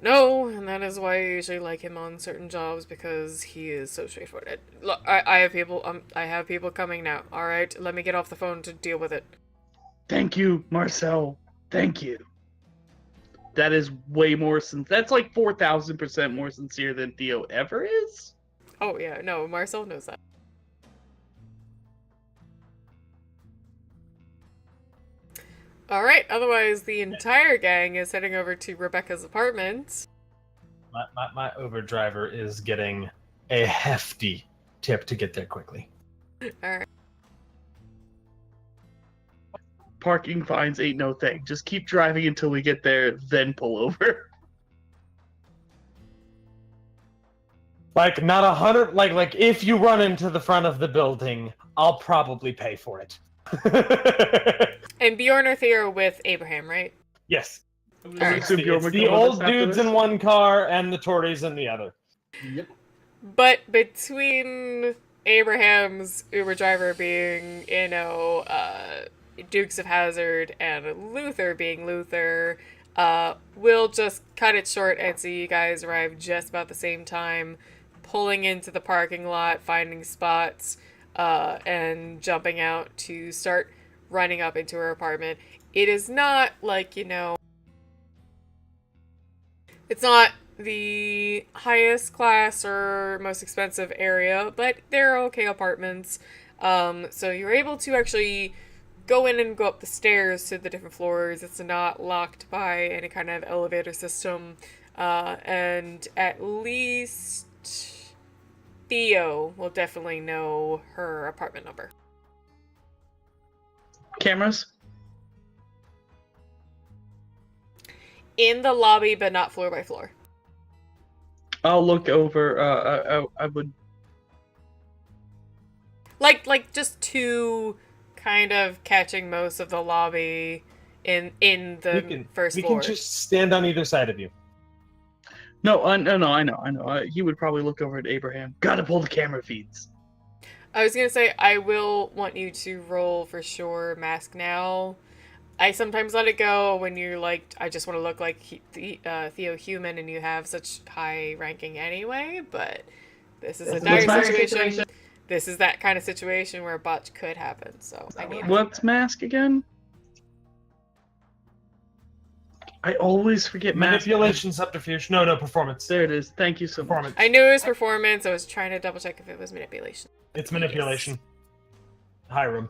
No, and that is why I usually like him on certain jobs because he is so straightforward. Look, I have people. I have people coming now. All right, let me get off the phone to deal with it. Thank you, Marcel. Thank you. That is way more that's like 4,000% more sincere than Theo ever is. Oh yeah, no, Marcel knows that. All right. Otherwise, the entire gang is heading over to Rebecca's apartment. My Uber driver is getting a hefty tip to get there quickly. All right. Parking fines ain't no thing. Just keep driving until we get there, then pull over. Like not 100. Like if you run into the front of the building, I'll probably pay for it. And Bjorn or Theo are with Abraham, right? Yes. Alright. It's the old dudes in one car and the Tories in the other. Yep. But between Abraham's Uber driver being, Dukes of Hazzard and Luther being Luther, we'll just cut it short and see you guys arrive just about the same time, pulling into the parking lot, finding spots, and jumping out to start running up into her apartment. It is not like, it's not the highest class or most expensive area, but they're okay apartments. So you're able to actually go in and go up the stairs to the different floors. It's not locked by any kind of elevator system. And at least Theo will definitely know her apartment number. Cameras? In the lobby, but not floor by floor. I'll look over. I would. Like just two, kind of catching most of the lobby in the first floor. We can just stand on either side of you. No, I know. He would probably look over at Abraham. Gotta pull the camera feeds. I was gonna say, I will want you to roll for sure mask now. I sometimes let it go when you're like, I just want to look like Theo human and you have such high ranking anyway, but this is a dire situation. This is that kind of situation where a botch could happen, so I need What's mask again? I always forget mask. Manipulation, subterfuge. No, performance. There it is. Thank you so much. I knew it was performance. I was trying to double check if it was manipulation. It's manipulation. Yes. Hiram.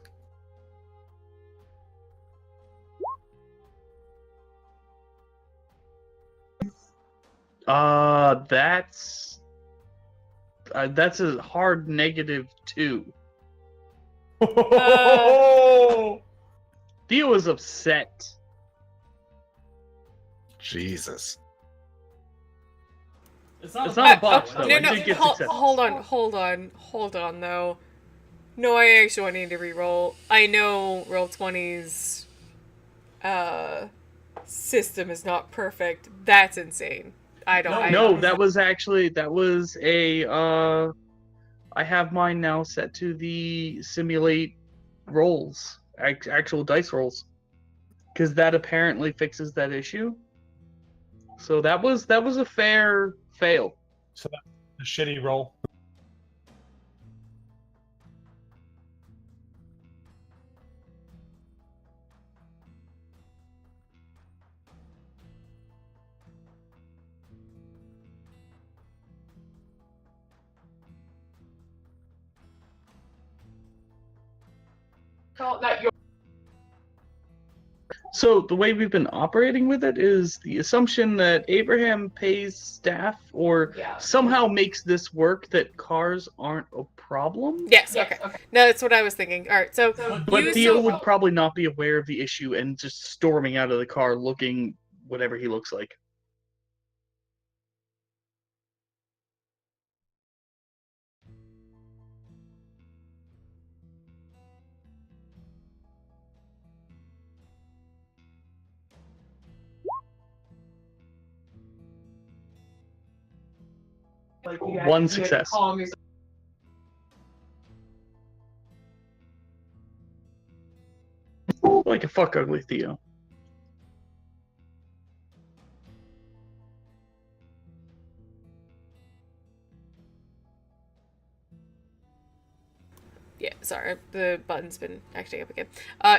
That's a hard -2. Theo is upset. Jesus. It's not a botch, though. No, hold on, though. No, I actually want to re-roll. I know Roll20's system is not perfect. That's insane. That was a I have mine now set to the simulate rolls, actual dice rolls, because that apparently fixes that issue. So that was a fair fail. So that's a shitty roll. So the way we've been operating with it is the assumption that Abraham pays staff or somehow makes this work that cars aren't a problem. Yes, okay. No, that's what I was thinking. All right, so But you Theo so would probably not be aware of the issue and just storming out of the car looking whatever he looks like. One success. Like a fuck ugly Theo. yeah, sorry, the button's been acting up again.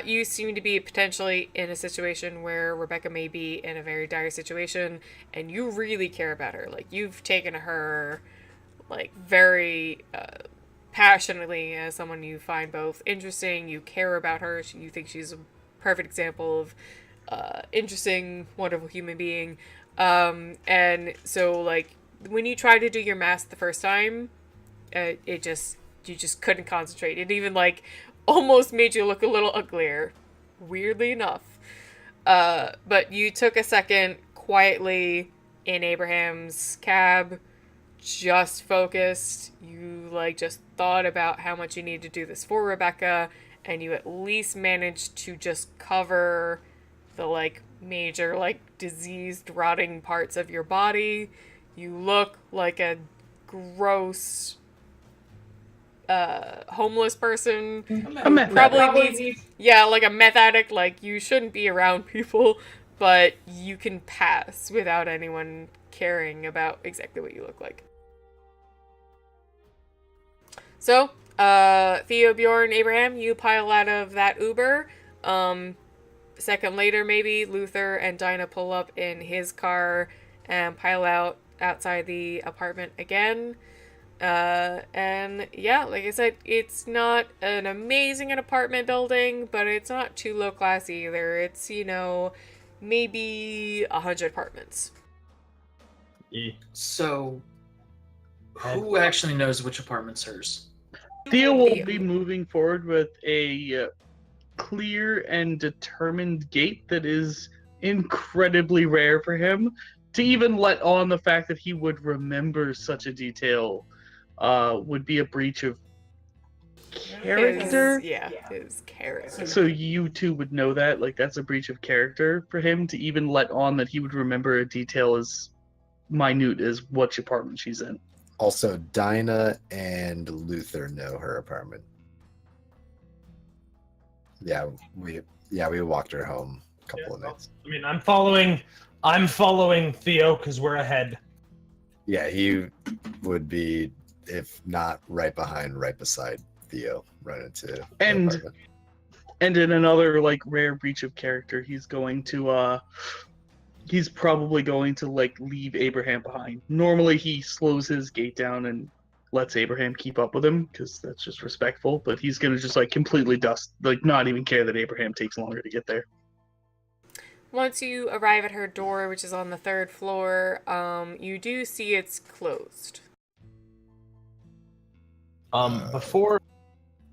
You seem to be potentially in a situation where Rebecca may be in a very dire situation, and you really care about her. Like, you've taken her, like, very passionately as someone you find both interesting, you care about her, you think she's a perfect example of interesting, wonderful human being. And so, like, when you tried to do your mask the first time, you just couldn't concentrate. It even, like, almost made you look a little uglier, weirdly enough. But you took a second quietly in Abraham's cab, just focused. You, like, just thought about how much you need to do this for Rebecca, and you at least managed to just cover the, like, major, like, diseased, rotting parts of your body. You look like a gross homeless person. A meth Probably needs, yeah, like a meth addict. Like, you shouldn't be around people, but you can pass without anyone caring about exactly what you look like. So, Theo, Bjorn, Abraham, you pile out of that Uber. A second later, maybe, Luther and Dinah pull up in his car and pile out outside the apartment again. And yeah, like I said, it's not an amazing apartment building, but it's not too low class either. It's, you know, maybe 100 apartments. So, who actually knows which apartment's hers? Theo will be moving forward with a clear and determined gait that is incredibly rare for him. To even let on the fact that he would remember such a detail would be a breach of character. His character. So you two would know that, like, that's a breach of character for him to even let on that he would remember a detail as minute as which apartment she's in. Also, Dinah and Luther know her apartment. Yeah, we walked her home a couple of nights. I mean, I'm following Theo because we're ahead. Yeah, he would be, if not right behind, right beside Theo, right into the apartment. And in another, like, rare breach of character, he's probably going to, like, leave Abraham behind. Normally he slows his gait down and lets Abraham keep up with him because that's just respectful, but he's gonna just, like, completely not even care that Abraham takes longer to get there. Once you arrive at her door, which is on the 3rd floor, you do see it's closed.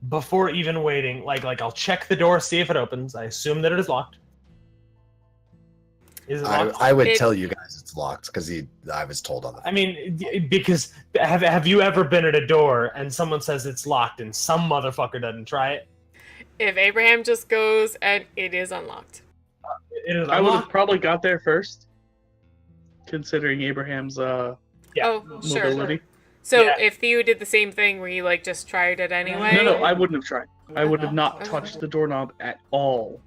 Before even waiting, like I'll check the door, see if it opens. I assume that it is locked. Is it locked? I would tell you guys it's locked because I was told on the. I mean, because have you ever been at a door and someone says it's locked and some motherfucker doesn't try it? If Abraham just goes and it is unlocked. I would have probably got there first, considering Abraham's mobility. Sure. So if Theo did the same thing where he, like, just tried it anyway? No, I wouldn't have tried. I would have not touched the doorknob at all.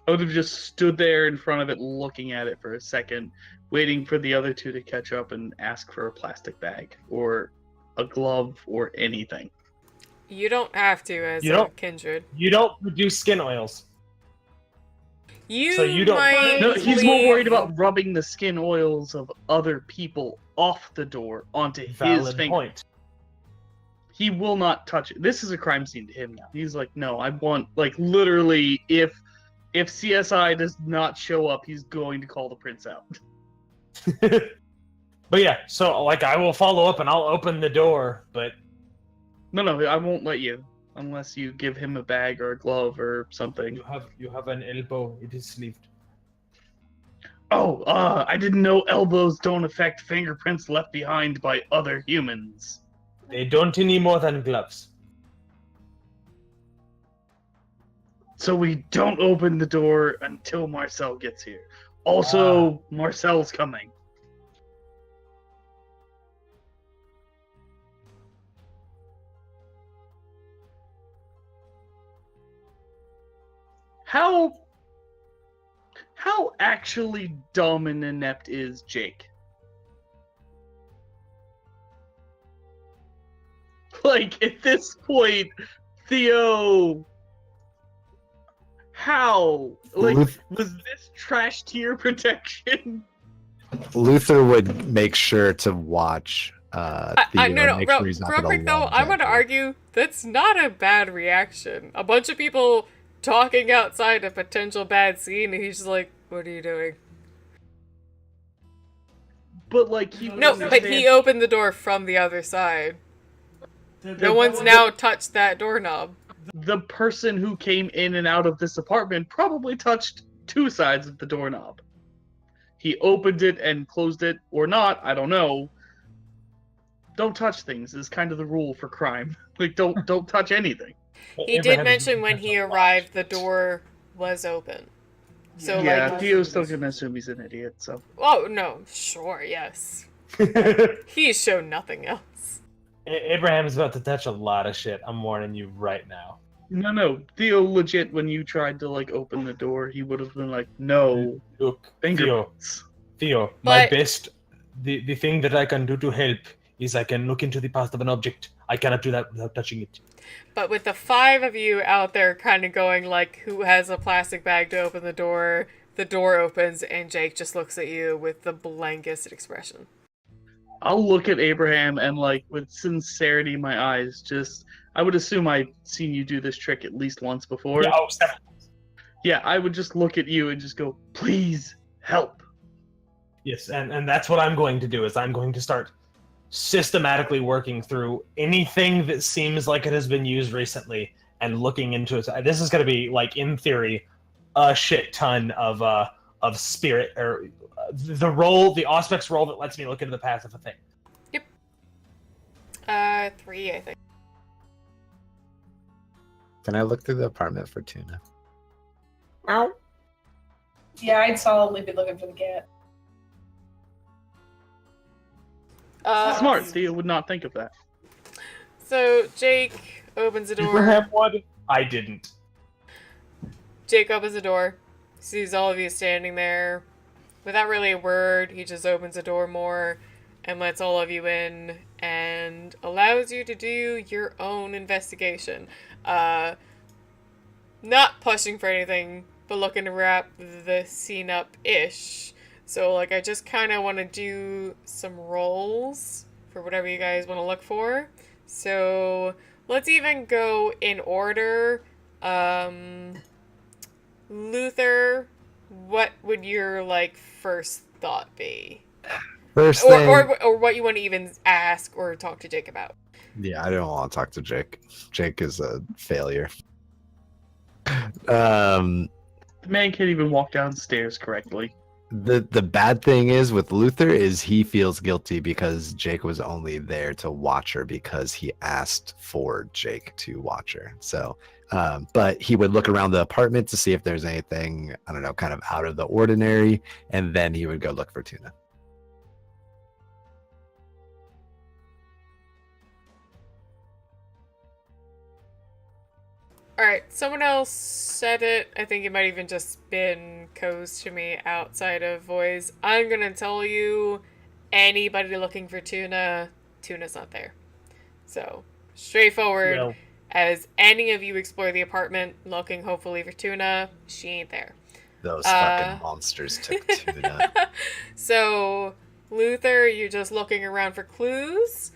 I would have just stood there in front of it looking at it for a second, waiting for the other two to catch up and ask for a plastic bag or a glove or anything. You don't have to as a kindred. You don't produce skin oils. You don't. No, he's more worried about rubbing the skin oils of other people off the door onto his finger. Point. he will not touch it. This is a crime scene to him now. He's like, no, I want, like, literally, if CSI does not show up, he's going to call the prince out. But yeah, so like I will follow up and I'll open the door, but No, I won't let you unless you give him a bag or a glove or something. you have an elbow. It is sleeved. Oh, I didn't know elbows don't affect fingerprints left behind by other humans. They don't any more than gloves. So we don't open the door until Marcel gets here. Also, Marcel's coming. How actually dumb and inept is Jake? Like, at this point, Theo... How? Like, was this trash tier protection? Luther would make sure to watch Theo. No, make real, sure he's not real gonna quick though, lunge I'm going to at you. argue that's not a bad reaction. A bunch of people talking outside a potential bad scene, and he's just like, "What are you doing?" But like he No, but he opened the door from the other side. No one's now touched that doorknob. The person who came in and out of this apartment probably touched two sides of the doorknob. He opened it and closed it, or not, I don't know. Don't touch things is kind of the rule for crime. Like, don't touch anything. He did mention when he arrived, the door was open. So yeah, like, Theo's still gonna assume he's an idiot. So. oh no, sure, yes. He's shown nothing else. Abraham's about to touch a lot of shit. I'm warning you right now. No. Theo, legit, when you tried to like open the door, he would have been like, "No, Look, fingerprints." Theo, my But- best, the thing that I can do to help is I can look into the past of an object. I cannot do that without touching it. But with the five of you out there kind of going like, who has a plastic bag to open the door opens and Jake just looks at you with the blankest expression. I'll look at Abraham and like with sincerity in my eyes, just I would assume I've seen you do this trick at least once before. Yeah, oh, seven. Yeah, I would just look at you and just go, "Please help." Yes, and that's what I'm going to do, is I'm going to start systematically working through anything that seems like it has been used recently and looking into it. This is going to be, like, in theory, a shit ton of spirit, or the Auspex role that lets me look into the past of a thing. Yep. 3, I think. Can I look through the apartment for Tuna? Yeah, I'd solidly be looking for the cat. Smart. Theo would not think of that. So Jake opens the door. Abraham would. I didn't. Jake opens the door, sees all of you standing there. Without really a word, he just opens the door more and lets all of you in and allows you to do your own investigation. Not pushing for anything, but looking to wrap the scene up-ish. So, like, I just kind of want to do some rolls for whatever you guys want to look for. So, let's even go in order. Luther, what would your, like, first thought be? First thing, Or what you want to even ask or talk to Jake about? yeah, I don't want to talk to Jake. Jake is a failure. The The man can't even walk downstairs correctly. bad thing is with Luther is he feels guilty because Jake was only there to watch her because he asked for Jake to watch her. So, but he would look around the apartment to see if there's anything, I don't know, kind of out of the ordinary, and then he would go look for Tuna. Alright, someone else said it. I think it might even just been codes to me outside of voice. I'm gonna tell you, anybody looking for Tuna's not there. So, straightforward. Well, As any of you explore the apartment looking hopefully for Tuna, she ain't there. Those fucking monsters took Tuna. So, Luther, you're just looking around for clues.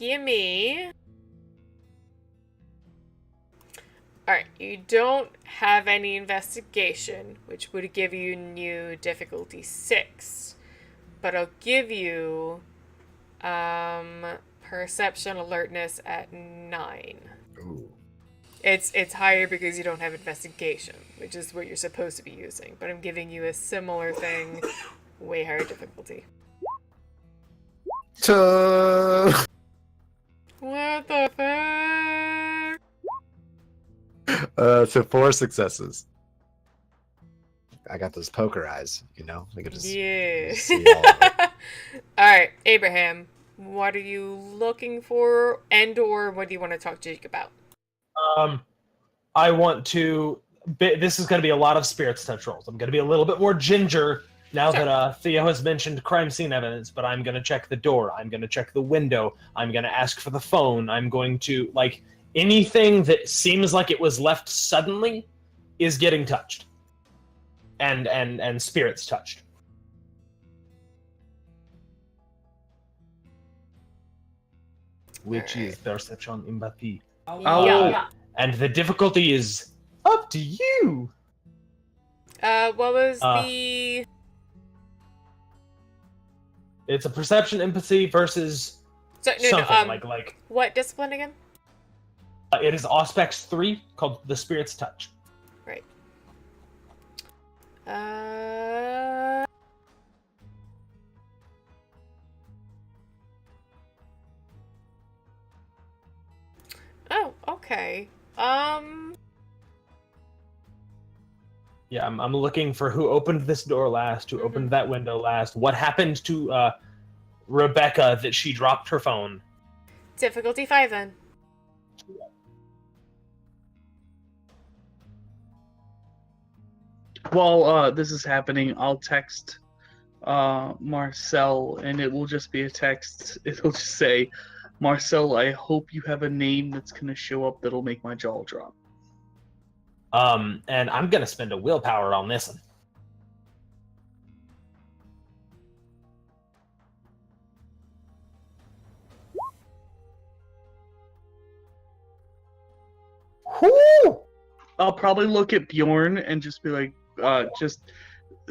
gimme. Alright, you don't have any investigation, which would give you new difficulty 6. But I'll give you perception alertness at 9. Ooh. It's higher because you don't have investigation, which is what you're supposed to be using. But I'm giving you a similar thing, way higher difficulty. What the fuck? So 4 successes. I got those poker eyes, you know? I could just Yeah. see all of it. Alright, Abraham, what are you looking for, and or what do you want to talk to Jake about? I want to. This is going to be a lot of spirits touch rolls. I'm going to be a little bit more ginger now Sure. that Theo has mentioned crime scene evidence. But I'm going to check the door. I'm going to check the window. I'm going to ask for the phone. I'm going to anything that seems like it was left suddenly is getting touched, and spirits touched. Which is perception empathy. Oh. Yeah. And the difficulty is up to you. What was the... It's a perception empathy versus So, something like what discipline again? it is Auspex 3 called the Spirit's Touch. Right. Oh, okay. Yeah, I'm looking for who opened this door last, who opened that window last, what happened to Rebecca that she dropped her phone. Difficulty 5 then. While this is happening, I'll text Marcel, and it will just be a text. It'll just say, Marcel, I hope you have a name that's going to show up that'll make my jaw drop. And I'm gonna spend a willpower on this one. Whoo! I'll probably look at Bjorn and just be like, just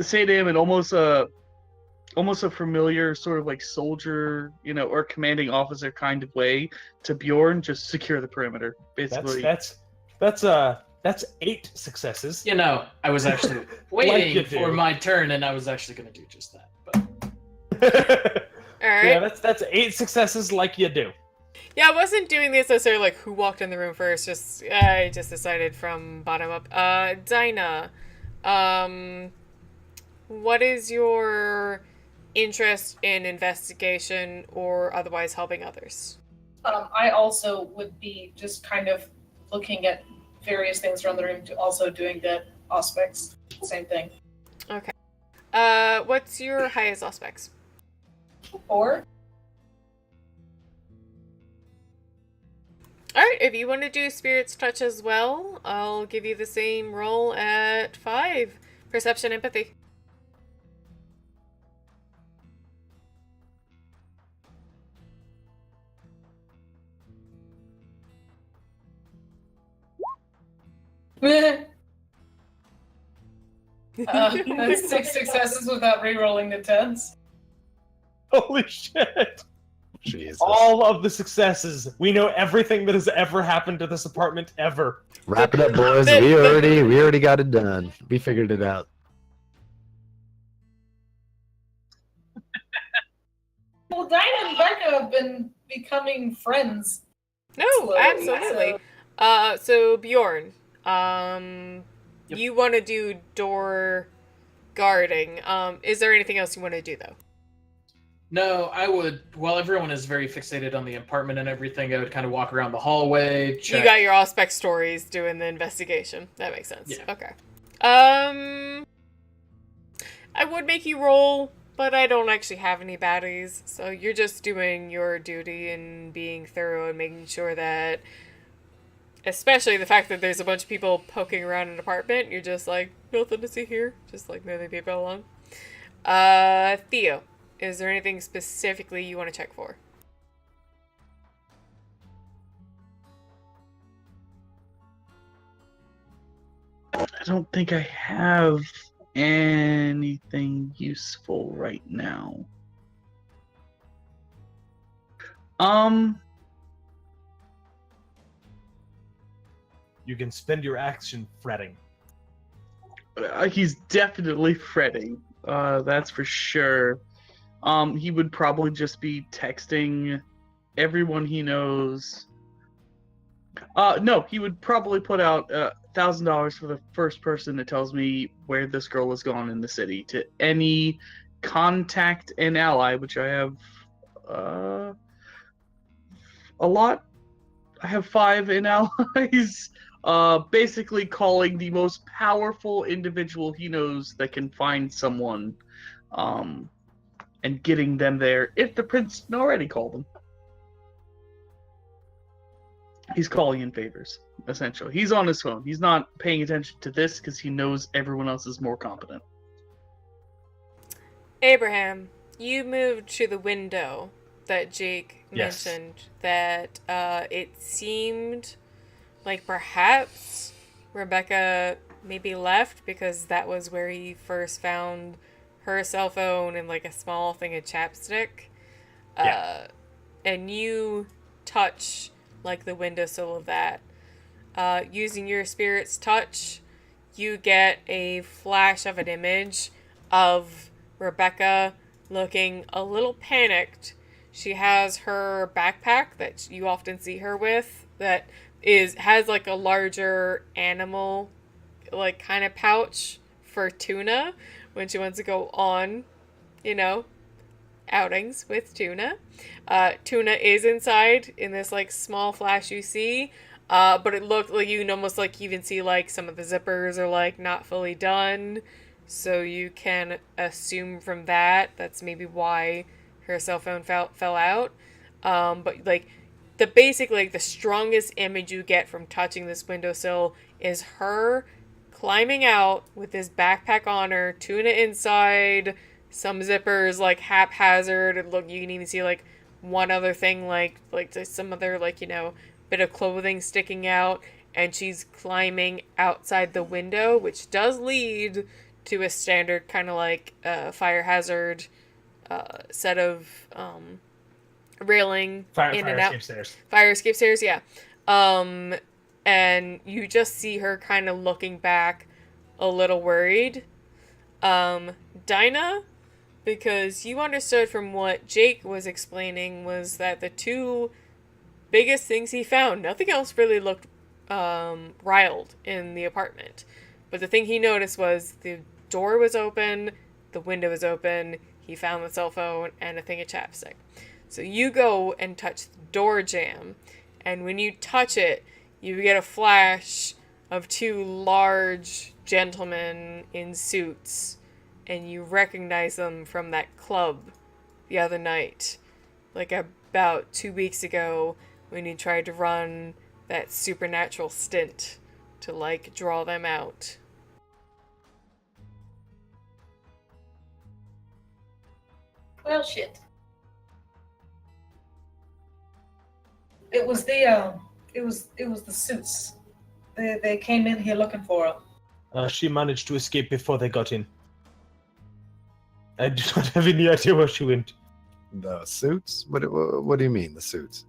say to him in almost a familiar sort of like soldier, or commanding officer kind of way to Bjorn, just secure the perimeter. Basically, That's 8 successes. I was actually waiting for my turn, and I was actually going to do just that. But Alright. Yeah, that's 8 successes like you do. Yeah, I wasn't doing this necessarily like who walked in the room first. I just decided from bottom up. Dinah, what is your interest in investigation or otherwise helping others? I also would be just kind of looking at various things around the room, to also doing the aspects. Same thing. Okay. What's your highest aspects? 4. Alright, if you want to do Spirit's Touch as well, I'll give you the same roll at 5. Perception empathy. That's 6 successes without re-rolling the 10s. Holy shit! Jesus. All of the successes. We know everything that has ever happened to this apartment ever. Wrap it up, boys. We already got it done. We figured it out. Well, Dinah and Becca have been becoming friends. No, slowly, absolutely. So Bjorn, you want to do door guarding. Is there anything else you want to do though? no, I would. While everyone is very fixated on the apartment and everything, I would kind of walk around the hallway. Check. You got your Auspex stories doing the investigation. That makes sense. Yeah. Okay. I would make you roll, but I don't actually have any baddies, so you're just doing your duty and being thorough and making sure that, especially the fact that there's a bunch of people poking around an apartment, you're just like, nothing to see here, just like moving people along. Theo, is there anything specifically you want to check for? I don't think I have anything useful right now. You can spend your action fretting. He's definitely fretting. That's for sure. He would probably just be texting everyone he knows. No, he would probably put out $1,000 for the first person that tells me where this girl was gone in the city to any contact and ally, which I have a lot. I have 5 in allies. Basically calling the most powerful individual he knows that can find someone, and getting them there if the prince didn't already called them. He's calling in favors, essentially. He's on his phone. He's not paying attention to this because he knows everyone else is more competent. Abraham, you moved to the window that Jake Yes. mentioned, that it seemed like perhaps Rebecca maybe left because that was where he first found her cell phone and like a small thing of chapstick. Yeah. And you touch like the windowsill of that. Using your spirit's touch, you get a flash of an image of Rebecca looking a little panicked. She has her backpack that you often see her with that has like a larger animal like kind of pouch for Tuna when she wants to go on, outings with Tuna. Tuna is inside in this like small flash you see, but it looked like you can almost like even see like some of the zippers are like not fully done, so you can assume from that that's maybe why her cell phone fell out. But like the strongest image you get from touching this windowsill is her climbing out with this backpack on her, Tuna inside, some zippers like haphazard, and look, you can even see like one other thing like some other bit of clothing sticking out, and she's climbing outside the window, which does lead to a standard kind of like fire hazard set of railing in and out. Fire escape stairs, yeah. And you just see her kind of looking back a little worried. Dinah, because you understood from what Jake was explaining was that the two biggest things he found, nothing else really looked riled in the apartment. But the thing he noticed was the door was open, the window was open, he found the cell phone, and a thing of chapstick. So you go and touch the door jamb, and when you touch it, you get a flash of 2 large gentlemen in suits, and you recognize them from that club the other night, like about 2 weeks ago when you tried to run that supernatural stint to like draw them out. Well, shit. It was the suits. They came in here looking for her. She managed to escape before they got in. I do not have any idea where she went. The suits? What do you mean, the suits?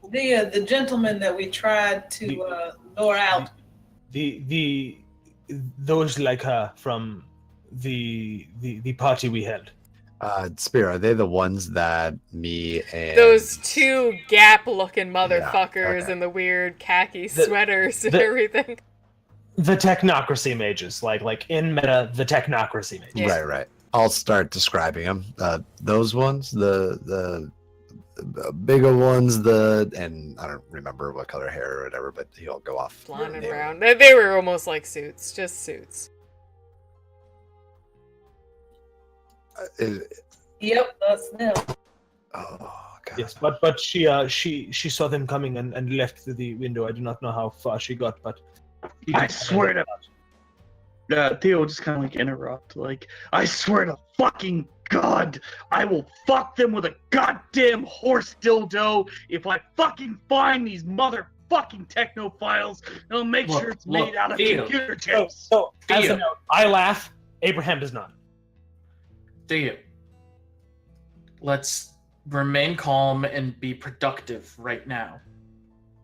The gentleman that we tried to lure out. Those like her from the party we held. Spira, are they the ones that me and... Those 2 Gap-looking motherfuckers okay. in the weird khaki sweaters and everything. The technocracy mages, like in meta, the technocracy mages. Yeah. Right. I'll start describing them. Those ones, the bigger ones, and I don't remember what color hair or whatever, but he'll go off. Blonde and brown. They were almost like suits, just suits. Yep, that's them. Oh God. Yes, but she saw them coming and left through the window. I do not know how far she got, but I swear to Theo just kind of like interrupt, like, I swear to fucking God, I will fuck them with a goddamn horse dildo if I fucking find these fucking technophiles, and I'll make sure it's made out of Theo. computer chips. So as Theo. a note, I laugh. Abraham does not. Theo, let's remain calm and be productive right now.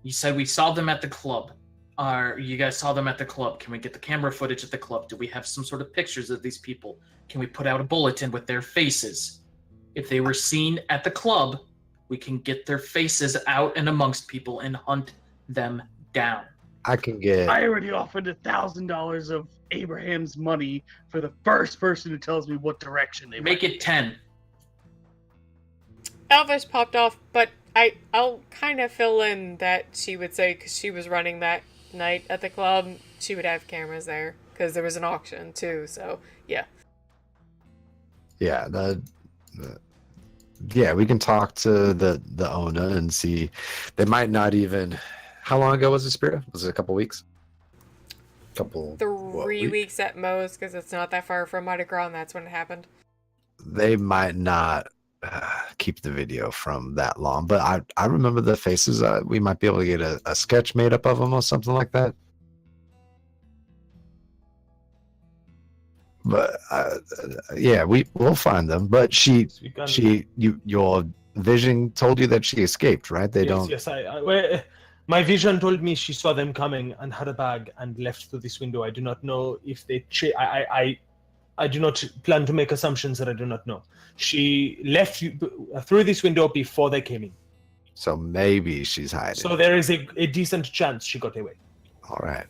You said we saw them at the club. You guys saw them at the club. Can we get the camera footage at the club? Do we have some sort of pictures of these people? Can we put out a bulletin with their faces? If they were seen at the club, we can get their faces out and amongst people and hunt them down. I can get. I already offered $1,000 of Abraham's money for the first person who tells me what direction they Make went. it 10. Elvish popped off, but I'll kind of fill in that she would say, because she was running that night at the club, she would have cameras there, because there was an auction too, so yeah. Yeah, yeah, we can talk to the owner and see. They might not even. How long ago was it, Spira? Was it a couple weeks? Couple. 3 weeks at most, because it's not that far from Mardi Gras, and that's when it happened. They might not keep the video from that long, but I remember the faces. We might be able to get a sketch made up of them or something like that. But yeah, we'll find them. But your vision told you that she escaped, right? They don't. Yes, my vision told me she saw them coming and had a bag and left through this window. I do not know if they. I do not plan to make assumptions that I do not know. She left through this window before they came in. So maybe she's hiding. So there is a decent chance she got away. All right.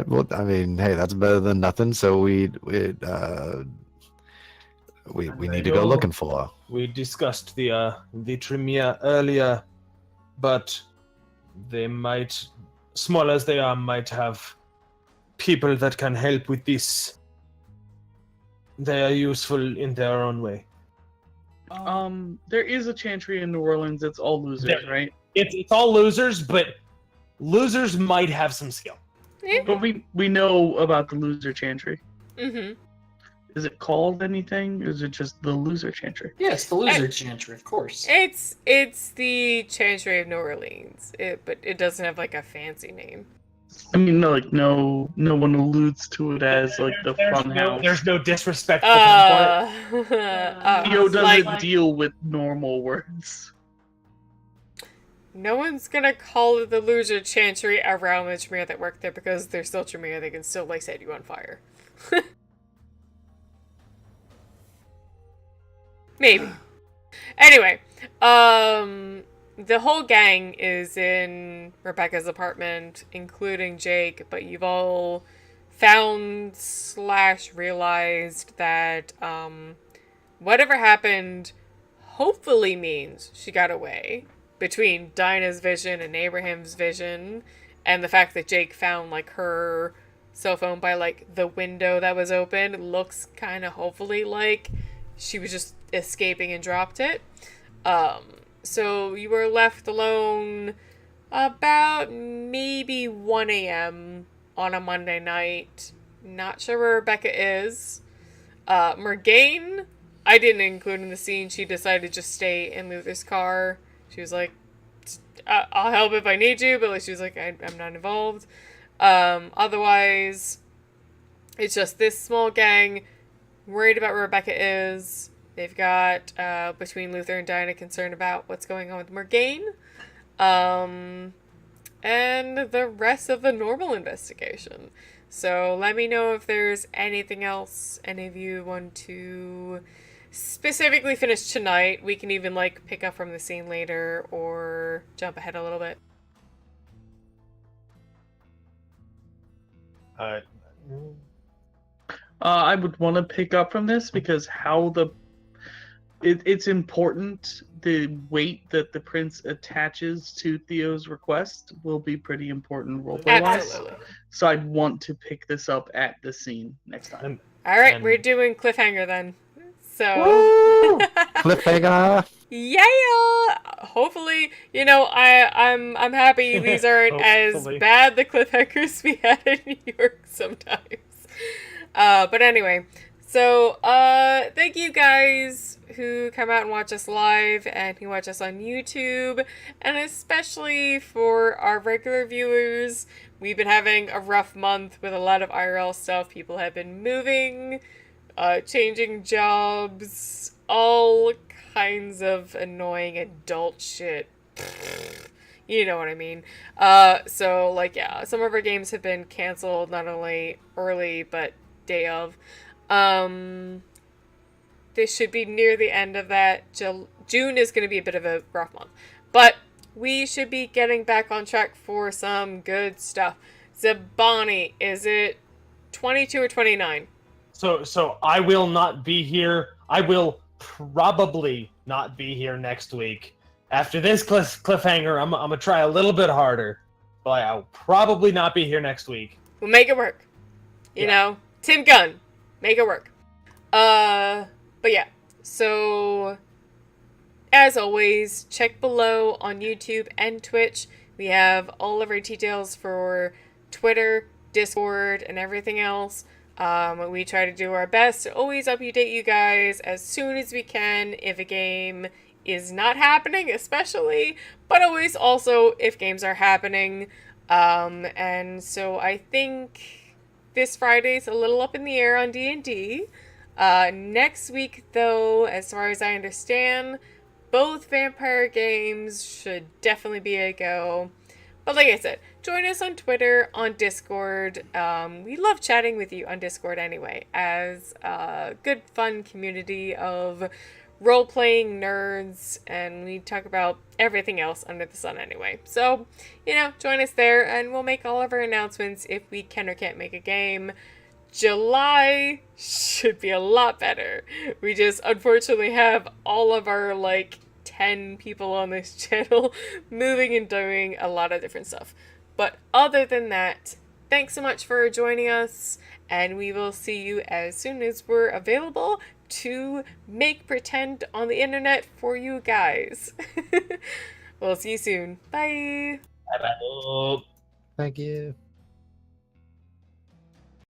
Well, I mean, hey, that's better than nothing. So we need to go looking for her. We discussed the Tremere earlier, but they might, small as they are, might have people that can help with this. They are useful in their own way. There is a chantry in New Orleans. It's all losers, right? It's all losers, but losers might have some skill. Yeah. But we know about the loser chantry. Mm-hmm. Is it called anything? Or is it just the loser chantry? Yeah, it's the loser chantry, of course. It's the Chantry of New Orleans, but it doesn't have like a fancy name. I mean, no one alludes to it as like the fun house. There's no disrespectful term for it. Theo doesn't like, deal with normal words. no one's gonna call it the loser chantry around the Tremere that work there because they're still Tremere. They can still like set you on fire. Maybe. Anyway, the whole gang is in Rebecca's apartment, including Jake, but you've all found / realized that whatever happened hopefully means she got away. Between Dinah's vision and Abraham's vision, and the fact that Jake found like her cell phone by like the window that was open, it looks kind of hopefully like she was just escaping and dropped it. So you were left alone about maybe 1 a.m. on a Monday night. Not sure where Rebecca is. Morgane, I didn't include in the scene. She decided to just stay in Luther's car. She was like, I'll help if I need you, but like, she was like, I'm not involved. Otherwise, it's just this small gang worried about where Rebecca is. They've got, between Luther and Dinah, concern about what's going on with Morgane. And the rest of the normal investigation. So let me know if there's anything else any of you want to specifically finish tonight. We can even like pick up from the scene later or jump ahead a little bit. I would want to pick up from this because it's important. The weight that the prince attaches to Theo's request will be pretty important roleplay wise. Absolutely. So I'd want to pick this up at the scene next time. All right, And- we're doing cliffhanger then. So Woo! Cliffhanger. yeah. Hopefully, I'm happy these aren't as Hopefully. bad the cliffhangers we had in New York sometimes. But anyway, So, thank you guys who come out and watch us live and who watch us on YouTube, and especially for our regular viewers. We've been having a rough month with a lot of IRL stuff. People have been moving, changing jobs, all kinds of annoying adult shit. You know what I mean. So, like, yeah, some of our games have been canceled, not only early, but day of. This should be near the end of that. June is going to be a bit of a rough month. But we should be getting back on track for some good stuff. Zabani, is it 22 or 29? So I will not be here. I will probably not be here next week. After this cliffhanger, I'm gonna try a little bit harder, but I'll probably not be here next week. We'll make it work. You know, Tim Gunn, make it work. But yeah, so as always, check below on YouTube and Twitch. We have all of our details for Twitter, Discord, and everything else. We try to do our best to always update you guys as soon as we can if a game is not happening, especially, but always also if games are happening. And so I think this Friday's a little up in the air on D&D. Next week, though, as far as I understand, both vampire games should definitely be a go. But like I said, join us on Twitter, on Discord. We love chatting with you on Discord anyway, as a good, fun community of role-playing nerds, and we talk about everything else under the sun anyway. So, you know, join us there, and we'll make all of our announcements if we can or can't make a game. July should be a lot better. We just unfortunately have all of our, 10 people on this channel moving and doing a lot of different stuff. But other than that, thanks so much for joining us, and we will see you as soon as we're available to make pretend on the internet for you guys. We'll see you soon. Bye! Bye-bye. Thank you.